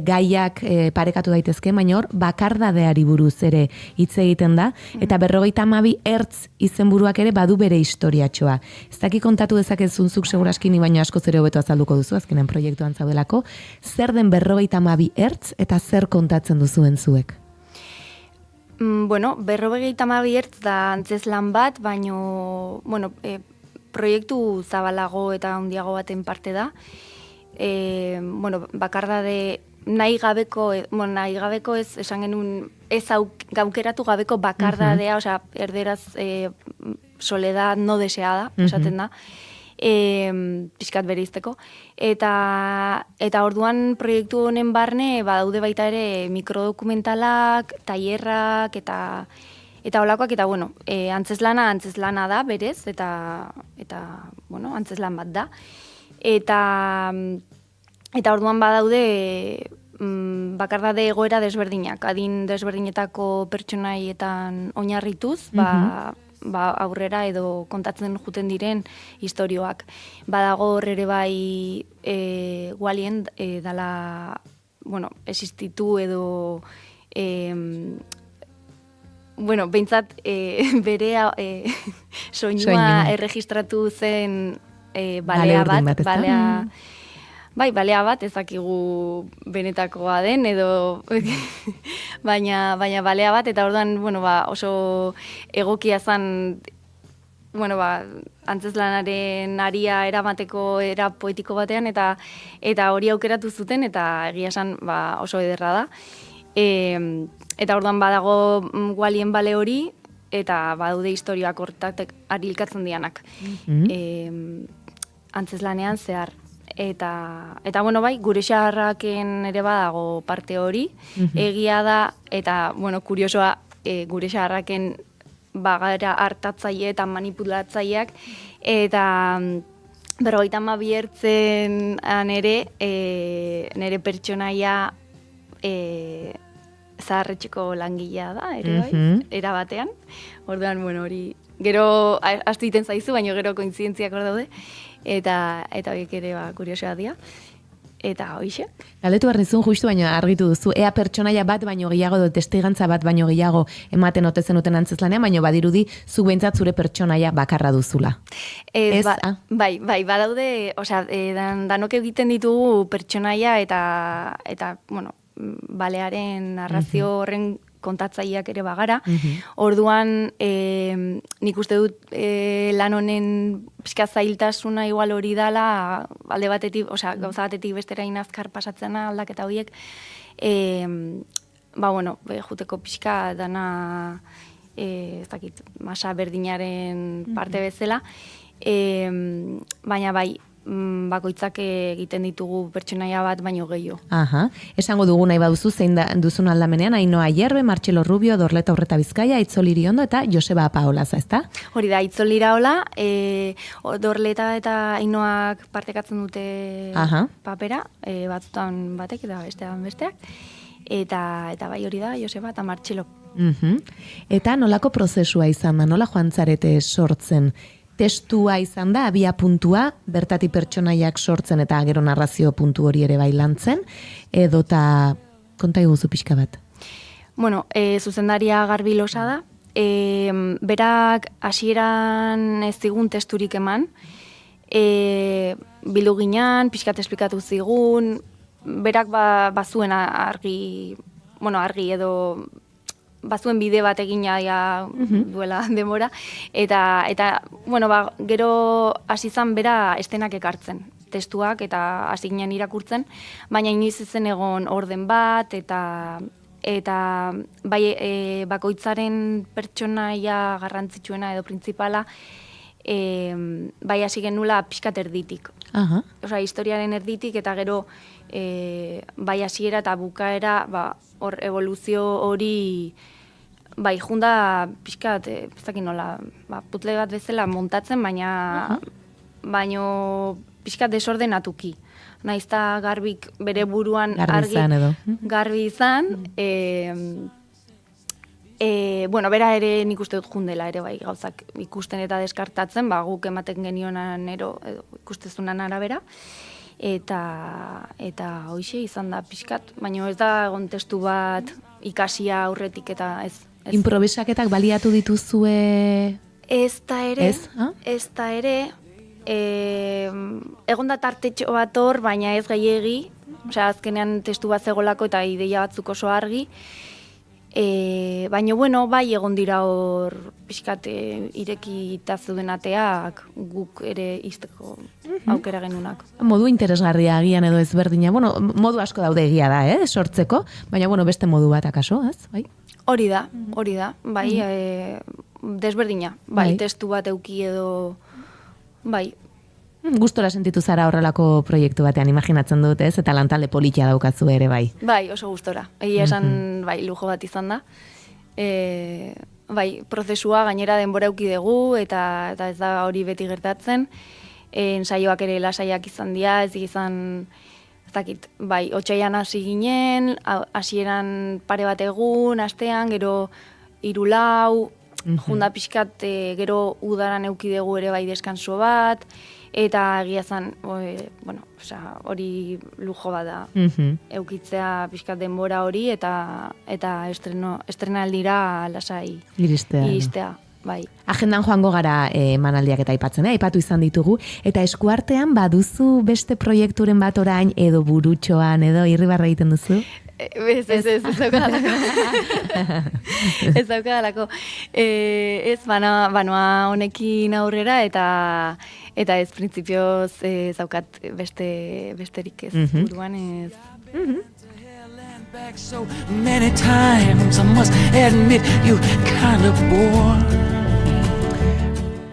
gaiak parekatu daitezke, baina hor bakardadeari buruz ere hitz egiten da, eta 52 ertz izenburuak ere badu bere historiatxoa. Ez dakit kontatu dezakezun zuk seguraskini, baina asko zere hobeto azalduko duzu, azkenen proiektuan zaudelako, zer den 52 ertz eta zer kontatzen duzuen zuek? 52 ertz da antzeslan bat, baino, proiektu zabalago eta handiago baten parte da. Bakardade nahi gabeko ez, esan genuen, ez gaukeratu gabeko bakardadea, erderaz soledad no deseada, esaten da. Pixkat bereizteko. Eta orduan proiektu honen barne badaude baita ere mikrodokumentalak, tailerrak eta holakoak, eta antzeslana da berez, eta antzeslan bat da. Eta orduan badaude bakardade egoera desberdinak, adin desberdinetako pertsonaietan oinarrituz, aurrera edo kontatzen juten diren istorioak. Badago hor ere bai Walien dala, existitu edo behintzat bere soinua erregistratu zen balea bat, bai, balea bat ezakigu benetakoa den, edo baina balea bat, eta orduan, bueno, oso egokia zan, bueno, antzezlanaren aria eramateko era poetiko batean, eta hori aukeratu zuten, eta egia esan oso ederra da. Eta orduan badago Walien bale hori, eta badaude historioak hortatek arilkatzen dianak. Antzezlanean zehar. Eta bueno, bai, gure xaharraken ere badago parte hori, egia da, eta, bueno, kuriosoa, gure xaharraken bagara hartatzaile eta manipulatzaileak, eta 52 ertzen nere pertsonaia zaharretxeko langilea da, ere bai, era batean. Orduan, bueno, hori, gero astu egiten zaizu, baina gero kointzidentziak hor daude, eta horiek ere kuriosoa dira. Eta hoixe. Galdetu behar nizun justu baino argitu duzu, ea pertsonaia bat baino gehiago edo testigantza bat baino gehiago ematen ote zenuten antzezlanean, baino badirudi zu behintzat zure pertsonaia bakarra duzula. Bai, badaude, osea, danok egiten ditugu pertsonaia eta bueno, balearen narrazio horren kontatzaileak ere bagara. Orduan, nik uste dut lan honen pixka zailtasuna igual hori dala, alde batetik, osea, gauza batetik bestera inazkar pasatzena aldaketa horiek, bueno, juteko pixka dana, ez dakit, masa berdinaren parte bezala, baina bai, bakoitzak egiten ditugu pertsonaia bat baino gehiago. Aha, esango dugu nahi baduzu zein duzun aldamenean, Ainhoa Ayerbe, Martxelo Rubio, Dorleta Urreta Bizkaia, Aitzol Iriondo eta Joseba Paolaza, ezta? Hori da, Aitzol Iraola, Dorleta eta Ainhoak partekatzen dute papera, batzutan batek eta bestean besteak, eta bai hori da, Joseba eta Martxelo. Eta nolako prozesua izan da, nola joan zarete sortzen? Testua izan da, abia puntua, bertati pertsonaiak sortzen eta gero narrazio puntu hori ere bailantzen, edota konta iguzu pixka bat? Bueno, zuzendaria Garbi Losa da, berak hasieran ez zigun testurik eman, bildu ginean, pixkat esplikatu zigun, berak bazuen argi edo bazuen bide bat egina duela denbora, eta bueno, gero hasi zan bera estenak ekartzen, testuak eta hasi ginen irakurtzen, baina inoiz ezen egon orden bat, eta bai bakoitzaren pertsonaia garrantzitsuena edo printzipala, bai hasi genula pixkat erditik. Osea, historiaren erditik, eta gero bai hasiera eta bukaera, hor evoluzio hori bai junda pixkat, ez dakit nola, putle bat bezala montatzen, baino pixkat desordenatuki. Naizta Garbik bere buruan garbi izan, bueno, bera ere nik uste dut jundela ere bai gauzak ikusten eta deskartatzen, guk ematen genionan edo ikustezunan arabera, eta hoixe izan da pixkat, baina ez da egon testu bat ikasia aurretik eta ez. Improvisaketak baliatu dituzue? Ez da ere, egon da tartetxo bat hor, baina ez gehiegi, osea, azkenean testu bat zegolako eta ideia batzuk oso argi, baina, bueno, bai egon dira hor pixkat irekita zeuden ateak guk ere izteko aukera genunak. Modu interesgarria agian edo ezberdina, bueno, modu asko daude egia da, sortzeko, baina, bueno, beste modu bat akaso, ez? Bai? Hori da, bai, desberdina, bai, testu bat euki edo, bai. Gustora sentitu zara horrelako proiektu batean, imaginatzen dut, ez? Eta lantalde politia daukazu ere, bai. Bai, oso gustora. Egia esan, bai, lujo bat izan da. Bai, prozesua gainera denbora euki dugu, eta ez da hori beti gertatzen. Ensaioak ere lasaiak izan dira, ez izan, ez dakit, bai, otsailean hasi ginen, hasieran pare bat egun, astean, gero 3-4, junda pixkat, gero udaran euki dugu ere bai deskanso bat, eta egia zen, bueno, hori lujo bat da, eukitzea pixkat denbora hori, eta estrenaldira lasai iristea. bai. Agendan joango gara emanaldiak eta aipatzen, aipatu izan ditugu, eta eskuartean baduzu beste proiekturen bat orain, edo burutxoan, edo irribarra egiten duzu? Ez daukadalako. Ez daukadalako. Ez banoa honekin aurrera, eta ez printzipioz zaukat besterik ez buruan ez. Back so many times, I must admit you kind of bore.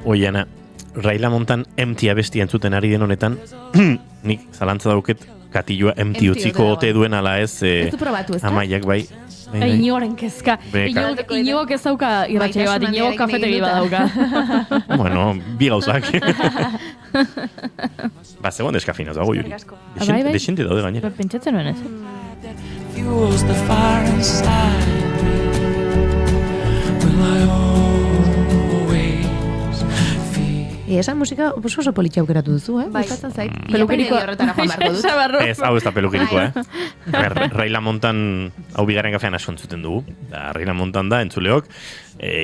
Oiana, Raila Montan empty abesti entzuten ari den honetan, nik zalantza dauket katilloa empty utziko ote duen ala ez, Ez du probatu, ez da? Amaiak bai. Inigoren kezka. Inigok ez dauka irratxe bat, inigok kafetegi bat dauka. Bueno, bi gauzak. Zegoen deskafinaz dago, Juri. Desente daude gainera. Pentsatzen nuen ez. Fuels the fire inside me. Will I always feel? Esa musika oso politxa aukeratu duzu, gustatzen zait. Pelukirikoa horretara joan barko dut. Ez, hau ez da pelukirikoa, Raila Montan, hau bigarren kafean asko entzuten dugu. Raila Montan da, entzuleok,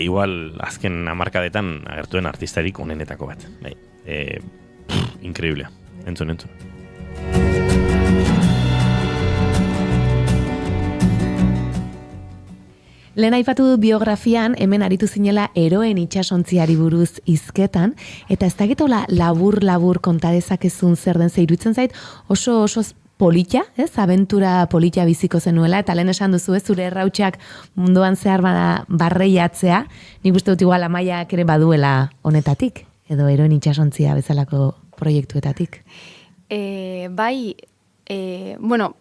igual azken hamarkadetan agertuen artistarik onenetako bat. Increíblea. Entzun. Lehen aipatu du biografian, hemen aritu zinela eroen itxasontziari buruz hizketan, eta ez dakitola labur konta dezakezun zer den zeirutzen zait, oso polita, abentura polita biziko zenuela, eta lehen esan duzu zure errautxak munduan zehar barreiatzea, nik uste dut igual Amaiak ere baduela honetatik, edo eroen itxasontzia bezalako proiektuetatik. Bai, bueno,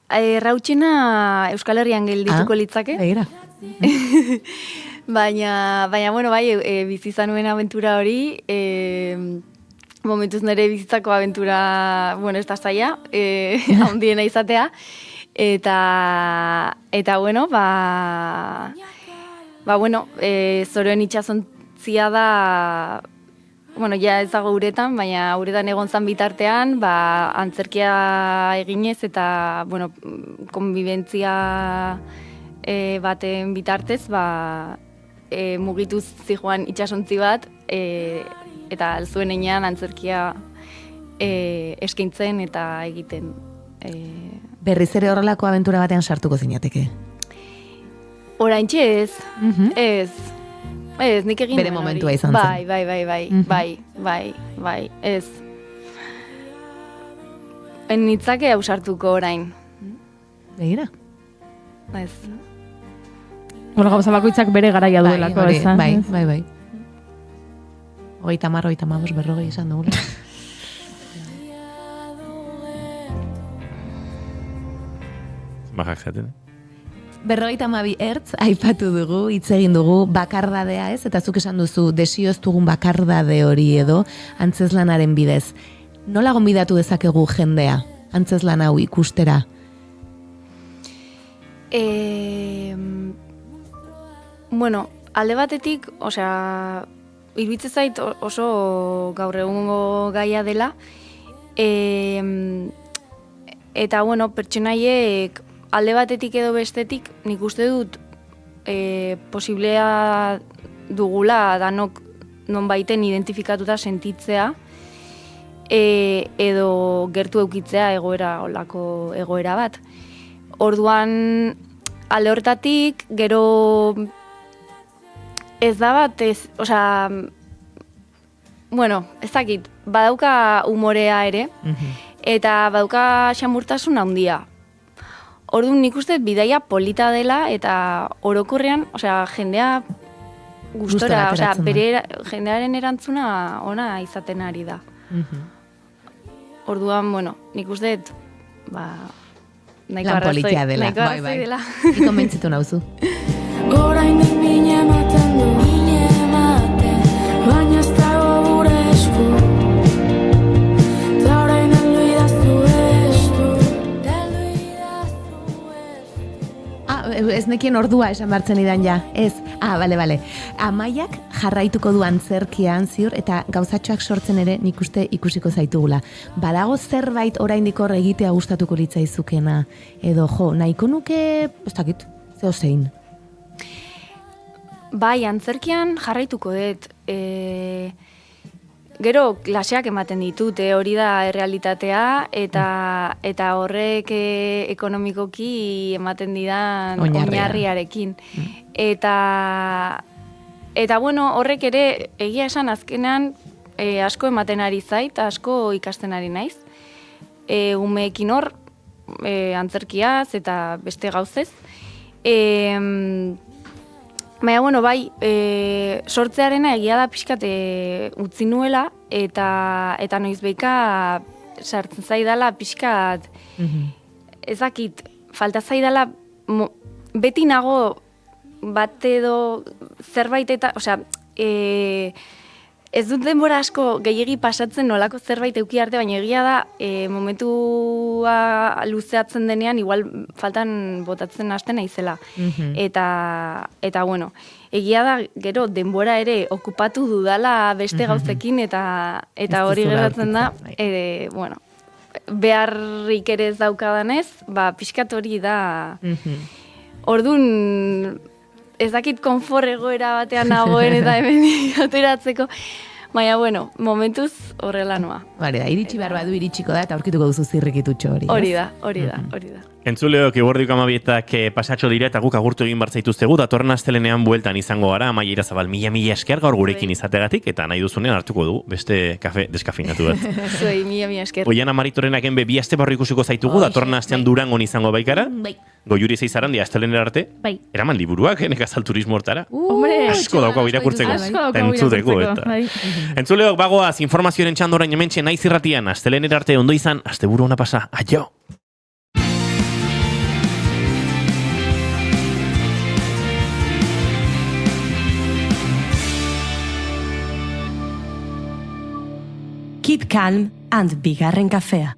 errautxena Euskal Herrian geldituko litzake. Begira. Baina, bueno, bai, bizi zanuen abentura hori, momentuz nire bizitzako abentura, bueno, ez da zaila, handiena izatea, eta bueno, bueno, zoroen itxasontzia da, bueno, ja ez dago uretan, baina uretan egon zan bitartean, antzerkia eginez eta, bueno, konbibentzia baten bitartez, mugituz zijoan itxasontzi bat, eta zuen enean antzerkia eskaintzen eta egiten. Berriz ere horrelako abentura batean sartuko zinateke? Oraintxe ez, ez, nik egin bere momentua izan zen. Bai, ez. Nitzake ausartuko orain. Begira? Ez. Bueno, gauza bakoitzak bere garaia duelako, esan. Bai. 30, 40 izan dugula. Bajak zaten. 52 hertz aipatu dugu, hitz egin dugu bakardadea ez, eta zuk esan duzu desio ez dugun bakardade hori edo antzezlanaren bidez. Nola gonbidatu dezakegu jendea antzezlan hau ikustera? Bueno, alde batetik, iruditzen zait oso gaur egungo gaia dela, eta, bueno, pertsonaiek alde batetik edo bestetik, nik uste dut posiblea dugula danok nonbaiten identifikatuta sentitzea, edo gertu eukitzea olako egoera bat. Orduan, alde hortatik, gero ez da bat, bueno, ez dakit, badauka umorea ere, eta badauka xamurtasun handia. Orduan nik uste bidaia polita dela, eta orokorrean, jendea gustora, bere jendearen erantzuna ona izaten ari da. Orduan, bueno, nik uste, lan politia dela, bai. Iko mentzitu nauzu. Orain den mine ematen du, baina ez dago gure esku. Ta orain den luidaztu estu. Ez nekien ordua esan bartzen idan ja, ez. Bale. Amaiak jarraituko du antzerkian ziur, eta gauzatxoak sortzen ere nik uste ikusiko zaitugula. Badago zerbait oraindik hor egitea gustatuko Bai, antzerkian jarraituko dut. Gero klaseak ematen ditute, hori da errealitatea, eta horrek ekonomikoki ematen didan oinarriarekin. Eta bueno, horrek ere, egia esan azkenean asko ematen ari zait, asko ikasten ari naiz. Umeekin hor, antzerkiaz eta beste gauzez. Baina, bueno, bai, sortzearena egia da pixkat utzi nuela, eta noiz beika sartzen zaidala pixkat, ezakit, falta zaidala, beti nago bat edo zerbait eta, osea, ez dut denbora asko gehiegi pasatzen nolako zerbait euki arte, baina egia da momentua luzeatzen denean igual faltan botatzen hasten naizela. Eta bueno, egia da gero denbora ere okupatu dudala beste gauzekin eta hori gertatzen da, bueno, beharrik ere ez daukadanez, pixkat hori da. Orduan, ez dakit konfor egoera batean nagoen eta hemen ateratzeko, baina, bueno, momentuz horrela noa. Bale, da, iritsi behar badu iritsiko da, eta aurkituko duzu zirrikitutxo hori. Hori da. Entzuleok, Eguerdik Amabietak pasatxo dira eta guk agurtu egin bartzaituztegu, datorren astelenean bueltan izango gara, Amaia Irazabal, mila esker gaur gurekin izategatik, eta nahi duzunean hartuko du, beste kafe deskafinatu bat. Zuei, mila esker. Oiana Maritorenak enbe bi aste barru ikusiko zaitugu, datorren astean Durangon izango baikara. Goiuri zeizaran, di astelenera arte, eraman liburuak, nekazal turismo hortara. Asko daukau irakurtzeko, entzuteko. Entzuleok, bagoaz, informazioaren txandorain hementxe naiz irratian, astelenera arte ondo izan, asteburu ona pasa, aio! Keep calm and bigarren kafea.